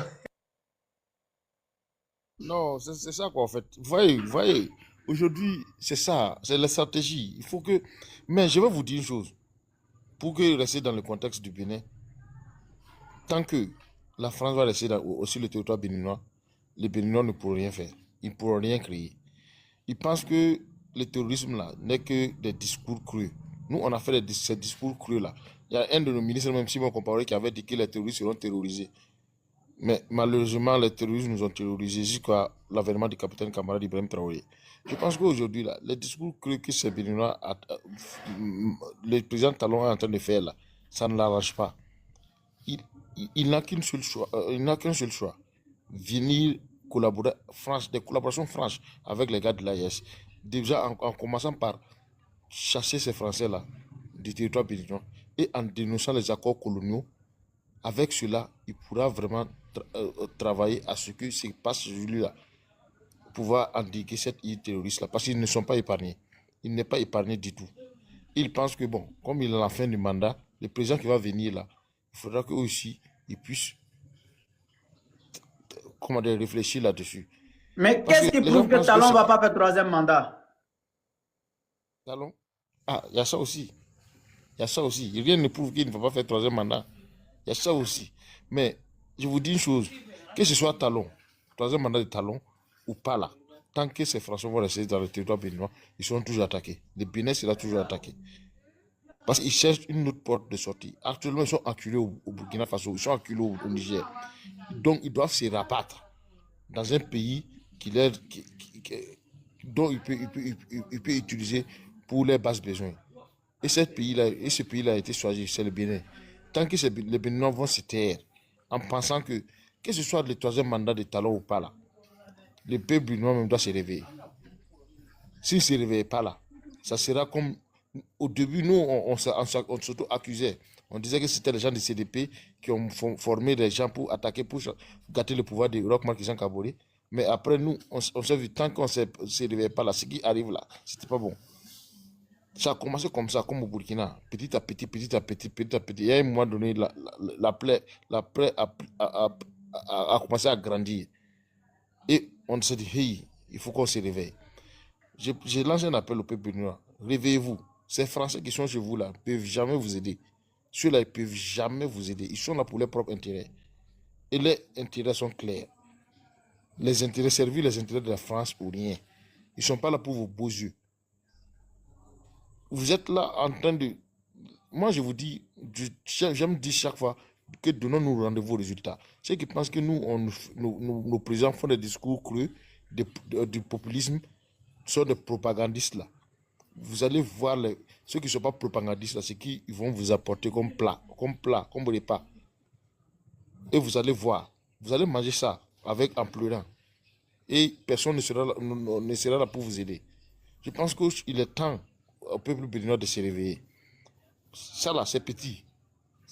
Non, c'est ça quoi en fait. Voyez, aujourd'hui, c'est ça, c'est la stratégie. Il faut que... Mais je vais vous dire une chose. Pour que rester dans le contexte du Bénin, tant que la France va rester sur le territoire béninois, les Béninois ne pourront rien faire. Ils ne pourront rien créer. Ils pensent que le terrorisme là n'est que des discours creux. Nous, on a fait ces discours creux là. Il y a un de nos ministres, même Simon Compaoré, qui avait dit que les terroristes seront terrorisés. Mais malheureusement, les terroristes nous ont terrorisés jusqu'à l'avènement du capitaine Camara d'Ibrahim Traoré. Je pense qu'aujourd'hui, là, les discours que ces Béninois, le président Talon est en train de faire là, ça ne l'arrange pas. Il n'a qu'un seul choix. Venir collaborer, des collaborations franches avec les gars de l'AIS. Déjà en commençant par chasser ces Français-là du territoire béninois et en dénonçant les accords coloniaux. Avec cela, il pourra vraiment travailler à ce que se passe aujourd'hui-là, pouvoir endiguer cette île terroriste-là, parce qu'ils ne sont pas épargnés. Il n'est pas épargné du tout. Il pense que, bon, comme il est à la fin du mandat, le président qui va venir là, il faudra qu'eux aussi, ils puissent réfléchir là-dessus. Mais qu'est-ce qui prouve que Talon ne va pas faire 3e mandat? Talon? Ah, il y a ça aussi. Rien ne prouve qu'il ne va pas faire 3e mandat. Il y a ça aussi. Mais je vous dis une chose, que ce soit Talon, 3e mandat de Talon ou pas là, tant que ces Français vont rester dans le territoire béninois, ils seront toujours attaqués. Le Bénin sera toujours attaqué. Parce qu'ils cherchent une autre porte de sortie. Actuellement, ils sont acculés au Burkina Faso, ils sont acculés au Niger. Donc, ils doivent se rabattre dans un pays dont il peut utiliser pour les bases besoins. Et ce pays-là a été choisi, c'est le Bénin. Tant que les Béninois vont se taire en pensant que ce soit le 3e mandat de Talon ou pas là, le peuple béninois même doit se réveiller. S'il ne se réveille pas là, ça sera comme au début, nous, on s'auto-accusait. On disait que c'était les gens du CDP qui ont formé des gens pour attaquer, pour gâter le pouvoir de Roch Marc Jean Kaboré. Mais après, nous, on s'est vu, tant qu'on ne se réveille pas là, ce qui arrive là, c'était pas bon. Ça a commencé comme ça, comme au Burkina, petit à petit. Il y a un moment donné, la plaie a commencé à grandir. Et on s'est dit, hey, il faut qu'on se réveille. J'ai lancé un appel au peuple béninois. Réveillez-vous. Ces Français qui sont chez vous là ne peuvent jamais vous aider. Ceux-là, ils ne peuvent jamais vous aider. Ils sont là pour leurs propres intérêts. Et les intérêts sont clairs. Les intérêts servir les intérêts de la France ou rien. Ils ne sont pas là pour vos beaux yeux. Vous êtes là en train de... Moi, je vous dis, j'aime dire chaque fois que donnons-nous rendez-vous aux résultats. Ceux qui pensent que nos présidents font des discours creux, du populisme, sont des propagandistes là. Vous allez voir ceux qui ne sont pas propagandistes là, c'est qu'ils vont vous apporter comme repas. Et vous allez voir, vous allez manger ça en pleurant. et personne ne sera là pour vous aider. Je pense qu'il est temps au peuple béninois de se réveiller. Ça là, c'est petit.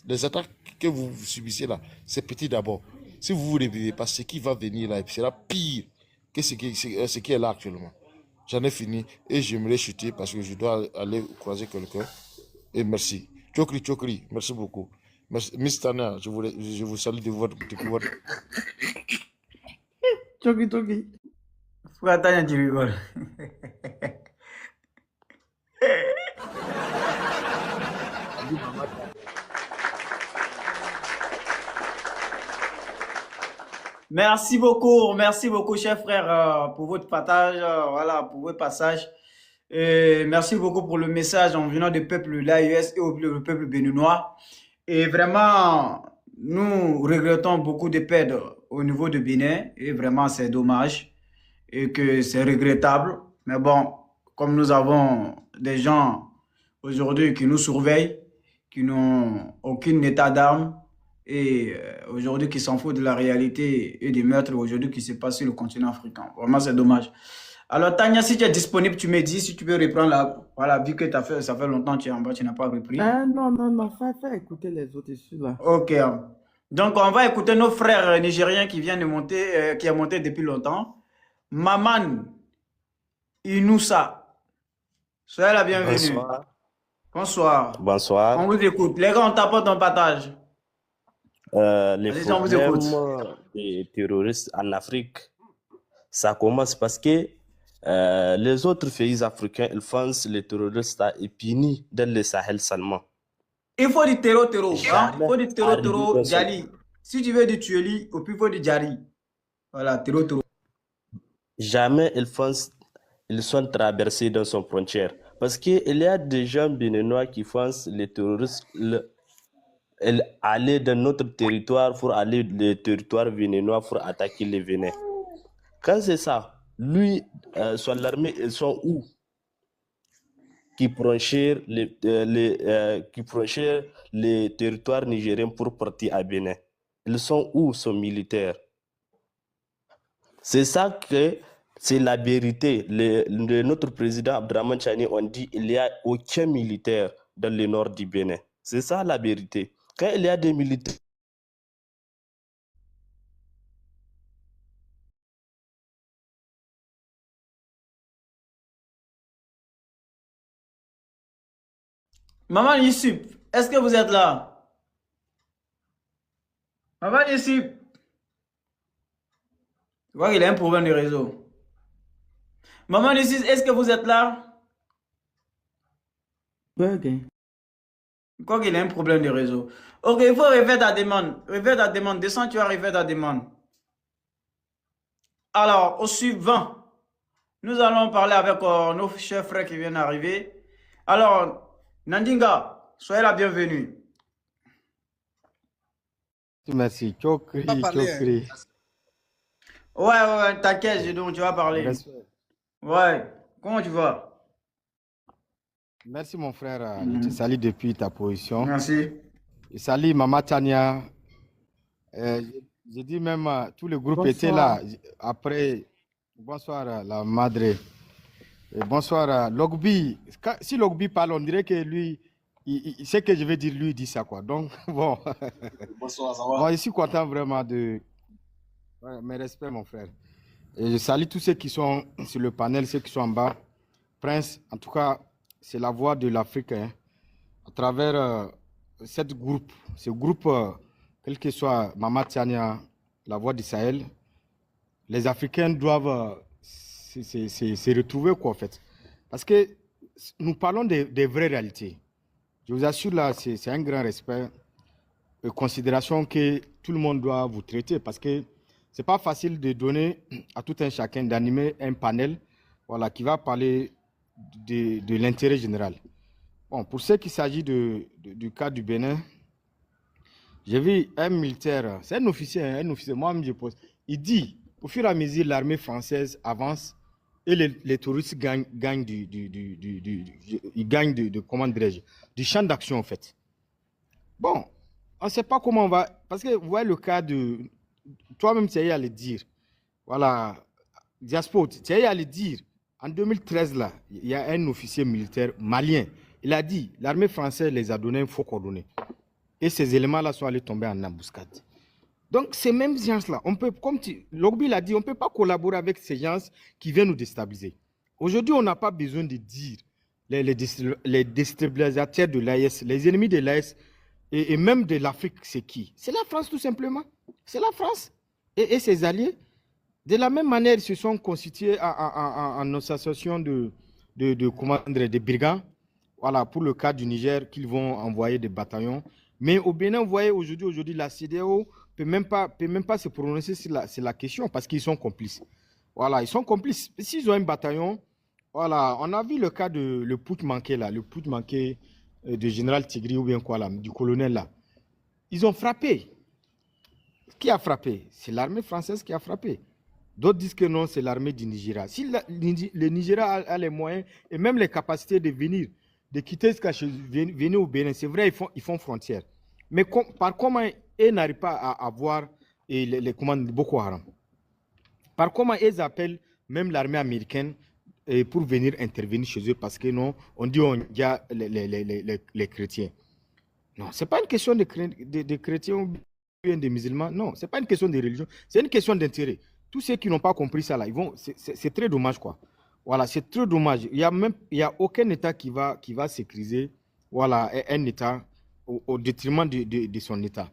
Les attaques que vous subissez là, c'est petit d'abord. Si vous vous réveillez pas, ce qui va venir là sera pire que ce qui est là actuellement. J'en ai fini et j'aimerais chuter parce que je dois aller croiser quelqu'un. Et merci. Chokri, merci beaucoup. Merci. Miss Tania, je vous salue de votre découverte. Chokri. Pourquoi Tania, tu rigoles? Merci beaucoup, chers frères, pour votre partage, voilà, pour votre passage. Et merci beaucoup pour le message en venant du peuple de l'AES et le peuple béninois. Et vraiment, nous regrettons beaucoup de pertes au niveau de Bénin. Et vraiment, c'est dommage et que c'est regrettable. Mais bon, comme nous avons des gens aujourd'hui qui nous surveillent, qui n'ont aucun état d'âme, et aujourd'hui qui s'en foutent de la réalité et des meurtres aujourd'hui qui se passent sur le continent africain. Vraiment, c'est dommage. Alors, Tania, si tu es disponible, tu me dis si tu peux reprendre la... Voilà, vu que ça fait longtemps que tu es en bas, tu n'as pas repris. Non, fais écouter les autres issus là. Ok. Donc, on va écouter nos frères nigériens qui viennent de monter, qui ont monté depuis longtemps. Maman Inoussa, soyez la bienvenue. Bonsoir. On vous écoute. Les gars, on t'apporte un partage. Les problèmes des terroristes en Afrique, ça commence parce que les autres pays africains, ils font les terroristes à Épini dans le Sahel seulement. Il faut du terreau. Hein? Il faut du terreau, Djali. Si tu veux du Tueli, au plus il faut du Djali. Voilà, terreau. Jamais ils sont traversés dans son frontière. Parce qu'il y a des gens béninois qui font les terroristes aller dans notre territoire pour aller le territoire béninois pour attaquer les Bénins. Quand c'est ça, lui, son armée, ils sont où? Qui franchissent les territoires nigériens pour partir à Bénin. Ils sont où, son militaire? C'est ça que c'est la vérité. Notre président Abdraman Chani, on dit qu'il n'y a aucun militaire dans le nord du Bénin. C'est ça la vérité. Quand il y a des militaires, Maman Yusuf, est-ce que vous êtes là? Maman Yusuf, je crois qu'il y a un problème de réseau. Maman Yusuf, est-ce que vous êtes là? Je crois qu'il y a un problème de réseau. Ok, il faut refaire ta demande. Descends, tu vas refaire ta demande. Alors, au suivant, nous allons parler avec nos chers frères qui viennent d'arriver. Alors, Nandinga, soyez la bienvenue. Merci. Chokri. Ouais, t'inquiète, donc tu vas parler. Ouais, comment tu vas? Merci mon frère, je te salue depuis ta position. Merci. Je salue Maman Tania. J'ai dit même, tout le groupe était là. Après, bonsoir la madre. Et bonsoir Logbi. Si Logbi parle, on dirait que lui, il sait que je vais dire, lui, il dit ça quoi. Donc, bon. Bonsoir, ça va? Bon, je suis content vraiment de... Ouais, mes respects mon frère. Et je salue tous ceux qui sont sur le panel, ceux qui sont en bas. Prince, en tout cas, c'est la voix de l'Afrique. Hein. À travers ce groupe, quel que soit Maman Tania, la voix du Sahel, les Africains doivent se retrouver quoi en fait. Parce que nous parlons des vraies réalités. Je vous assure là, c'est un grand respect et considération que tout le monde doit vous traiter parce que c'est pas facile de donner à tout un chacun d'animer un panel voilà, qui va parler de l'intérêt général. Bon, pour ce qui s'agit du cas du Bénin, j'ai vu un militaire, c'est un officier, moi-même je pose, il dit, au fur et à mesure, l'armée française avance et les touristes gagnent du champ d'action en fait. Bon, on ne sait pas comment on va, parce que vous voyez le cas de, toi-même tu es à le dire, voilà, Diaspo, tu as à le dire. En 2013, là, il y a un officier militaire malien. Il a dit l'armée française les a donné un faux coordonnées. Et ces éléments-là sont allés tomber en embuscade. Donc, ces mêmes gens-là, on peut, comme Logby l'a dit, on ne peut pas collaborer avec ces gens qui viennent nous déstabiliser. Aujourd'hui, on n'a pas besoin de dire les déstabilisateurs de l'AES, les ennemis de l'AES et même de l'Afrique, c'est qui? C'est la France, tout simplement. C'est la France et ses alliés. De la même manière, ils se sont constitués en association de brigands, voilà, pour le cas du Niger, qu'ils vont envoyer des bataillons. Mais au Bénin, vous voyez, aujourd'hui, la CEDEAO peut même pas se prononcer sur la question parce qu'ils sont complices. Voilà, ils sont complices. S'ils ont un bataillon, voilà, on a vu le cas de le putsch manqué là, le putsch manqué de général Tigri ou bien quoi là, du colonel là. Ils ont frappé. Qui a frappé? C'est l'armée française qui a frappé. D'autres disent que non, c'est l'armée du Nigeria. Si le Nigeria a les moyens et même les capacités de venir, de quitter ce cachet, venir au Bénin, c'est vrai, ils font frontière. Mais par comment ils n'arrivent pas à avoir les commandes de Boko Haram? Par comment ils appellent même l'armée américaine pour venir intervenir chez eux parce que non, on dit on y a les chrétiens. Non, ce n'est pas une question de chrétiens ou bien des musulmans. Non, ce n'est pas une question de religion. C'est une question d'intérêt. Tous ceux qui n'ont pas compris ça, là, c'est très dommage, quoi. Voilà, c'est très dommage. Il y a aucun État qui va sécuriser, voilà, un État au détriment de son État.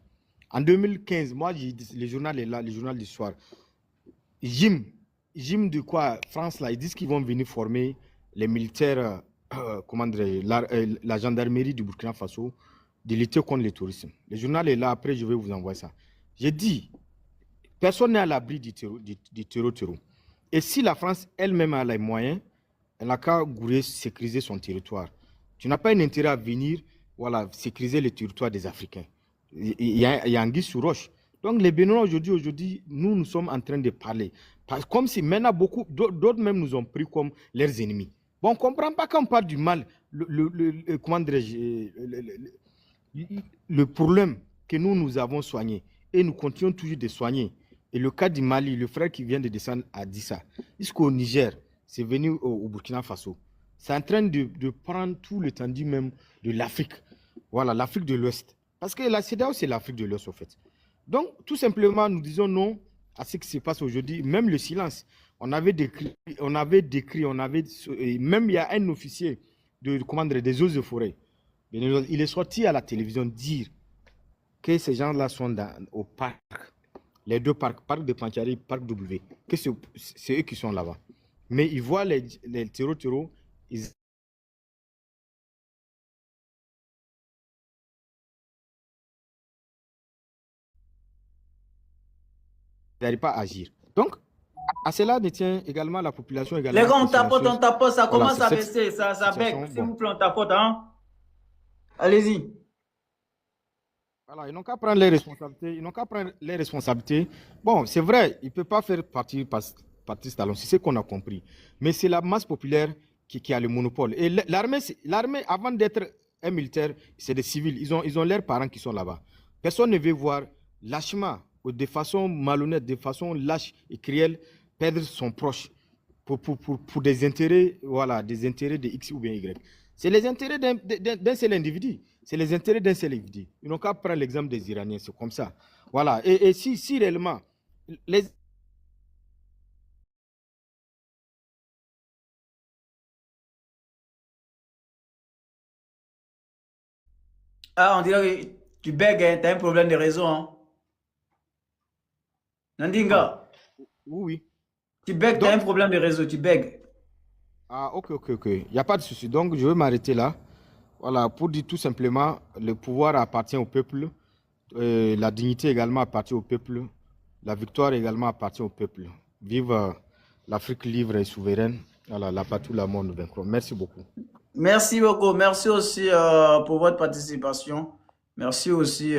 En 2015, moi, le journal est là, le journal du soir. Jim de quoi, France, là, ils disent qu'ils vont venir former les militaires, la gendarmerie du Burkina Faso, de lutter contre le tourisme. Le journal est là, après, je vais vous envoyer ça. J'ai dit, personne n'est à l'abri du terreau. Et si la France elle-même a les moyens, elle n'a qu'à sécuriser son territoire. Tu n'as pas un intérêt à venir, voilà, sécuriser le territoire des Africains. Il y a anguille sous roche. Donc les Béninois aujourd'hui, nous sommes en train de parler. Comme si maintenant beaucoup, d'autres même nous ont pris comme leurs ennemis. Bon, on ne comprend pas quand on parle du mal, le problème que nous avons soigné. Et nous continuons toujours de soigner. Et le cas du Mali, le frère qui vient de descendre a dit ça. Jusqu'au Niger, c'est venu au Burkina Faso. C'est en train de prendre tout l'étendue même de l'Afrique. Voilà, l'Afrique de l'Ouest. Parce que la CEDEAO, c'est l'Afrique de l'Ouest, au fait. Donc, tout simplement, nous disons non à ce qui se passe aujourd'hui. Même le silence. On avait décrit, même il y a un officier des eaux et forêts. Il est sorti à la télévision dire que ces gens-là sont au parc. Les deux parcs, parc de Panchari, parc W, que c'est eux qui sont là-bas. Mais ils voient les terreaux, ils n'arrivent pas à agir. Donc, à cela ne tient également la population. Les gars, on tapote, ça commence à baisser, ça bec. S'il vous plaît, on tapote, hein. Allez-y. Voilà, ils n'ont qu'à prendre les responsabilités. Bon, c'est vrai, ils ne peuvent pas faire partie Patrice Talon, c'est ce qu'on a compris. Mais c'est la masse populaire qui a le monopole. Et l'armée, avant d'être un militaire, c'est des civils. Ils ont leurs parents qui sont là-bas. Personne ne veut voir lâchement, ou de façon malhonnête, de façon lâche et cruelle, perdre son proche pour des intérêts, voilà, des intérêts de X ou bien Y. C'est les intérêts d'un seul individu. C'est les intérêts d'un seul individu. Ils n'ont qu'à prendre l'exemple des Iraniens, c'est comme ça. Voilà. Et si réellement les on dirait que tu bègues, hein, tu as un problème de réseau. Hein. Nandinga. Oui. Tu bègues, tu as un problème de réseau, tu bègues. Ah, ok. Il n'y a pas de souci. Donc, je vais m'arrêter là. Voilà, pour dire tout simplement, le pouvoir appartient au peuple, la dignité également appartient au peuple, la victoire également appartient au peuple. Vive l'Afrique libre et souveraine. Voilà, la patrie, la mort nous vaincront. Merci beaucoup. Merci beaucoup. Merci aussi pour votre participation. Merci aussi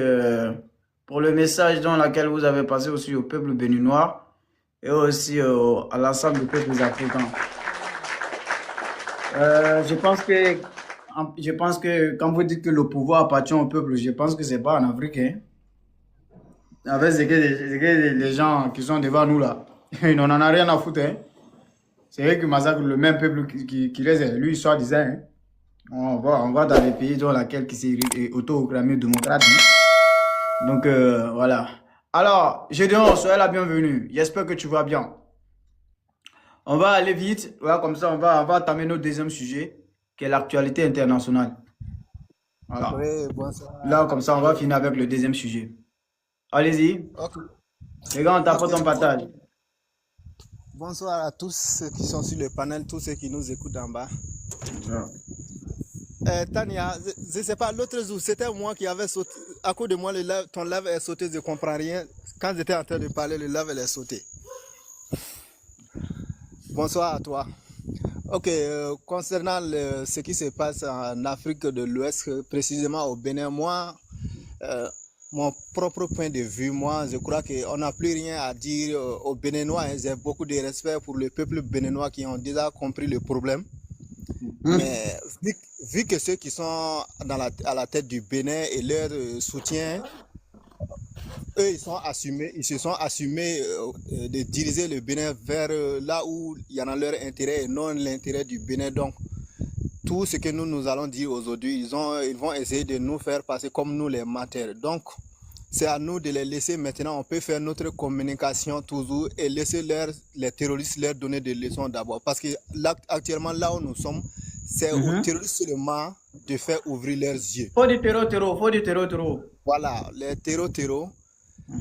pour le message dans lequel vous avez passé aussi au peuple béninois et aussi à l'ensemble des peuples africains. Je pense que quand vous dites que le pouvoir appartient au peuple, je pense que ce n'est pas en Afrique. Hein. Avec ce que les gens qui sont devant nous là, ils n'en ont rien à foutre. Hein. C'est vrai que massacre le même peuple qui les est. Lui, soi-disant, hein. On va dans les pays dans lesquels qui s'est auto-proclamé démocrate. Hein. Donc, voilà. Alors, Gédéon, soyez la bienvenue. J'espère que tu vas bien. On va aller vite. Voilà, comme ça, on va entamer notre deuxième sujet, qui est l'actualité internationale. Voilà. Oui, bonsoir. Là, comme ça, on va finir avec le deuxième sujet. Allez-y. Ok. Les gars, on t'apporte ton partage. Bonsoir à tous ceux qui sont sur le panel, tous ceux qui nous écoutent en bas. Tania, je ne sais pas, l'autre jour, c'était moi qui avais sauté. À cause de moi, ton live est sauté, je ne comprends rien. Quand j'étais en train de parler, le live est sauté. Bonsoir à toi. Ok, concernant ce qui se passe en Afrique de l'Ouest, précisément au Bénin, moi, mon propre point de vue, moi, je crois qu'on n'a plus rien à dire aux Béninois. Hein. J'ai beaucoup de respect pour le peuple béninois qui ont déjà compris le problème. Mais vu que ceux qui sont à la tête du Bénin et leur soutien, eux, ils se sont assumés de diriger le Bénin vers là où il y en a leur intérêt et non l'intérêt du Bénin. Donc, tout ce que nous allons dire aujourd'hui, ils vont essayer de nous faire passer comme nous les menteurs. Donc, c'est à nous de les laisser maintenant. On peut faire notre communication toujours et laisser les terroristes leur donner des leçons d'abord. Parce que là, actuellement, là où nous sommes, c'est aux terroristes seulement de faire ouvrir leurs yeux. Faut du terreau. Voilà, les terreaux.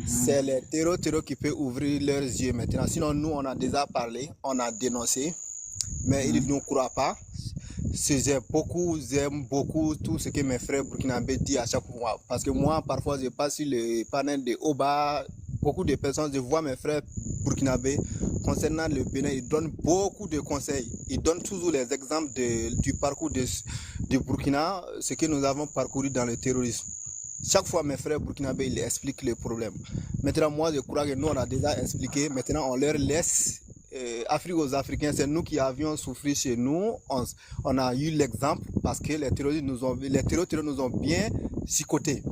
C'est les terreaux qui peuvent ouvrir leurs yeux maintenant. Sinon, nous, on a déjà parlé, on a dénoncé, mais ils ne nous croient pas. J'aime beaucoup tout ce que mes frères burkinabés disent à chaque fois. Parce que moi, parfois, je passe sur le panel de Oba. Beaucoup de personnes, je vois mes frères burkinabés concernant le Bénin. Ils donnent beaucoup de conseils. Ils donnent toujours les exemples du parcours du Burkina, ce que nous avons parcouru dans le terrorisme. Chaque fois, mes frères burkinabés, ils expliquent le problème. Maintenant, moi, je crois que nous, on a déjà expliqué. Maintenant, on leur laisse. Afrique aux Africains, c'est nous qui avions souffert chez nous. On a eu l'exemple parce que les terroristes nous ont bien chicotés.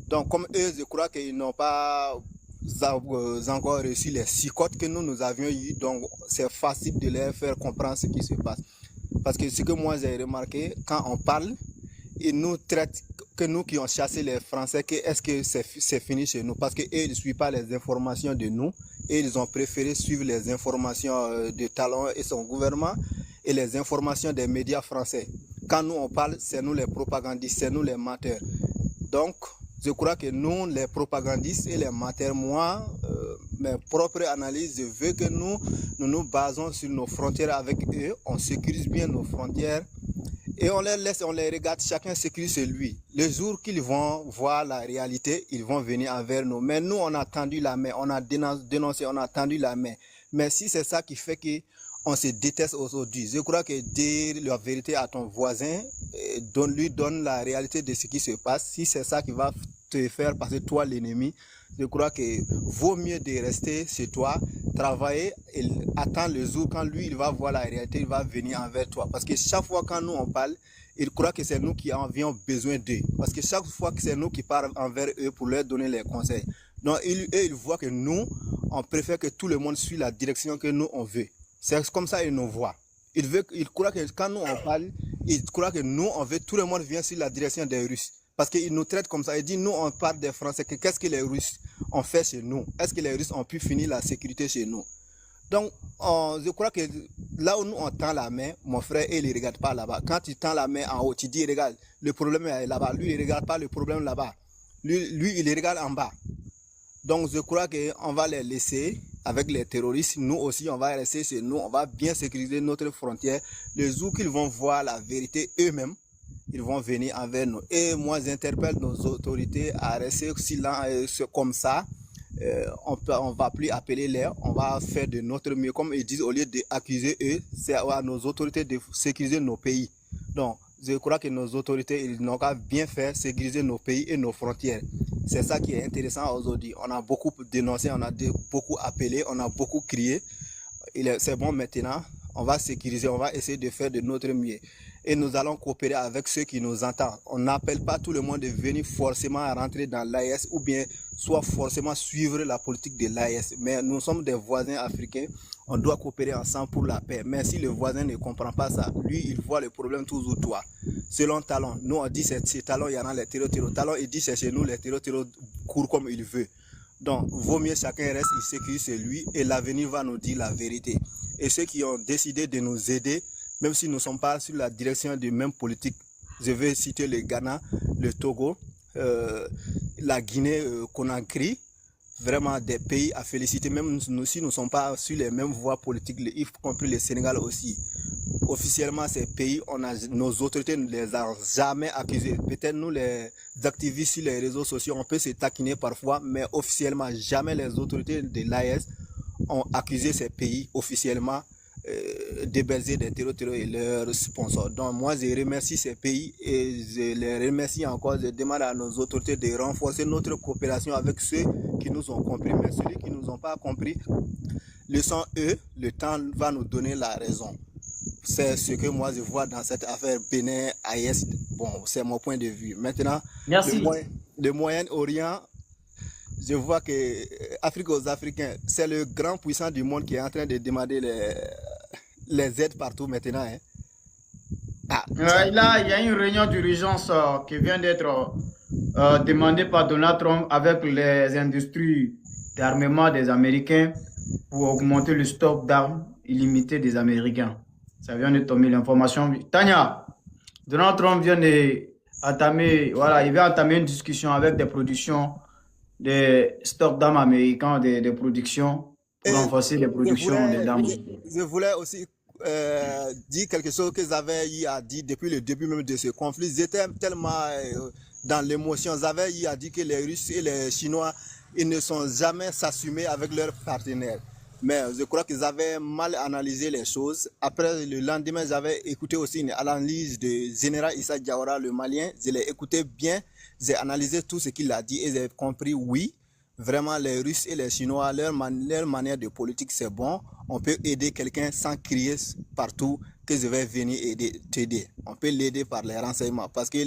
Donc, comme eux, je crois qu'ils n'ont pas encore reçu les chicotes que nous avions eu. Donc, c'est facile de leur faire comprendre ce qui se passe. Parce que ce que moi j'ai remarqué, quand on parle, ils nous traitent que nous qui ont chassé les Français, que est-ce que c'est fini chez nous? Parce qu'eux, ils ne suivent pas les informations de nous et ils ont préféré suivre les informations de Talon et son gouvernement et les informations des médias français. Quand nous on parle, c'est nous les propagandistes, c'est nous les menteurs. Donc, je crois que nous, les propagandistes et les menteurs, moi, mes propres analyses, je veux que nous basons sur nos frontières avec eux, on sécurise bien nos frontières. Et on les laisse, on les regarde, chacun sécurise chez lui. Le jour qu'ils vont voir la réalité, ils vont venir envers nous. Mais nous, on a tendu la main, on a dénoncé, on a tendu la main. Mais si c'est ça qui fait qu'on se déteste aujourd'hui, je crois que dire la vérité à ton voisin, lui donne la réalité de ce qui se passe. Si c'est ça qui va te faire passer toi l'ennemi, je crois que vaut mieux de rester chez toi, travailler et attendre le jour quand lui il va voir la réalité, il va venir envers toi. Parce que chaque fois quand nous on parle, il croit que c'est nous qui avions besoin d'eux. Parce que chaque fois que c'est nous qui parlons envers eux pour leur donner les conseils. Donc ils voient que nous, on préfère que tout le monde suit la direction que nous on veut. C'est comme ça qu'ils nous voient. Ils croient que quand nous on parle, ils croient que nous on veut, tout le monde vient sur la direction des Russes. Parce qu'ils nous traitent comme ça. Ils disent, nous, on parle des Français. Qu'est-ce que les Russes ont fait chez nous? Est-ce que les Russes ont pu finir la sécurité chez nous? Donc, je crois que là où nous, on tend la main, mon frère, il ne regarde pas là-bas. Quand tu tends la main en haut, tu dis, regarde, le problème est là-bas. Lui, il ne regarde pas le problème là-bas. Lui, il regarde en bas. Donc, je crois qu'on va les laisser avec les terroristes. Nous aussi, on va rester chez nous. On va bien sécuriser notre frontière. Le jour qu'ils vont voir la vérité eux-mêmes, ils vont venir envers nous. Et moi, j'interpelle nos autorités à rester silence comme ça. On ne va plus appeler l'air, on va faire de notre mieux. Comme ils disent, au lieu d'accuser eux, c'est à nos autorités de sécuriser nos pays. Donc, je crois que nos autorités, ils n'ont qu'à bien faire, sécuriser nos pays et nos frontières. C'est ça qui est intéressant aujourd'hui. On a beaucoup dénoncé, on a beaucoup appelé, on a beaucoup crié. C'est bon maintenant, on va sécuriser, on va essayer de faire de notre mieux. Et nous allons coopérer avec ceux qui nous entendent. On n'appelle pas tout le monde de venir forcément rentrer dans l'AES ou bien soit forcément suivre la politique de l'AES. Mais nous sommes des voisins africains. On doit coopérer ensemble pour la paix. Mais si le voisin ne comprend pas ça, lui, il voit le problème toujours toi. Selon Talon, nous on dit c'est Talon, il y en a les terreaux. Talon, il dit c'est chez nous, les terreaux courent comme il veut. Donc, vaut mieux chacun reste, il sait que c'est lui et l'avenir va nous dire la vérité. Et ceux qui ont décidé de nous aider, même si nous ne sommes pas sur la direction de même politique, je vais citer le Ghana, le Togo, la Guinée, Conakry, vraiment des pays à féliciter, même nous, si nous ne sommes pas sur les mêmes voies politiques, y compris le Sénégal aussi. Officiellement, ces pays, nos autorités ne les ont jamais accusés. Peut-être nous, les activistes sur les réseaux sociaux, on peut se taquiner parfois, mais officiellement, jamais les autorités de l'AES ont accusé ces pays officiellement d'héberger des terreaux et leurs sponsors. Donc moi, je remercie ces pays et je les remercie encore. Je demande à nos autorités de renforcer notre coopération avec ceux qui nous ont compris. Mais ceux qui ne nous ont pas compris, laissons eux, le temps va nous donner la raison. C'est ce que moi je vois dans cette affaire Bénin-AES. Bon, c'est mon point de vue. Maintenant, Merci. le Moyen-Orient, je vois que Afrique aux Africains, c'est le grand puissant du monde qui est en train de demander les aides partout maintenant. Hein. Là, il y a une réunion d'urgence qui vient d'être demandée par Donald Trump avec les industries d'armement des Américains pour augmenter le stock d'armes illimité des Américains. Ça vient de tomber l'information. Tania, Donald Trump vient d'entamer, voilà, il va entamer une discussion avec des productions, des stocks d'armes américains, des productions, pour renforcer les productions des armes. Je voulais aussi dire quelque chose que j'avais eu à dire depuis le début même de ce conflit. J'étais tellement dans l'émotion. J'avais eu à dire que les Russes et les Chinois, ils ne sont jamais s'assumer avec leurs partenaires. Mais je crois qu'ils avaient mal analysé les choses. Après, le lendemain, j'avais écouté aussi une analyse de Général Issa Diawara, le Malien. Je l'ai écouté bien. J'ai analysé tout ce qu'il a dit et j'ai compris, oui, vraiment, les Russes et les Chinois, leur manière de politique, c'est bon. On peut aider quelqu'un sans crier partout que je vais venir t'aider. On peut l'aider par les renseignements parce que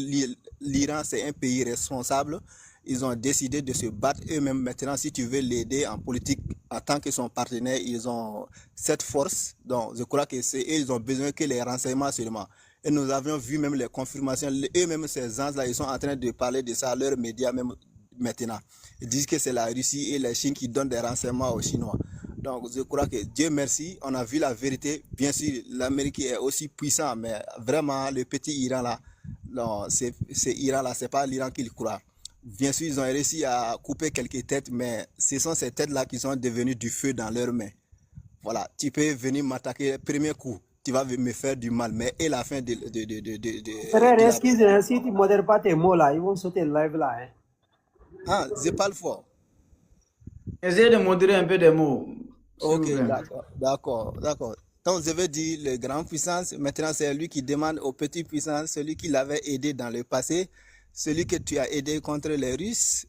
l'Iran, c'est un pays responsable. Ils ont décidé de se battre eux-mêmes. Maintenant, si tu veux l'aider en politique, en tant que son partenaire, ils ont cette force. Donc, je crois que ils ont besoin que les renseignements seulement. Et nous avions vu même les confirmations. Eux-mêmes, ces gens-là, ils sont en train de parler de ça à leurs médias même maintenant. Ils disent que c'est la Russie et la Chine qui donnent des renseignements aux Chinois. Donc, je crois que Dieu merci, on a vu la vérité. Bien sûr, l'Amérique est aussi puissant, mais vraiment, le petit Iran là, non, c'est Iran là, c'est pas l'Iran qu'il croit. Bien sûr, ils ont réussi à couper quelques têtes, mais ce sont ces têtes-là qui sont devenues du feu dans leurs mains. Voilà, tu peux venir m'attaquer, premier coup, tu vas me faire du mal, mais et la fin de Frère, excuse, si tu ne modères pas tes mots là, ils vont sauter le live là. Hein. Ah, je parle fort. Essayez de modérer un peu des mots. Ok, d'accord. Donc, je veux dire, les grandes puissances, maintenant, c'est lui qui demande aux petites puissances, celui qui l'avait aidé dans le passé, celui que tu as aidé contre les Russes,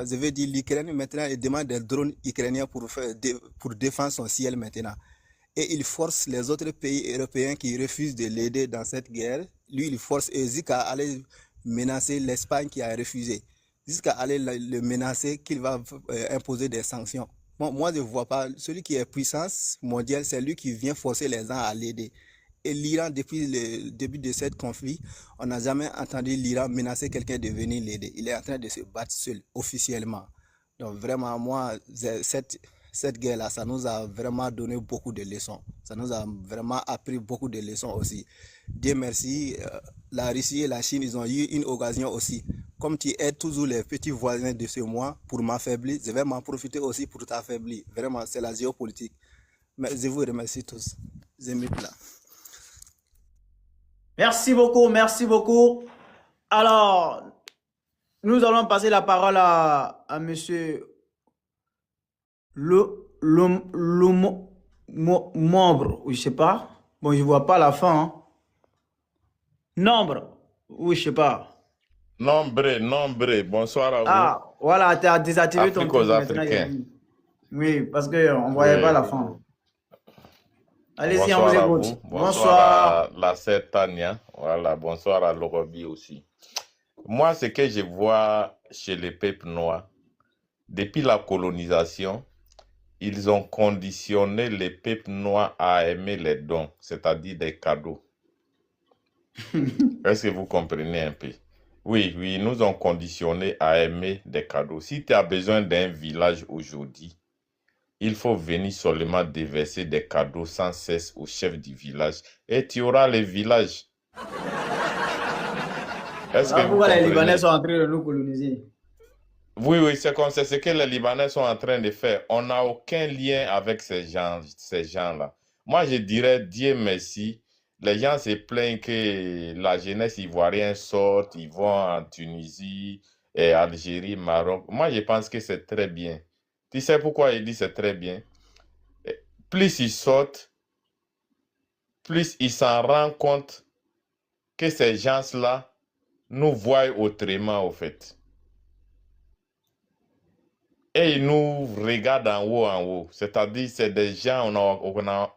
je veux dire l'Ukraine, maintenant, il demande des drones ukrainiens pour défendre son ciel maintenant. Et il force les autres pays européens qui refusent de l'aider dans cette guerre. Lui, il force jusqu'à aller menacer l'Espagne qui a refusé, jusqu'à aller le menacer qu'il va imposer des sanctions. Bon, moi, je ne vois pas. Celui qui est puissance mondiale, c'est lui qui vient forcer les gens à l'aider. Et l'Iran, depuis le début de ce conflit, on n'a jamais entendu l'Iran menacer quelqu'un de venir l'aider. Il est en train de se battre seul, officiellement. Donc vraiment, moi, cette guerre-là, ça nous a vraiment donné beaucoup de leçons. Ça nous a vraiment appris beaucoup de leçons aussi. Dieu merci, la Russie et la Chine, ils ont eu une occasion aussi. Comme tu aides toujours les petits voisins de ce mois pour m'affaiblir, je vais m'en profiter aussi pour t'affaiblir. Vraiment, c'est la géopolitique. Mais je vous remercie tous. Je me plains. Merci beaucoup. Alors, nous allons passer la parole à monsieur membre, oui, je sais pas. Bon, je vois pas la fin. Hein. Nombre, oui, je sais pas. Nombre, bonsoir à vous. Ah, voilà, tu as désactivé ton truc Africains. Oui, parce qu'on ne voyait pas la fin. Allez-y, on vous écoute. Bonsoir à la sœur Tania. Voilà, bonsoir à Lorobi aussi. Moi, ce que je vois chez les peuples noirs, depuis la colonisation, ils ont conditionné les peuples noirs à aimer les dons, c'est-à-dire des cadeaux. Est-ce que vous comprenez un peu? Oui, oui, ils nous ont conditionnés à aimer des cadeaux. Si tu as besoin d'un village aujourd'hui, il faut venir seulement déverser des cadeaux sans cesse au chef du village et tu auras le village. Est-ce que vous Pourquoi les Libanais comprenez? sont en train de nous coloniser? Oui, oui, c'est ce que les Libanais sont en train de faire. On n'a aucun lien avec ces gens-là. Moi, je dirais, Dieu merci, les gens se plaignent que la jeunesse ivoirienne sorte, ils vont en Tunisie, et Algérie, Maroc. Moi, je pense que c'est très bien. Tu sais pourquoi il dit c'est très bien? Plus ils sortent, plus ils s'en rendent compte que ces gens-là nous voient autrement, au fait. Et ils nous regardent en haut. C'est-à-dire, c'est des gens,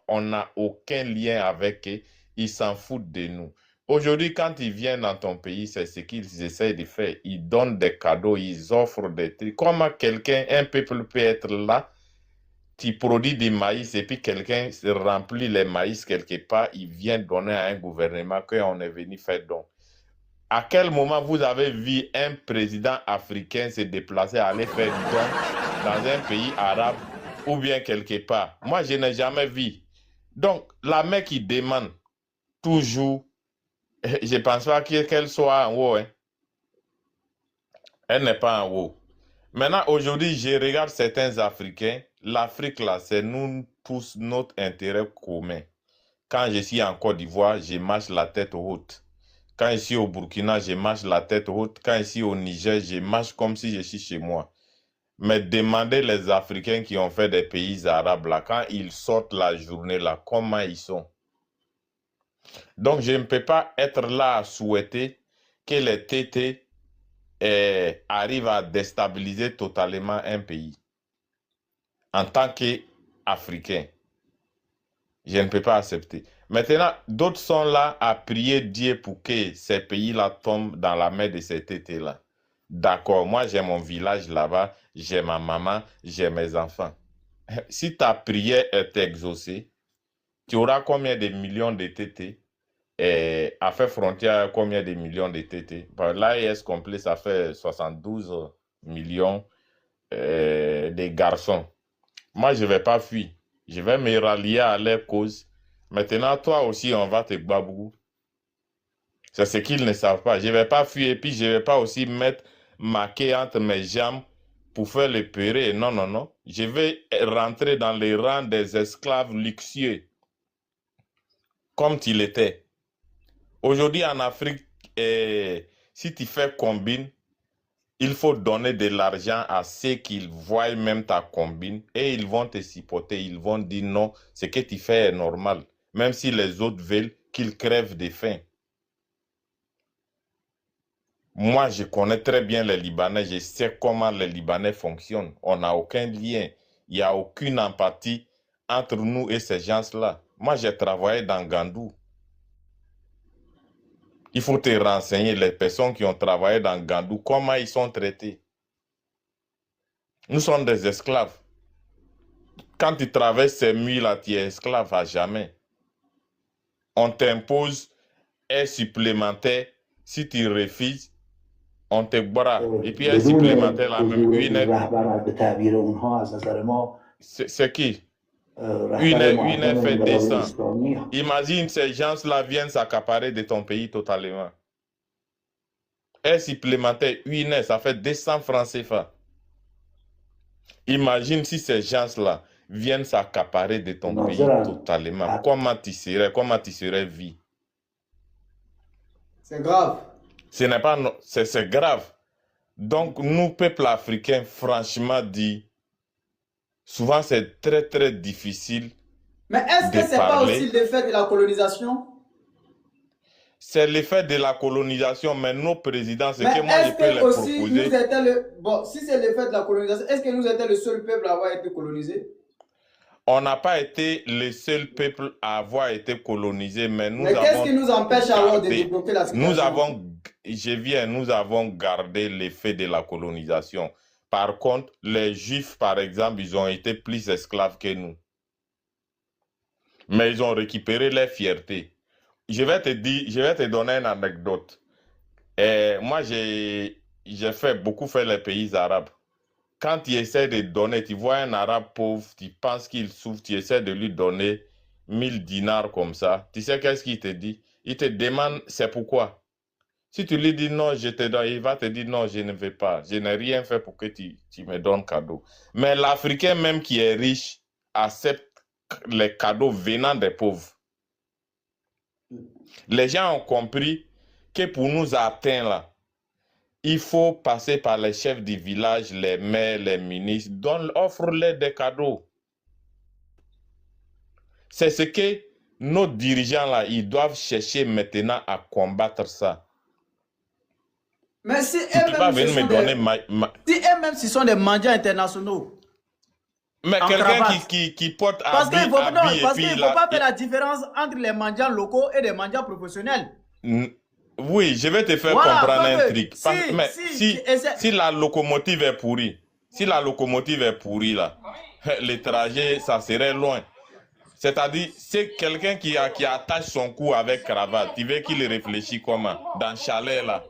on n'a aucun lien avec eux. Ils s'en foutent de nous. Aujourd'hui, quand ils viennent dans ton pays, c'est ce qu'ils essaient de faire. Ils donnent des cadeaux, ils offrent des trucs. Comment un peuple peut être là, tu produis du maïs et puis quelqu'un remplit les maïs quelque part, il vient donner à un gouvernement qu'on est venu faire don. À quel moment vous avez vu un président africain se déplacer, aller faire don dans un pays arabe ou bien quelque part? Moi, je n'ai jamais vu. Donc, la mec qui demande toujours, je ne pense pas qu'elle soit en haut. Hein. Elle n'est pas en haut. Maintenant, aujourd'hui, je regarde certains Africains. L'Afrique, là, c'est nous tous notre intérêt commun. Quand je suis en Côte d'Ivoire, je marche la tête haute. Quand je suis au Burkina, je marche la tête haute. Quand je suis au Niger, je marche comme si je suis chez moi. Mais demandez les Africains qui ont fait des pays arabes là, quand ils sortent la journée là, comment ils sont. Donc, je ne peux pas être là à souhaiter que les TT arrivent à déstabiliser totalement un pays. En tant qu'Africain, je ne peux pas accepter. Maintenant, d'autres sont là à prier Dieu pour que ces pays-là tombent dans la main de ces tétés-là. D'accord, moi j'ai mon village là-bas, j'ai ma maman, j'ai mes enfants. Si ta prière est exaucée, tu auras combien de millions de tétés? Et à faire frontière, combien de millions de tétés? L'AES complet, ça fait 72 millions de garçons. Moi, je ne vais pas fuir. Je vais me rallier à leur cause. Maintenant, toi aussi, on va te babou. C'est ce qu'ils ne savent pas. Je ne vais pas fuir et puis je ne vais pas aussi mettre ma queue entre mes jambes pour faire le péré. Non, non, non. Je vais rentrer dans les rangs des esclaves luxueux, comme tu l'étais. Aujourd'hui, en Afrique, si tu fais combine, il faut donner de l'argent à ceux qui voient même ta combine et ils vont te supporter. Ils vont dire non, ce que tu fais est normal. Même si les autres veulent qu'ils crèvent de faim. Moi, je connais très bien les Libanais. Je sais comment les Libanais fonctionnent. On n'a aucun lien. Il n'y a aucune empathie entre nous et ces gens-là. Moi, j'ai travaillé dans Gandou. Il faut te renseigner, les personnes qui ont travaillé dans Gandou, comment ils sont traités. Nous sommes des esclaves. Quand tu traverses ces murs-là, tu es esclave à jamais. On t'impose un supplémentaire. Si tu refuses, on te boira. Et puis un supplémentaire, la même c'est qui? Une fait descend. Imagine ces gens-là viennent s'accaparer de ton pays totalement. Un supplémentaire, une ça fait 200 francs CFA. Imagine si ces gens-là viennent s'accaparer de ton pays totalement. Comment tu serais vu? C'est grave. Ce n'est pas... C'est grave. Donc, nous, peuple africain, franchement dit, souvent c'est très, très difficile. Mais est-ce que ce n'est pas aussi l'effet de la colonisation? C'est l'effet de la colonisation, mais nos présidents, c'est que moi, je peux les proposer. Bon, si c'est l'effet de la colonisation, est-ce que nous étions le seul peuple à avoir été colonisé? On n'a pas été le seul peuple à avoir été colonisé, mais nous avons... Mais qu'est-ce qui nous empêche alors de développer la situation? Nous avons gardé l'effet de la colonisation. Par contre, les Juifs, par exemple, ils ont été plus esclaves que nous. Mais ils ont récupéré leur fierté. Je vais te donner une anecdote. Moi, j'ai beaucoup fait les pays arabes. Quand tu essaies de donner, tu vois un arabe pauvre, tu penses qu'il souffre, tu essaies de lui donner 1000 dinars comme ça. Tu sais qu'est-ce qu'il te dit? Il te demande c'est pourquoi. Si tu lui dis non, je te donne, il va te dire non, je ne veux pas. Je n'ai rien fait pour que tu me donnes cadeau. Mais l'Africain même qui est riche accepte les cadeaux venant des pauvres. Les gens ont compris que pour nous atteindre là, il faut passer par les chefs du village, les maires, les ministres, offre-les des cadeaux. C'est ce que nos dirigeants là, ils doivent chercher maintenant à combattre ça. Mais si Tu peux pas venir me donner si eux-mêmes, ce sont des mendiants internationaux. Mais quelqu'un qui porte parce qu'il ne faut, habit parce qu'il faut pas faire la différence entre les mendiants locaux et les mendiants professionnels. Oui, je vais te faire comprendre un truc. Si la locomotive est pourrie, là, le trajet, ça serait loin. C'est-à-dire, c'est quelqu'un qui attache son cou avec cravate. Tu veux qu'il réfléchisse comment? Dans chalet, là.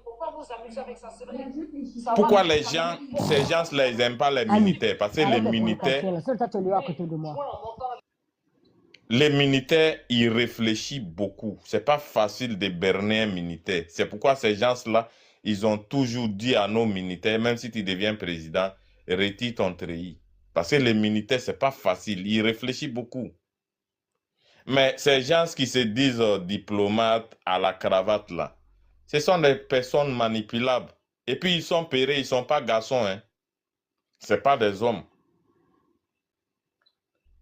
Pourquoi ces gens-là, ils n'aiment pas les militaires? Parce que les militaires, ils réfléchissent beaucoup. C'est pas facile de berner un militaire. C'est pourquoi ces gens-là, ils ont toujours dit à nos militaires, même si tu deviens président, retire ton treillis. Parce que les militaires, c'est pas facile. Ils réfléchissent beaucoup. Mais ces gens qui se disent diplomates à la cravate, là, ce sont des personnes manipulables. Et puis, ils sont payés, ils ne sont pas garçons. Hein. Ce ne sont pas des hommes.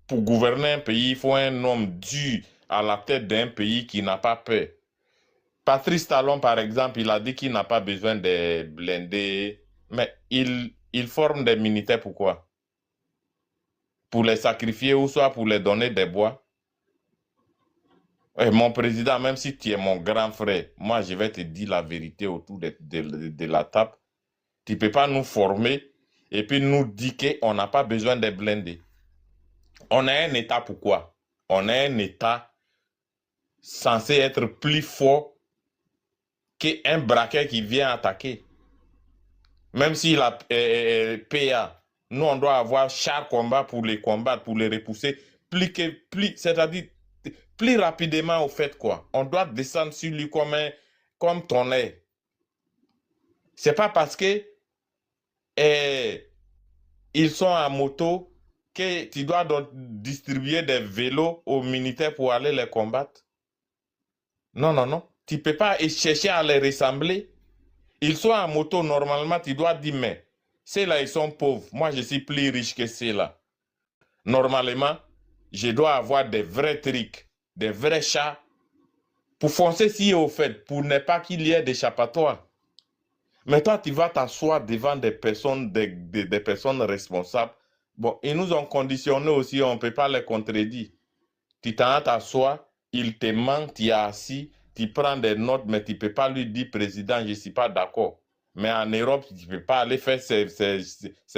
Pour gouverner un pays, il faut un homme dur à la tête d'un pays qui n'a pas peur. Patrice Talon, par exemple, il a dit qu'il n'a pas besoin de blindés. Mais il forme des militaires, pourquoi? Pour les sacrifier ou soit pour les donner des bois. Mon président, même si tu es mon grand frère, moi je vais te dire la vérité autour de la table. Tu ne peux pas nous former et puis nous dire qu'on n'a pas besoin de blindés. On a un État pourquoi? On a un État censé être plus fort qu'un braquet qui vient attaquer. Même s'il a PA, nous on doit avoir char combat pour les combattre, pour les repousser, c'est-à-dire plus rapidement au fait quoi. On doit descendre sur lui comme tonnerre. C'est pas parce que ils sont à moto que tu dois distribuer des vélos aux militaires pour aller les combattre. Non, non, non. Tu ne peux pas chercher à les ressembler. Ils sont à moto, normalement, tu dois dire, mais ceux-là, ils sont pauvres. Moi, je suis plus riche que ceux-là. Normalement, je dois avoir des vrais trucs, des vrais chats, pour foncer si au fait, pour ne pas qu'il y ait d'échappatoire. Mais toi, tu vas t'asseoir devant des personnes, des personnes responsables. Bon, ils nous ont conditionnés aussi, on ne peut pas les contredire. Tu t'assois, il te manque, tu es assis, tu prends des notes, mais tu ne peux pas lui dire, président, je ne suis pas d'accord. Mais en Europe, tu ne peux pas aller faire ces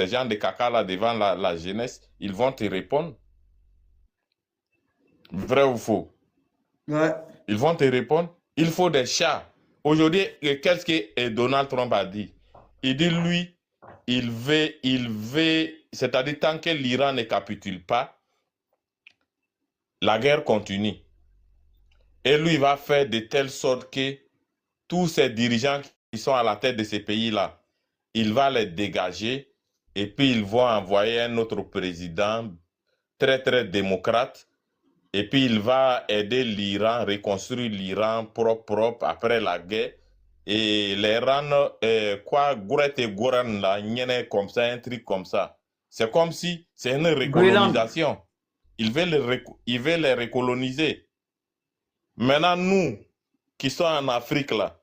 gens de caca là devant la jeunesse. Ils vont te répondre. Vrai ou faux? Ouais. Ils vont te répondre. Il faut des chats. Aujourd'hui, qu'est-ce que Donald Trump a dit? Il dit, lui, il veut, c'est-à-dire tant que l'Iran ne capitule pas, la guerre continue. Et lui, il va faire de telle sorte que tous ces dirigeants qui sont à la tête de ces pays-là, il va les dégager et puis ils vont envoyer un autre président très, très démocrate. Et puis il va aider l'Iran, reconstruire l'Iran propre après la guerre. Et les rendre, Goran, là, comme ça, un truc comme ça. C'est comme si c'est une recolonisation. Il veut les recoloniser. Maintenant, nous, qui sommes en Afrique, là,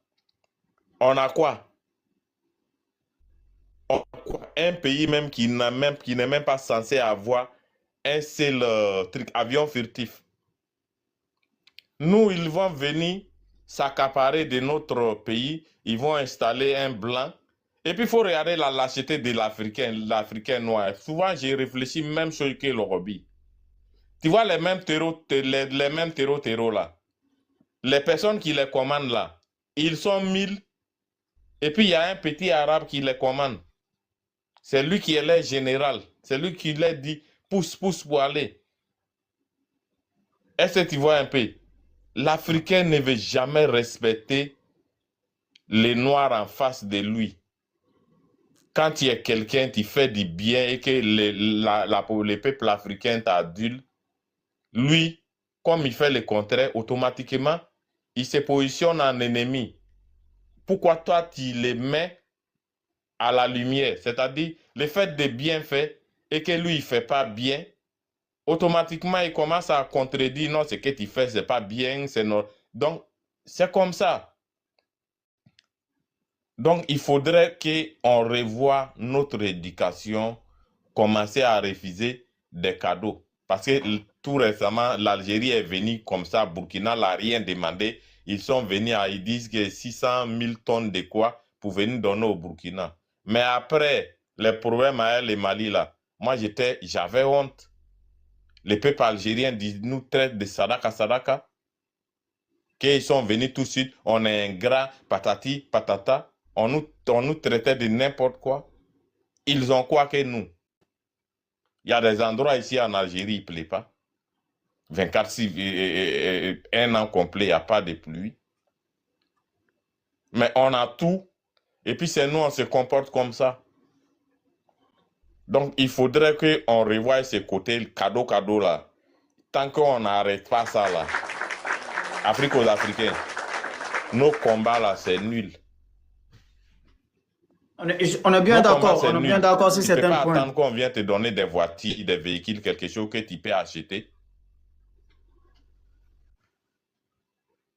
on a quoi? Un pays même qui n'est même pas censé avoir un seul truc, avion furtif. Nous, ils vont venir s'accaparer de notre pays, ils vont installer un blanc Et puis, il faut regarder la lâcheté de l'Africain noir. Souvent, j'ai réfléchi même chose que le Roby. Tu vois les mêmes terreaux là. Les personnes qui les commandent là, ils sont 1000. Et puis, il y a un petit arabe qui les commande. C'est lui qui est le général. C'est lui qui leur dit, pousse pour aller. Est-ce que tu vois un peu? L'Africain ne veut jamais respecter les Noirs en face de lui. Quand il y a quelqu'un qui fait du bien et que le peuple africain t'adule, lui, comme il fait le contraire, automatiquement, il se positionne en ennemi. Pourquoi toi, tu les mets à la lumière? C'est-à-dire, le fait de bien faire et que lui, il ne fait pas bien, automatiquement, il commence à contredire, non, ce que tu fais, ce n'est pas bien, c'est non. Donc, c'est comme ça. Donc, il faudrait qu'on revoie notre éducation, commencer à refuser des cadeaux. Parce que tout récemment, l'Algérie est venue comme ça, Burkina n'a rien demandé. Ils sont venus, ils disent que 600 000 tonnes de quoi pour venir donner au Burkina. Mais après, les problèmes avec le Mali, là, moi, j'avais honte. Les peuples algériens nous traitent de sadaka, qu'ils sont venus tout de suite, on est ingrat, patati, patata. On nous traitait de n'importe quoi. Ils ont quoi que nous? Il y a des endroits ici en Algérie, il ne plaît pas. un an complet, il n'y a pas de pluie. Mais on a tout. Et puis c'est nous, on se comporte comme ça. Donc il faudrait qu'on revoie ce côté cadeau là. Tant qu'on n'arrête pas ça là. Afrique aux Africains. Nos combats là, c'est nul. On est bien d'accord, on est bien d'accord sur certains points. Tu ne peux pas attendre qu'on vienne te donner des voitures, des véhicules, quelque chose que tu peux acheter.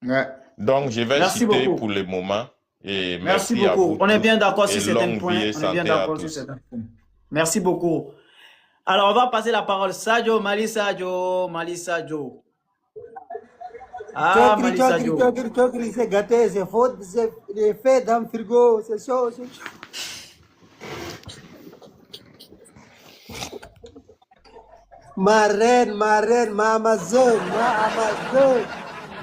Ouais. Donc, je vais Merci citer beaucoup. pour le moment. Et Merci merci à beaucoup. vous On est tous. bien d'accord Et sur certains longue points. vie et On est bien santé à d'accord sur tous. certains points. Merci beaucoup. Alors, on va passer la parole. Sadio, Mali Sadio, Mali Sadio. Ah, Mali Sadio. Chokri, c'est gâté, c'est faute, c'est fait dans le frigo, c'est chaud, c'est chaud. Ma reine, ma Amazon,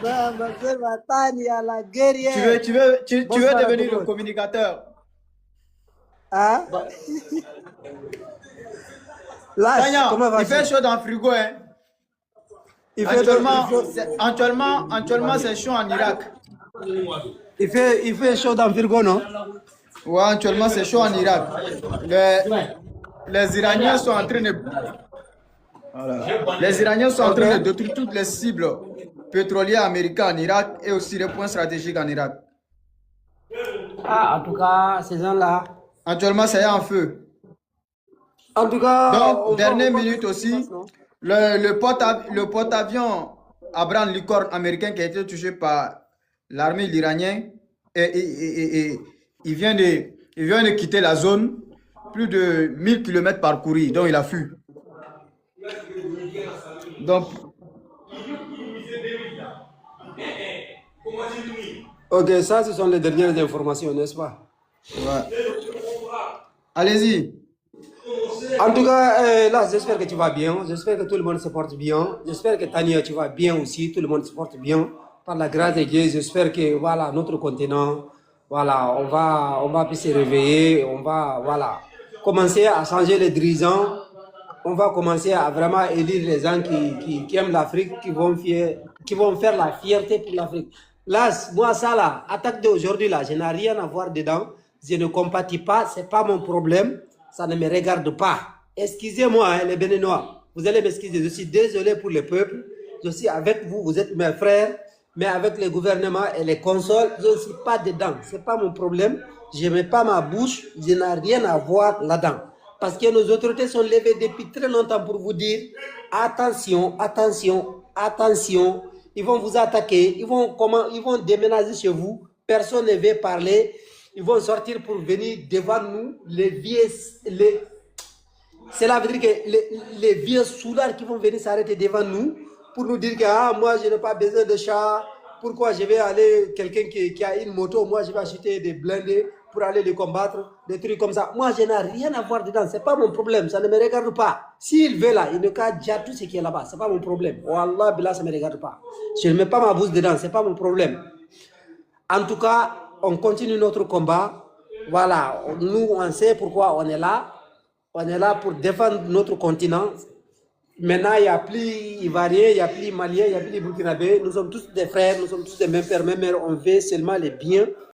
ma Tania, la guerrière. Tu veux Bonsoir à devenir tout le le monde. communicateur? Hein? Là, Tanya, comment il vas-tu? fait chaud dans le frigo, hein? Actuellement, c'est chaud en Irak. Il fait chaud dans le frigo, non? Ouais, actuellement, c'est chaud en Irak. Les Iraniens sont en train de... Voilà. Les Iraniens sont en train de détruire toutes les cibles pétrolières américaines en Irak et aussi les points stratégiques en Irak. Ah, en tout cas, ces gens-là. Actuellement, c'est en feu. En tout cas, donc, dernière minute aussi, le porte-avions Abraham Lincoln américain qui a été touché par l'armée iranienne et il vient de quitter la zone, plus de 1000 km parcourus, donc il a fui. Donc, ok, ça, ce sont les dernières informations, n'est-ce pas? Ouais. Allez-y. En tout cas, là, j'espère que tu vas bien. J'espère que tout le monde se porte bien. J'espère que Tania, tu vas bien aussi. Tout le monde se porte bien. Par la grâce de Dieu, j'espère que voilà, notre continent, voilà, on va se réveiller. On va voilà, commencer à changer les dirigeants. On va commencer à vraiment élire les gens qui aiment l'Afrique, qui vont faire la fierté pour l'Afrique. Là, moi, ça, là, attaque d'aujourd'hui, là, je n'ai rien à voir dedans. Je ne compatis pas, ce n'est pas mon problème. Ça ne me regarde pas. Excusez-moi, hein, les Béninois. Vous allez m'excuser. Je suis désolé pour le peuple. Je suis avec vous, vous êtes mes frères. Mais avec les gouvernements et les consoles, je ne suis pas dedans. Ce n'est pas mon problème. Je ne mets pas ma bouche. Je n'ai rien à voir là-dedans. Parce que nos autorités sont levées depuis très longtemps pour vous dire attention, attention, attention. Ils vont vous attaquer. Ils vont déménager chez vous. Personne ne veut parler. Ils vont sortir pour venir devant nous, cela veut dire que les vieux soulards qui vont venir s'arrêter devant nous pour nous dire que ah, moi je n'ai pas besoin de chat, pourquoi je vais aller, quelqu'un qui a une moto, moi je vais acheter des blindés, pour aller les combattre, des trucs comme ça. Moi, je n'ai rien à voir dedans. Ce n'est pas mon problème. Ça ne me regarde pas. S'il veut là, il ne qu'à dire tout ce qui est là-bas. Ce n'est pas mon problème. Wallah, billah, ça ne me regarde pas. Je ne mets pas ma bouche dedans. Ce n'est pas mon problème. En tout cas, on continue notre combat. Voilà. Nous, on sait pourquoi on est là. On est là pour défendre notre continent. Maintenant, il n'y a plus Ivoiriens, il n'y a plus Maliens, il n'y a plus les Burkinabés. Nous sommes tous des frères, nous sommes tous des mêmes pères, même mères. On veut seulement les biens